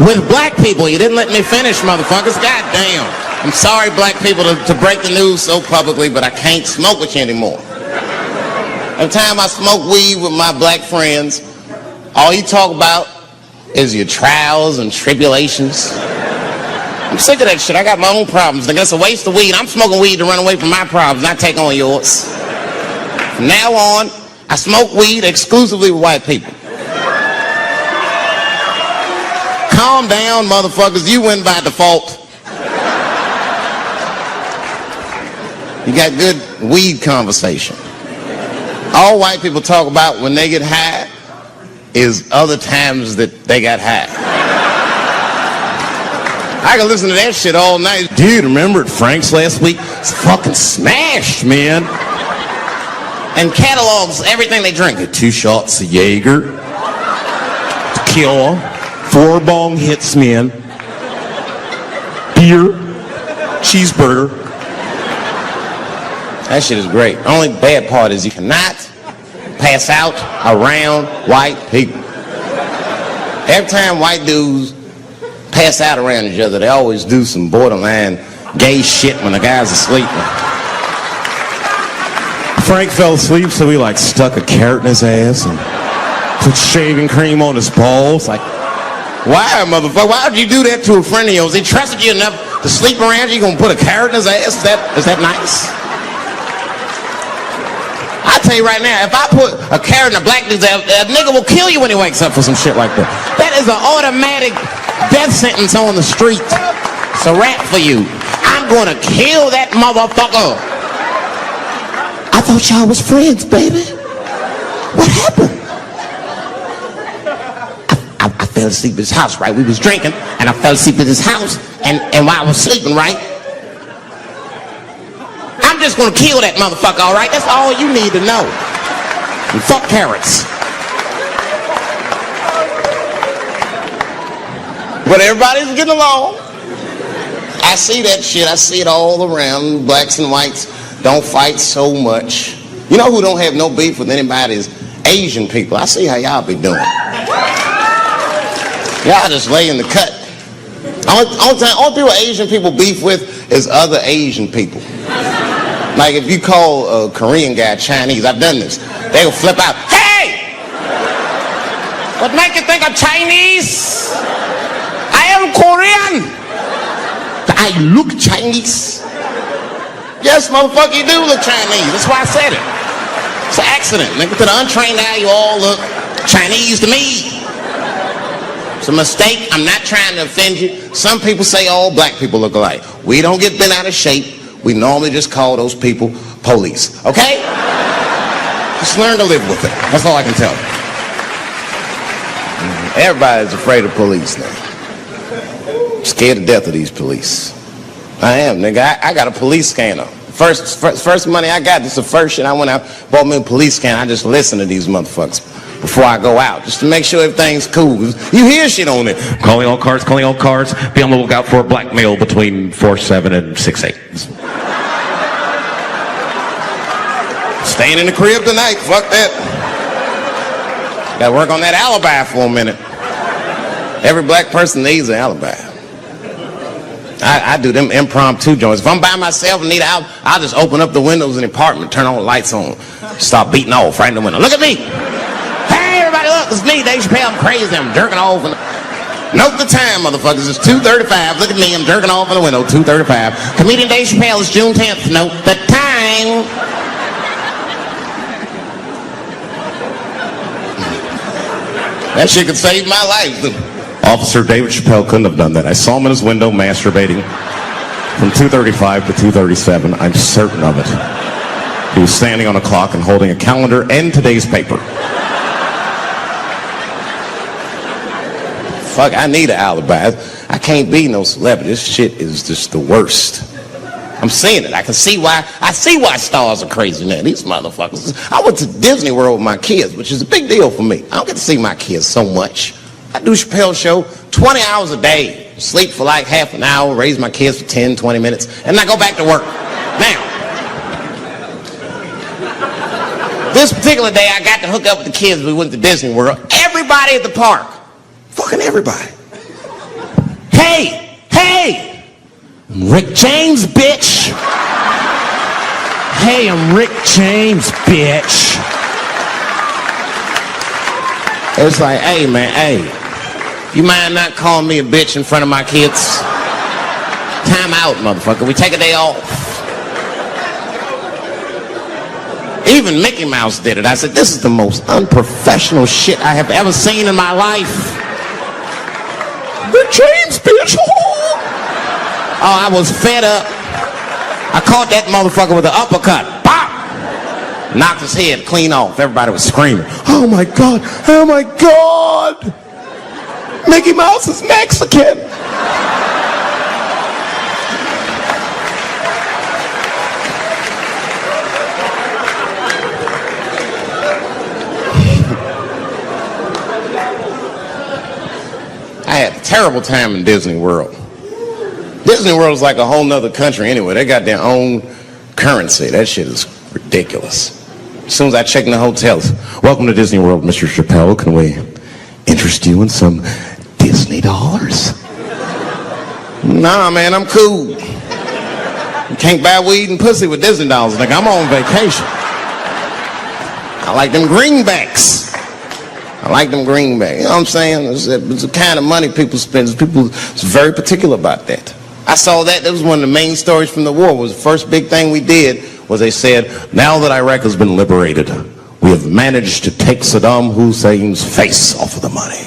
With black people, you didn't let me finish, motherfuckers. God damn. I'm sorry, black people, to break the news so publicly, but I can't smoke with you anymore. Every time I smoke weed with my black friends, all you talk about is your trials and tribulations. I'm sick of that shit. I got my own problems. Nigga, it's a waste of weed. I'm smoking weed to run away from my problems, not take on yours. From now on, I smoke weed exclusively with white people. Calm down, motherfuckers. You win by default. You got good weed conversation. All white people talk about when they get high is other times that they got high. I can listen to that shit all night. Dude, remember at Frank's last week? It's fucking smashed, man. And catalogs everything they drink. 2 shots of Jaeger, tequila, 4 bong hits, man, beer, cheeseburger. That shit is great. The only bad part is you cannot pass out around white people. Every time white dudes pass out around each other, they always do some borderline gay shit when the guy's asleep. Frank fell asleep, so we stuck a carrot in his ass and put shaving cream on his balls. Why, motherfucker? Why would you do that to a friend of yours? He trusted you enough to sleep around you. You gonna put a carrot in his ass? Is that nice? I tell you right now, if I put a carrot in a black dude's ass, a nigga will kill you when he wakes up for some shit like that. That is an automatic death sentence on the street. It's a rap for you. I'm gonna kill that motherfucker. I thought y'all was friends, baby. What happened? I fell asleep at his house, right? We was drinking, and I fell asleep at his house, and while I was sleeping, right? I'm just gonna kill that motherfucker, all right? That's all you need to know. And fuck carrots. But everybody's getting along. I see that shit. I see it all around. Blacks and whites don't fight so much. You know who don't have no beef with anybody is Asian people. I see how y'all be doing. Y'all just lay in the cut. Only people Asian people beef with is other Asian people. Like if you call a Korean guy Chinese, I've done this. They will flip out. Hey! What make you think I'm Chinese? I am Korean. I look Chinese. Yes, motherfucker, you do look Chinese. That's why I said it. It's an accident. Nigga, to the untrained eye, you all look Chinese to me. It's a mistake. I'm not trying to offend you. Some people say all black people look alike. We don't get bent out of shape. We normally just call those people police. Okay? Just learn to live with it. That's all I can tell you. Everybody's afraid of police now. I'm scared to death of these police. I am, nigga. I got a police scanner. First money I got, this is the first shit I went out, bought me a police scanner. I just listen to these motherfuckers before I go out, just to make sure everything's cool. You hear shit on it. Calling all cars, be on the lookout for a black male between 4'7" and 6'8". Staying in the crib tonight, fuck that. Gotta work on that alibi for a minute. Every black person needs an alibi. I do them impromptu joints. If I'm by myself and need out, I'll just open up the windows in the apartment, turn all the lights on, start beating off right in the window. Look at me. Hey, everybody, look, it's me, Dave Chappelle. I'm crazy. I'm jerking off. Note the time, motherfuckers. It's 2:35. Look at me. I'm jerking off in the window. 2:35. Comedian Dave Chappelle is June 10th. Note the time. That shit could save my life. Officer David Chappelle couldn't have done that. I saw him in his window masturbating from 2:35 to 2:37. I'm certain of it. He was standing on a clock and holding a calendar and today's paper. Fuck, I need an alibi. I can't be no celebrity. This shit is just the worst. I'm seeing it. I see why stars are crazy now. These motherfuckers. I went to Disney World with my kids, which is a big deal for me. I don't get to see my kids so much. I do Chappelle show 20 hours a day. Sleep for like half an hour, raise my kids for 10, 20 minutes, and I go back to work. Now, this particular day, I got to hook up with the kids. We went to Disney World. Everybody at the park. Fucking everybody. Hey! I'm Rick James, bitch! Hey, I'm Rick James, bitch! It's like, hey, man, hey. You mind not calling me a bitch in front of my kids? Time out, motherfucker. We take a day off. Even Mickey Mouse did it. I said, this is the most unprofessional shit I have ever seen in my life. Rick James, bitch. Oh, I was fed up. I caught that motherfucker with an uppercut. Bop! Knocked his head clean off. Everybody was screaming. Oh my God! Oh my God! Mickey Mouse is Mexican! I had a terrible time in Disney World. Disney World is like a whole nother country anyway. They got their own currency. That shit is ridiculous. As soon as I check in the hotels, welcome to Disney World, Mr. Chappelle. Can we interest you in some Disney dollars? Nah, man, I'm cool. You can't buy weed and pussy with Disney dollars. Like, I'm on vacation. I like them greenbacks. I like them greenbacks. You know what I'm saying? It's the kind of money people spend. People is very particular about that. I saw that. That was one of the main stories from the war. Was the first big thing we did was they said, now that Iraq has been liberated, we have managed to take Saddam Hussein's face off of the money.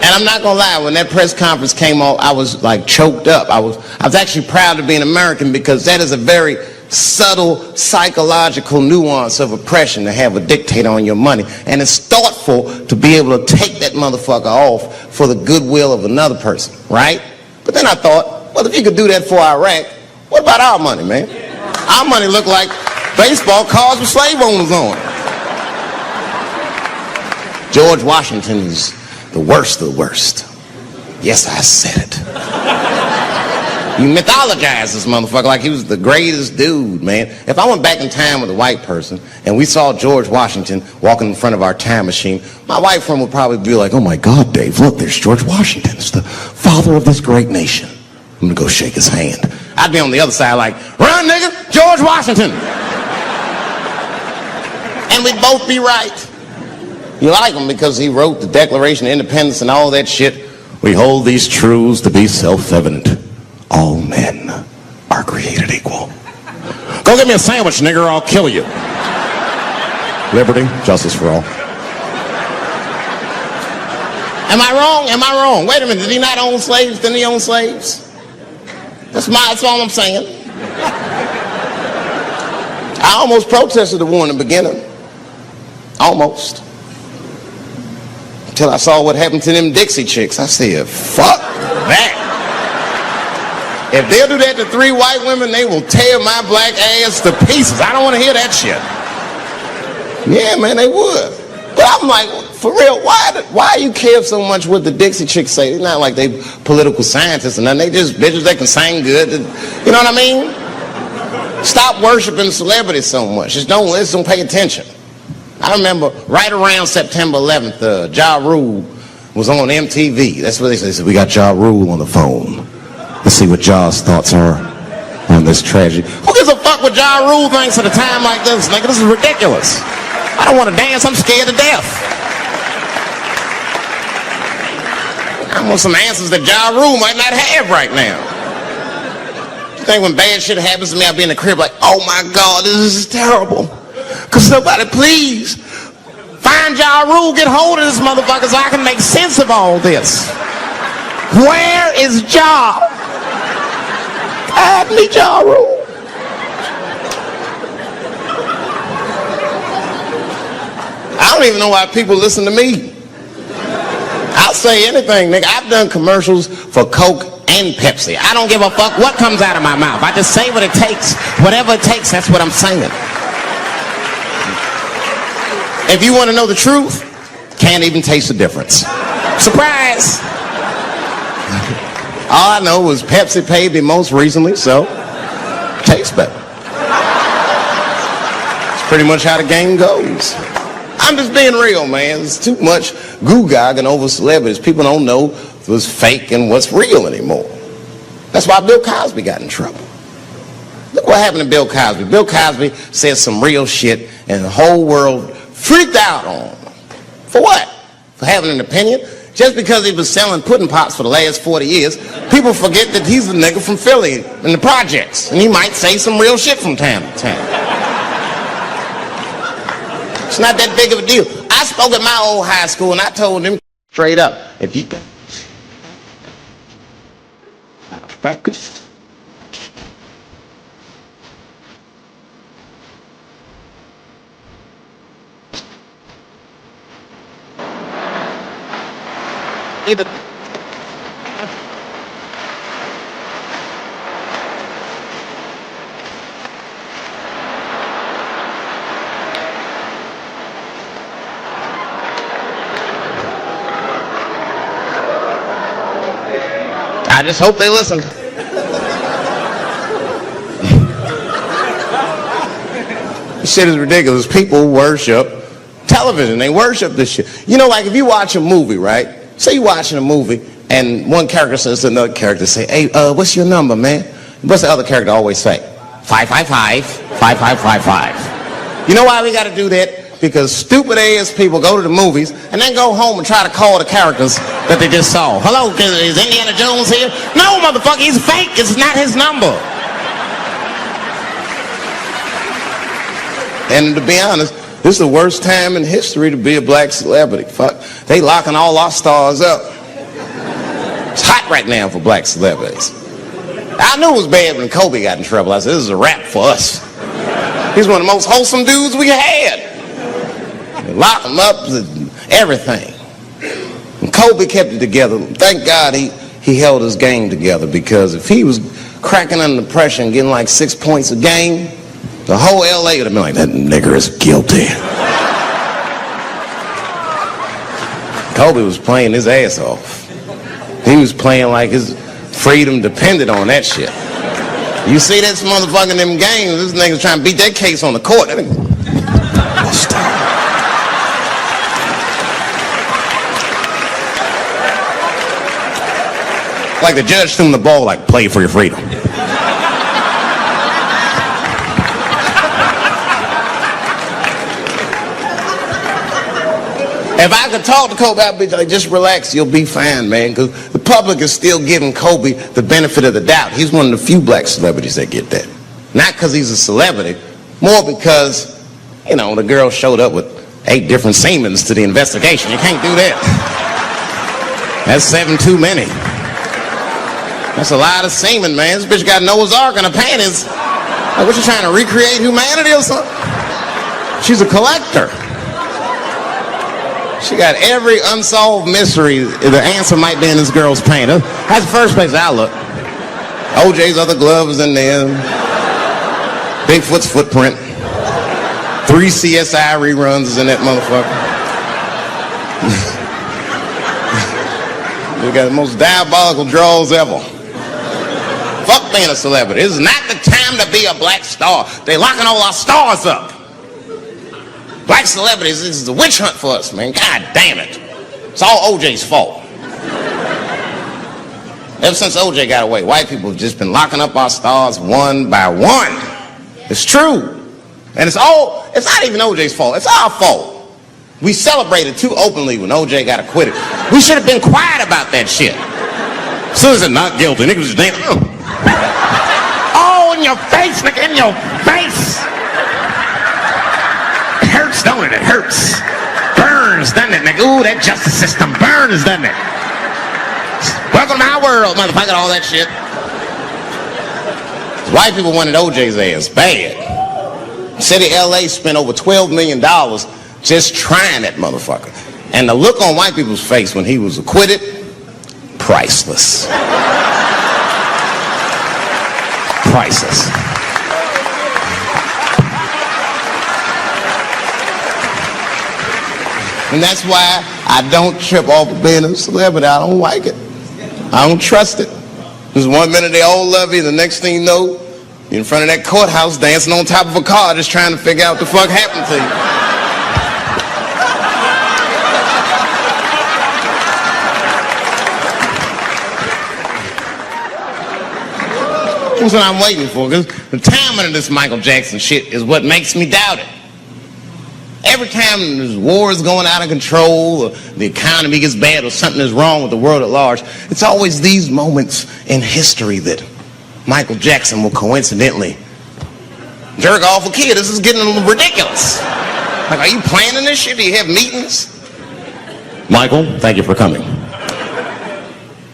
And I'm not gonna lie, when that press conference came out, I was like choked up. I was actually proud to be an American, because that is a very subtle psychological nuance of oppression, to have a dictator on your money. And it's thoughtful to be able to take that motherfucker off for the goodwill of another person, right? But then I thought, well, if you could do that for Iraq, what about our money, man? Our money looked like baseball cards with slave owners on it. George Washington's the worst of the worst. Yes, I said it. You mythologize this motherfucker like he was the greatest dude, man. If I went back in time with a white person and we saw George Washington walking in front of our time machine, my white friend would probably be like, oh my God, Dave, look, there's George Washington. It's the father of this great nation. I'm gonna go shake his hand. I'd be on the other side like, run, nigga, George Washington. And we'd both be right. You like him because he wrote the Declaration of Independence and all that shit. We hold these truths to be self-evident. All men are created equal. Go get me a sandwich, nigger, or I'll kill you. Liberty, justice for all. Am I wrong? Am I wrong? Wait a minute, did he not own slaves? Didn't he own slaves? That's all I'm saying. I almost protested the war in the beginning. Almost. Until I saw what happened to them Dixie chicks. I said, fuck that. If they'll do that to 3 white women, they will tear my black ass to pieces. I don't want to hear that shit. Yeah, man, they would. But I'm like, for real, why you care so much what the Dixie chicks say? It's not like they political scientists or nothing. They just bitches that can sing good. You know what I mean? Stop worshiping celebrities so much. Just don't listen, don't pay attention. I remember right around September 11th, Ja Rule was on MTV. That's what they said. They said, we got Ja Rule on the phone. Let's see what Ja's thoughts are on this tragedy. Who gives a fuck what Ja Rule thinks at a time like this? Nigga, this is ridiculous. I don't want to dance. I'm scared to death. I want some answers that Ja Rule might not have right now. You think when bad shit happens to me, I'll be in the crib like, oh my God, this is terrible. Could somebody please find Ja Rule, get hold of this motherfucker so I can make sense of all this. Where is Ja? I need Ja Rule. I don't even know why people listen to me. I'll say anything, nigga. I've done commercials for Coke and Pepsi. I don't give a fuck what comes out of my mouth. I just say what it takes. Whatever it takes, that's what I'm saying. If you want to know the truth, can't even taste the difference. Surprise! All I know was Pepsi paid me most recently, so tastes better. It's pretty much how the game goes. I'm just being real, man. There's too much goo-gagging over celebrities. People don't know what's fake and what's real anymore. That's why Bill Cosby got in trouble. Look what happened to Bill Cosby. Bill Cosby said some real shit, and the whole world freaked out on him. For what? For having an opinion? Just because he was selling pudding pops for the last 40 years, people forget that he's a nigga from Philly in the projects, and he might say some real shit from time to time. It's not that big of a deal. I spoke at my old high school, and I told them straight up, if you... Either. I just hope they listen. This shit is ridiculous. People worship television. They worship this shit. You know, like if you watch a movie, right? Say you're watching a movie and one character says to another character, say, hey, what's your number, man? What's the other character always say? 555, 5555. You know why we got to do that? because stupid ass people go to the movies and then go home and try to call the characters that they just saw. Hello, is Indiana Jones here? No, motherfucker, he's fake. It's not his number. And to be honest, this is the worst time in history to be a black celebrity. Fuck, they locking all our stars up. It's hot right now for black celebrities. I knew it was bad when Kobe got in trouble. I said, this is a wrap for us. He's one of the most wholesome dudes we had. They locked him up and everything. And Kobe kept it together. Thank God he held his game together, because if he was cracking under pressure and getting like 6 points a game, the whole LA would have been like, that nigger is guilty. Kobe was playing his ass off. He was playing like his freedom depended on that shit. You see this motherfucker in them games, this nigga's trying to beat that case on the court. That nigga, like the judge threw him the ball, like, play for your freedom. If I could talk to Kobe, I'd be like, just relax, you'll be fine, man. Because the public is still giving Kobe the benefit of the doubt. He's one of the few black celebrities that get that. Not because he's a celebrity, more because, you know, the girl showed up with 8 different semens to the investigation. You can't do that. That's 7 too many. That's a lot of semen, man. This bitch got Noah's Ark in her panties. Like, what, you trying to recreate humanity or something? She's a collector. She got every unsolved mystery. The answer might be in this girl's paint. That's the first place I look. OJ's other glove is in there. Bigfoot's footprint. 3 CSI reruns is in that motherfucker. We got the most diabolical draws ever. Fuck being a celebrity. This is not the time to be a black star. They locking all our stars up. Black celebrities, this is a witch hunt for us, man. God damn it. It's all OJ's fault. Ever since OJ got away, white people have just been locking up our stars one by one. It's true. And it's not even OJ's fault. It's our fault. We celebrated too openly when OJ got acquitted. We should have been quiet about that shit. As soon as it's not guilty, niggas just damn. Oh, in your face, nigga, in your face. It hurts, don't it? It hurts. Burns, doesn't it, nigga? Ooh, that justice system burns, doesn't it? Welcome to my world, motherfucker, all that shit. White people wanted OJ's ass bad. City of LA spent over $12 million just trying that motherfucker. And the look on white people's face when he was acquitted, priceless. Priceless. And that's why I don't trip off of being a celebrity. I don't like it. I don't trust it. Because 1 minute they all love you, the next thing you know, you're in front of that courthouse dancing on top of a car just trying to figure out what the fuck happened to you. That's what I'm waiting for, because the timing of this Michael Jackson shit is what makes me doubt it. Every time there's wars going out of control, or the economy gets bad, or something is wrong with the world at large, it's always these moments in history that Michael Jackson will coincidentally jerk off a kid. This is getting a little ridiculous. Like, are you planning this shit? Do you have meetings? Michael, thank you for coming.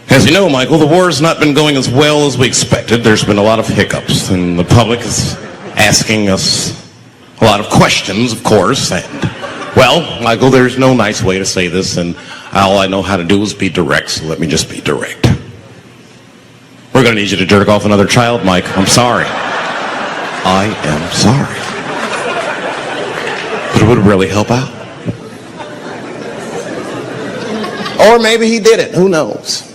As you know, Michael, the war has not been going as well as we expected. There's been a lot of hiccups, and the public is asking us a lot of questions, of course. And, well, Michael, there's no nice way to say this, and all I know how to do is be direct, so let me just be direct. We're going to need you to jerk off another child, Mike. I'm sorry. I am sorry. But it would really help out. Or maybe he did it. Who knows?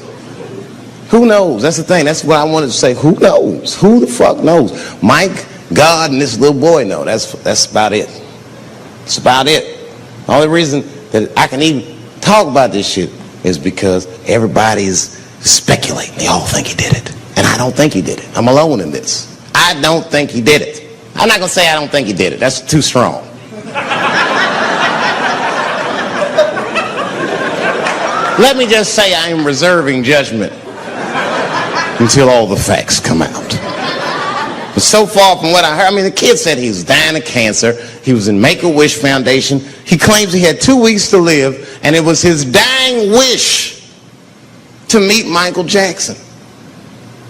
Who knows? That's the thing. That's what I wanted to say. Who knows? Who the fuck knows? Mike, God, and this little boy know. That's about it. It's about it. The only reason that I can even talk about this shit is because everybody's speculating. They all think he did it. And I don't think he did it. I'm alone in this. I don't think he did it. I'm not going to say I don't think he did it. That's too strong. Let me just say I am reserving judgment until all the facts come out. But so far from what I heard, I mean, the kid said he was dying of cancer. He was in Make-A-Wish Foundation. He claims he had 2 weeks to live, and it was his dying wish to meet Michael Jackson.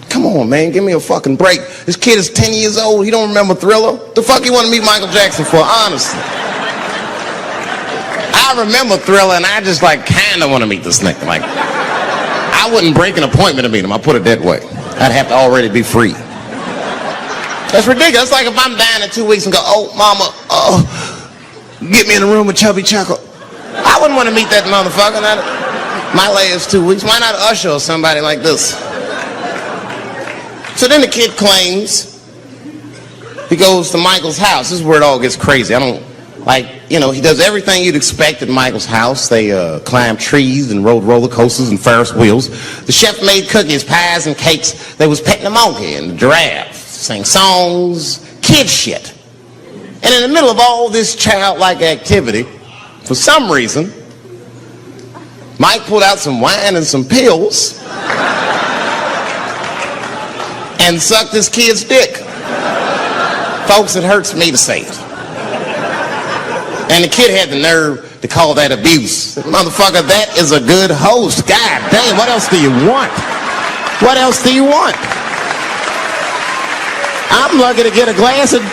Come on, man, give me a fucking break. This kid is 10 years old. He don't remember Thriller. The fuck you want to meet Michael Jackson for, honestly? I remember Thriller, and I just like kind of want to meet this nigga. Like, I wouldn't break an appointment to meet him. I'll put it that way. I'd have to already be free. That's ridiculous. It's like if I'm dying in 2 weeks and go, oh, mama, get me in the room with Chubby Chuckle. I wouldn't want to meet that motherfucker. My last 2 weeks. Why not Usher or somebody like this? So then the kid claims he goes to Michael's house. This is where it all gets crazy. I don't, like, you know, he does everything you'd expect at Michael's house. They climbed trees and rode roller coasters and Ferris wheels. The chef made cookies, pies, and cakes. They was petting the monkey and the giraffe. Sang songs, kid shit. And in the middle of all this childlike activity, for some reason, Mike pulled out some wine and some pills and sucked this kid's dick. Folks, it hurts me to say it. And the kid had the nerve to call that abuse. Motherfucker, that is a good host. God damn, what else do you want? What else do you want? I'm lucky to get a glass of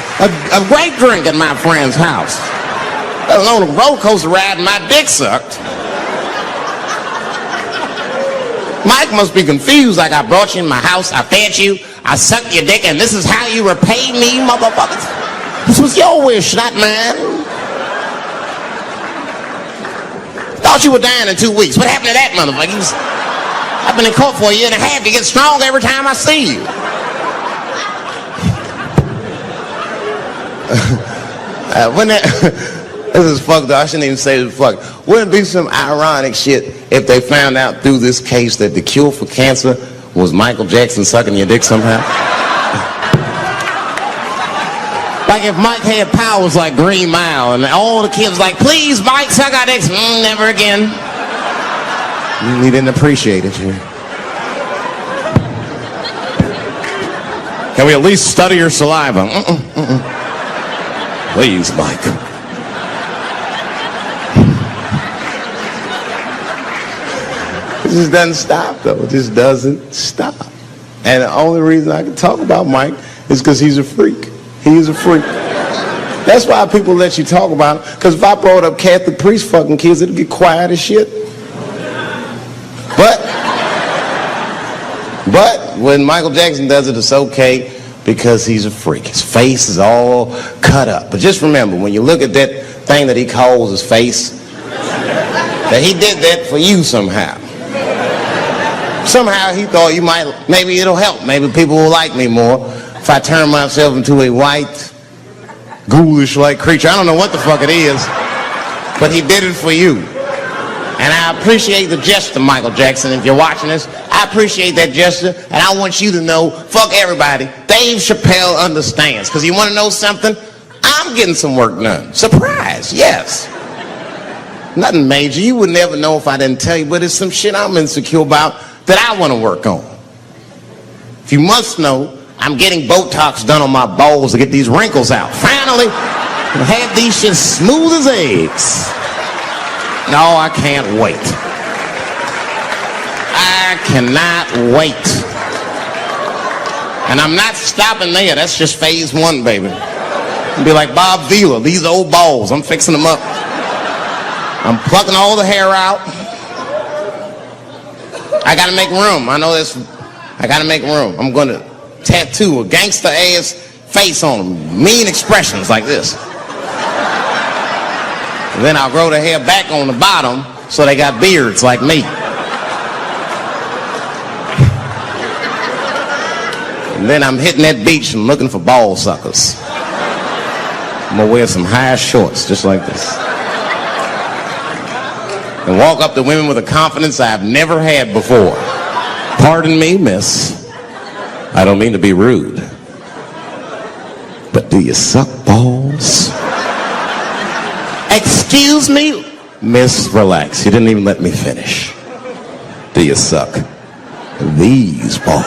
grape drink at my friend's house. Let alone a roller coaster ride and my dick sucked. Mike must be confused, like I brought you in my house, I fed you, I sucked your dick, and this is how you repay me, motherfuckers? This was your wish, not mine. Thought you were dying in 2 weeks. What happened to that motherfucker? I've been in court for a year and a half. You get stronger every time I see you. This is fucked up. I shouldn't even say this fuck. Wouldn't it be some ironic shit if they found out through this case that the cure for cancer was Michael Jackson sucking your dick somehow? Like if Mike had powers like Green Mile and all the kids like, please Mike, suck our dicks. Never again. He didn't appreciate it. Can we at least study your saliva? Please, Mike. It just doesn't stop, though. It just doesn't stop. And the only reason I can talk about Mike is because he's a freak. He is a freak. That's why people let you talk about him. Because if I brought up Catholic priest fucking kids, it'd get quiet as shit. But when Michael Jackson does it, it's okay because he's a freak. His face is all cut up. But just remember, when you look at that thing that he calls his face, that he did that for you somehow. Somehow he thought you might, maybe it'll help. Maybe people will like me more if I turn myself into a white, ghoulish-like creature. I don't know what the fuck it is, but he did it for you. And I appreciate the gesture, Michael Jackson. If you're watching this, I appreciate that gesture, and I want you to know, fuck everybody, Dave Chappelle understands. Because you want to know something? I'm getting some work done. Surprise, yes. Nothing major. You would never know if I didn't tell you, but it's some shit I'm insecure about that I want to work on. If you must know, I'm getting Botox done on my balls to get these wrinkles out. Finally, I have these shit smooth as eggs. No, I can't wait. I cannot wait. And I'm not stopping there. That's just phase one, baby. I'll be like Bob Vila, these old balls. I'm fixing them up. I'm plucking all the hair out. I gotta make room. I know this. I gotta make room. I'm gonna tattoo a gangster ass face on them. Mean expressions like this. And then I'll grow the hair back on the bottom so they got beards like me. And then I'm hitting that beach and looking for ball suckers. I'm gonna wear some high shorts just like this. And walk up to women with a confidence I've never had before. Pardon me, miss. I don't mean to be rude. But do you suck balls? Excuse me? Miss, relax. You didn't even let me finish. do you suck? These balls.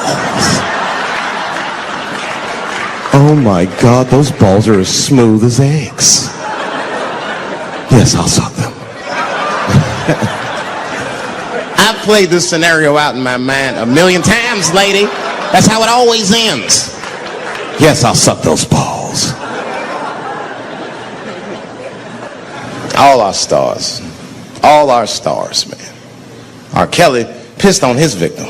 Oh my God, those balls are as smooth as eggs. Yes, I'll suck them. I've played this scenario out in my mind 1,000,000 times, lady. That's how it always ends. Yes, I'll suck those balls. All our stars, man. R. Kelly pissed on his victim.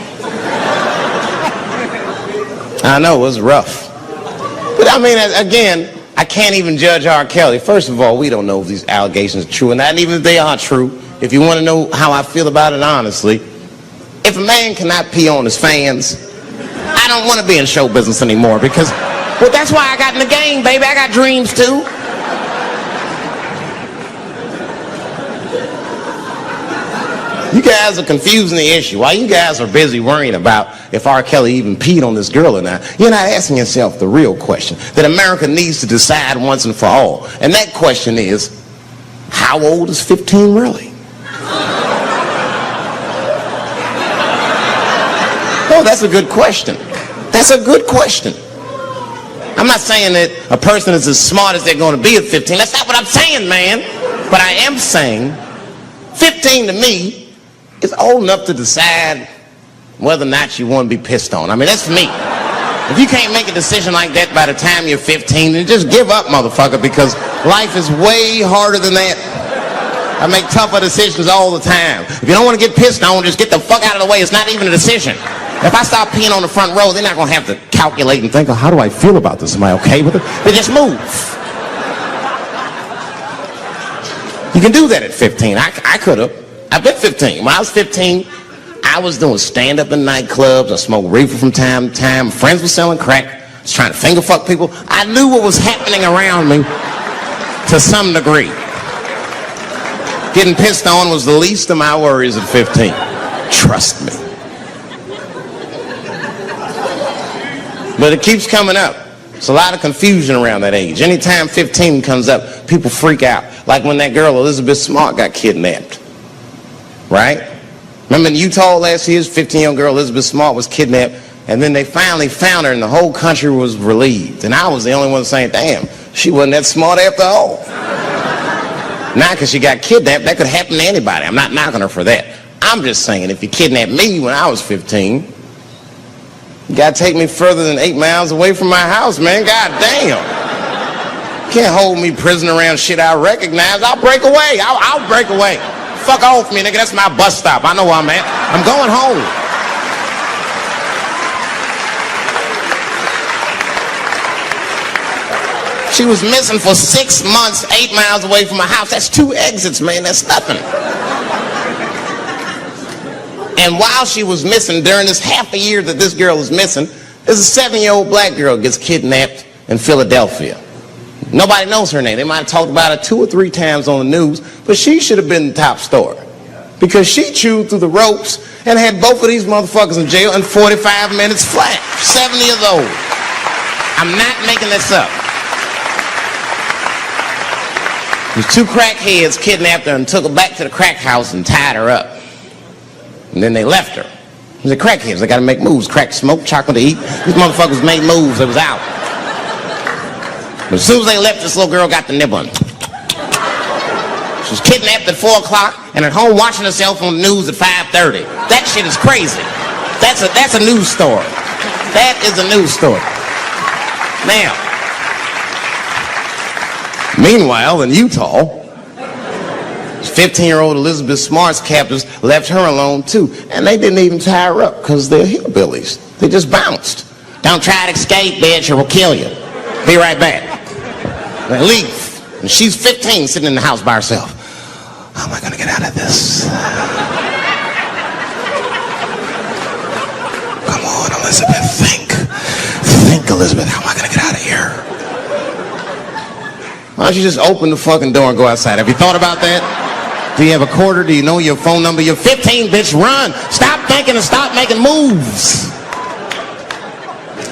I know, it was rough. But I mean, again, I can't even judge R. Kelly. First of all, we don't know if these allegations are true, and not even if they are true. If you want to know how I feel about it honestly, if a man cannot pee on his fans, I don't want to be in show business anymore because, well, that's why I got in the game, baby. I got dreams too. You guys are confusing the issue. While you guys are busy worrying about if R. Kelly even peed on this girl or not, you're not asking yourself the real question that America needs to decide once and for all. And that question is, how old is 15 really? Oh, that's a good question. That's a good question. I'm not saying that a person is as smart as they're going to be at 15. That's not what I'm saying, man. But I am saying 15 to me is old enough to decide whether or not you want to be pissed on. I mean, that's me. If you can't make a decision like that by the time you're 15, then just give up, motherfucker, because life is way harder than that. I make tougher decisions all the time. If you don't want to get pissed on, just get the fuck out of the way. It's not even a decision. If I start peeing on the front row, they're not going to have to calculate and think, oh, how do I feel about this? Am I okay with it? They just move. You can do that at 15. I could have. I've been 15. When I was 15, I was doing stand-up in nightclubs. I smoked reefer from time to time. Friends were selling crack. I was trying to finger fuck people. I knew what was happening around me to some degree. Getting pissed on was the least of my worries at 15. Trust me. But it keeps coming up. There's a lot of confusion around that age. Anytime 15 comes up, people freak out. Like when that girl, Elizabeth Smart, got kidnapped. Right? Remember in Utah last year, 15-year-old girl Elizabeth Smart was kidnapped, and then they finally found her, and the whole country was relieved. And I was the only one saying, damn, she wasn't that smart after all. Not because she got kidnapped. That could happen to anybody. I'm not knocking her for that. I'm just saying, if you kidnapped me when I was 15, you got to take me further than 8 miles away from my house, man. God damn. You can't hold me prisoner around shit I recognize. I'll break away. I'll break away. Fuck off me, nigga. That's my bus stop. I know where I'm at. I'm going home. She was missing for 6 months, 8 miles away from my house. That's 2 exits, man. That's nothing. And while she was missing, during this half a year that this girl is missing, there's a 7-year-old black girl gets kidnapped in Philadelphia. Nobody knows her name. They might have talked about it 2 or 3 times on the news, but she should have been the top story because she chewed through the ropes and had both of these motherfuckers in jail in 45 minutes flat. 7 years old. I'm not making this up. These 2 crackheads kidnapped her and took her back to the crack house and tied her up. And then they left her. The crackheads, they got to make moves. Crack, smoke, chocolate to eat. These motherfuckers made moves. It was out. But as soon as they left, this little girl got the nib on. She was kidnapped at 4 o'clock and at home watching herself on the news at 5:30. That shit is crazy. That's a news story. That is a news story. Now, meanwhile, in Utah, 15-year-old Elizabeth Smart's captors left her alone too. And they didn't even tie her up because they're hillbillies. They just bounced. Don't try to escape, bitch, or we'll kill you. Be right back. They leave. And she's 15 sitting in the house by herself. How am I going to get out of this? Come on, Elizabeth, think. Think, Elizabeth, how am I going to get out of here? Why don't you just open the fucking door and go outside? Have you thought about that? Do you have a quarter? Do you know your phone number? You're 15, bitch, run. Stop thinking and stop making moves.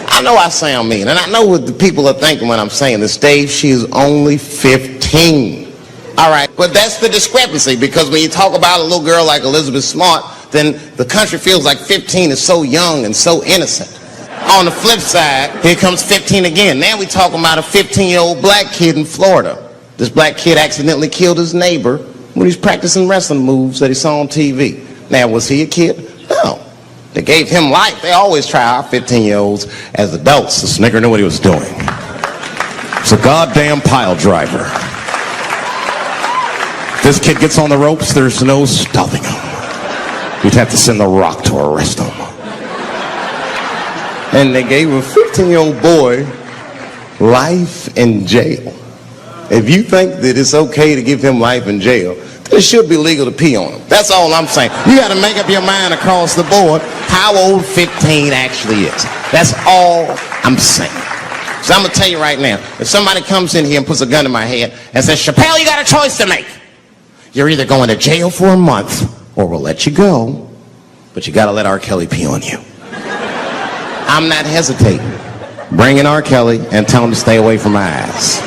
I know I sound mean, and I know what the people are thinking when I'm saying this. Dave, she is only 15. All right, but that's the discrepancy, because when you talk about a little girl like Elizabeth Smart, then the country feels like 15 is so young and so innocent. On the flip side, here comes 15 again. Now we talking about a 15-year-old black kid in Florida. This black kid accidentally killed his neighbor when he was practicing wrestling moves that he saw on TV. Now, was he a kid? No. They gave him life. They always try our 15-year-olds as adults. The Snicker knew what he was doing. It's a goddamn pile driver. If this kid gets on the ropes, there's no stopping him. You'd have to send the Rock to arrest him. And they gave a 15-year-old boy life in jail. If you think that it's okay to give him life in jail, then it should be legal to pee on him. That's all I'm saying. You got to make up your mind across the board how old 15 actually is. That's all I'm saying. So I'm going to tell you right now, if somebody comes in here and puts a gun in my head and says, Chappelle, you got a choice to make. You're either going to jail for a month or we'll let you go, but you got to let R. Kelly pee on you. I'm not hesitating. Bring in R. Kelly and tell him to stay away from my ass.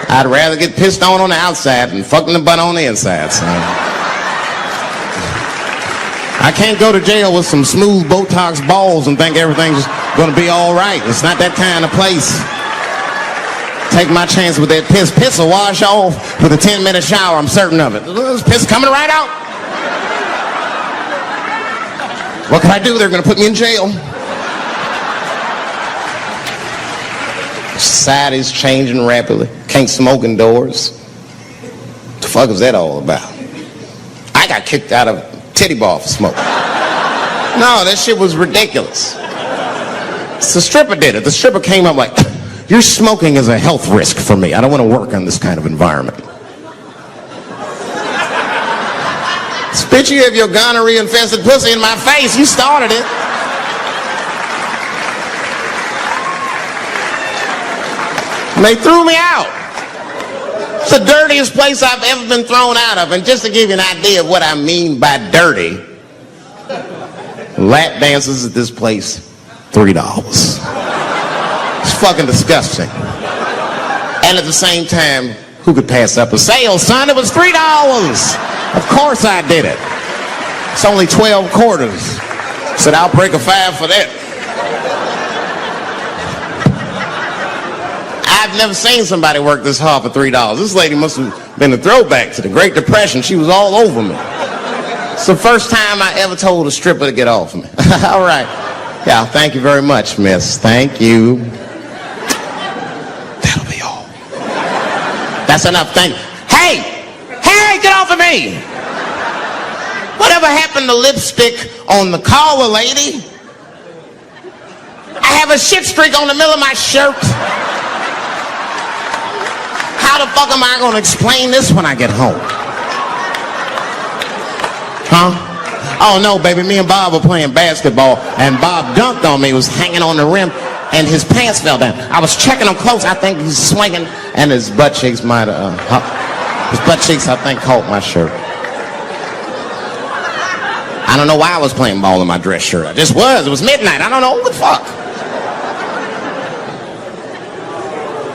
I'd rather get pissed on the outside than fucked in the butt on the inside, son. I can't go to jail with some smooth Botox balls and think everything's going to be all right. It's not that kind of place. Take my chance with that piss. Piss will wash off with a 10-minute shower, I'm certain of it. There's piss coming right out. What can I do? They're going to put me in jail. Society's changing rapidly. Can't smoke indoors. What the fuck is that all about? I got kicked out of titty bar for smoke. No, that shit was ridiculous. The stripper did it. The stripper came up like, your smoking is a health risk for me. I don't want to work in this kind of environment. Spit you have your gonorrhea-infested pussy in my face. You started it. And they threw me out. It's the dirtiest place I've ever been thrown out of. And just to give you an idea of what I mean by dirty, lap dances at this place, $3. It's fucking disgusting. And at the same time, who could pass up a sale, son? It was $3. Of course I did it. It's only 12 quarters. Said I'll break a 5 for that. I've never seen somebody work this hard for $3. This lady must have been a throwback to the Great Depression. She was all over me. It's the first time I ever told a stripper to get off of me. All right. Yeah, thank you very much, miss. Thank you. That'll be all. That's enough. Thank you. Hey! Hey, get off of me! Whatever happened to lipstick on the collar, lady? I have a shit streak on the middle of my shirt. How the fuck am I going to explain this when I get home? Huh? Oh, no, baby, me and Bob were playing basketball, and Bob dunked on me, was hanging on the rim, and his pants fell down. I was checking him close. I think he's swinging, and his butt cheeks might have... his butt cheeks, I think, caught my shirt. I don't know why I was playing ball in my dress shirt. I just was. It was midnight. I don't know. What the fuck?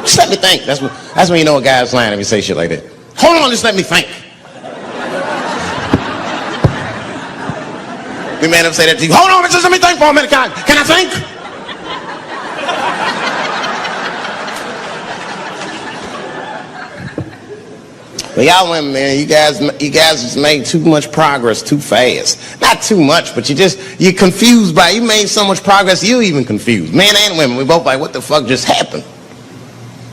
Just let me think. That's when you know a guy's lying if you say shit like that. Hold on, just let me think. We may have said that to you. Hold on, just let me think for a minute. Can I think? But y'all women, man, you guys just made too much progress too fast. Not too much, but you're confused by it. You made so much progress, you're even confused. Men and women, we both like, what the fuck just happened?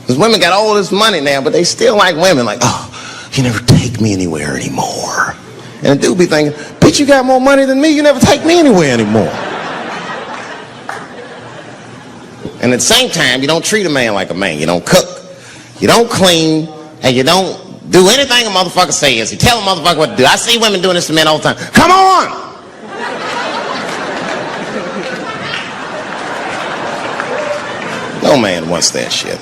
Because women got all this money now, but they still like women. Like, oh, you never take me anywhere anymore. And a dude be thinking, bitch, you got more money than me, you never take me anywhere anymore. And at the same time, you don't treat a man like a man. You don't cook, you don't clean, and you don't do anything a motherfucker says. You tell a motherfucker what to do. I see women doing this to men all the time. Come on! No man wants that shit.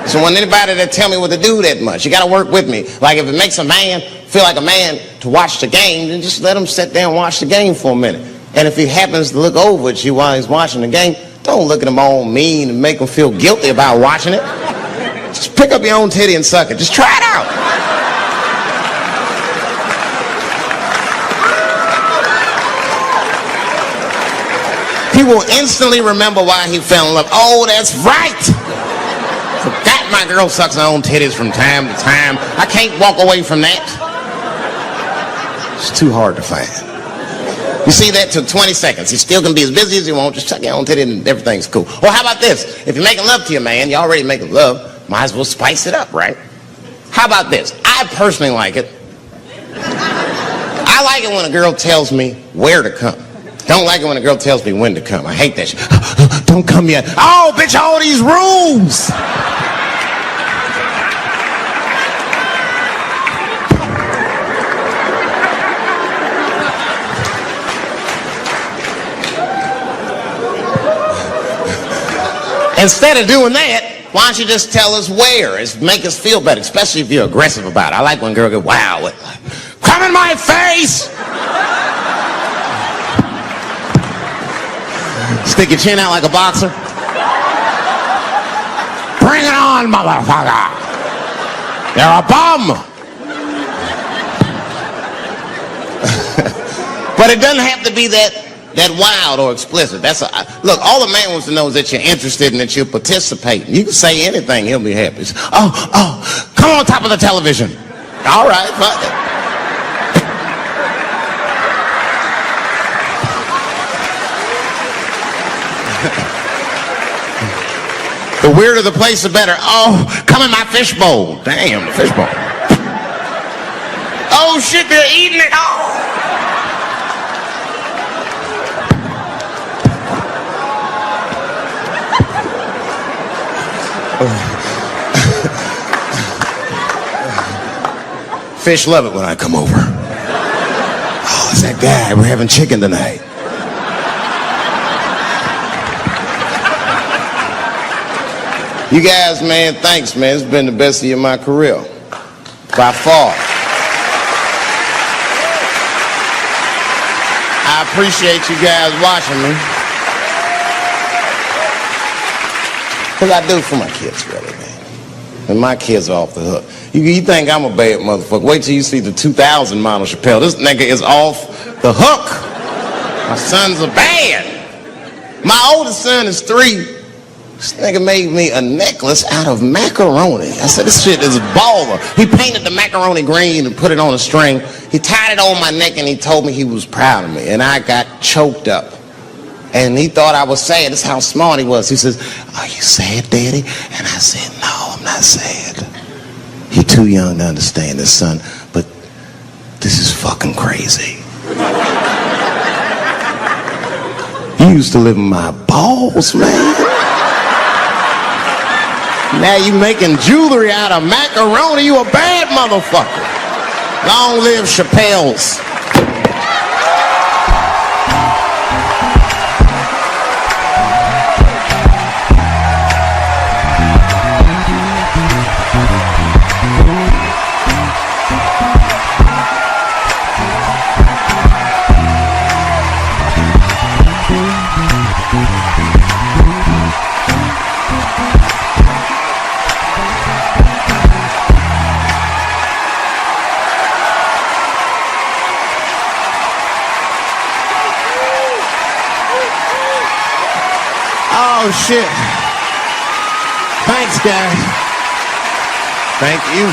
So when anybody that tell me what to do that much, you gotta work with me. Like if it makes a man feel like a man to watch the game, then just let him sit there and watch the game for a minute. And if he happens to look over at you while he's watching the game, don't look at him all mean and make him feel guilty about watching it. Just pick up your own titty and suck it. Just try it out. He will instantly remember why he fell in love. Oh, that's right. Forgot my girl sucks her own titties from time to time. I can't walk away from that. It's too hard to find. You see, that took 20 seconds. You still can be as busy as you want. Just suck your own titty and everything's cool. Well, how about this? If you're making love to your man, you already making love, might as well spice it up, right? How about this? I personally like it. I like it when a girl tells me where to come. Don't like it when a girl tells me when to come. I hate that shit. Don't come yet. Oh, bitch, all these rules. Instead of doing that, why don't you just tell us where? It's make us feel better, especially if you're aggressive about it. I like when girls go, wow, come in my face! Stick your chin out like a boxer. Bring it on, motherfucker! You're a bum! But it doesn't have to be that wild or explicit. Look, all the man wants to know is that you're interested and that you're participating. You can say anything, he'll be happy. Oh, come on top of the television. All right, fuck it. The weirder the place, the better. Oh, come in my fishbowl. Damn, the fishbowl. Oh shit, they're eating it. Oh. Fish love it when I come over. Oh, it's that guy. We're having chicken tonight. You guys, man, thanks, man. It's been the best year of my career. By far. I appreciate you guys watching me. Because I do for my kids, really, man. And my kids are off the hook. You think I'm a bad motherfucker. Wait till you see the 2000 model Chappelle. This nigga is off the hook. My sons are bad. My oldest son is 3. This nigga made me a necklace out of macaroni. I said, this shit is baller. He painted the macaroni green and put it on a string. He tied it on my neck and he told me he was proud of me. And I got choked up. And he thought I was sad. That's how smart he was. He says, are you sad, Daddy? And I said, no, I'm not sad. You're too young to understand this, son. But this is fucking crazy. You used to live in my balls, man. Now you making jewelry out of macaroni. You a bad motherfucker. Long live Chappelle's. Oh, shit. Thanks, guys. Thank you.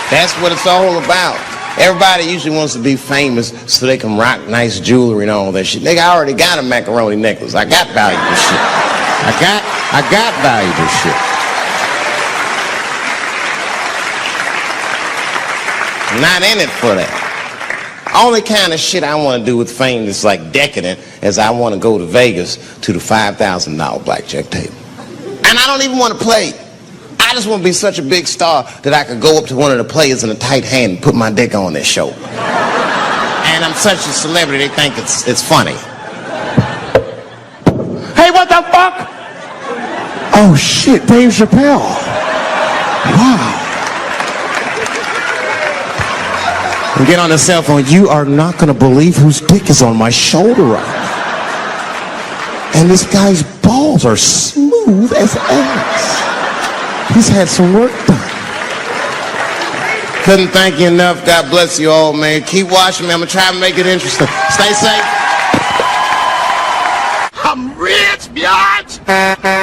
That's what it's all about. Everybody usually wants to be famous so they can rock nice jewelry and all that shit. Nigga, I already got a macaroni necklace. I got valuable shit. I got valuable shit. I'm not in it for that. Only kind of shit I want to do with fame that's like decadent is I want to go to Vegas to the $5,000 blackjack table. And I don't even want to play. I just want to be such a big star that I could go up to one of the players in a tight hand and put my dick on their show. And I'm such a celebrity, they think it's funny. Hey, what the fuck? Oh shit, Dave Chappelle. Wow. And get on the cell phone. You are not going to believe whose dick is on my shoulder right now. And this guy's balls are smooth as ass. He's had some work done. Couldn't thank you enough. God bless you all, man. Keep watching me. I'm going to try to make it interesting. Stay safe. biatch!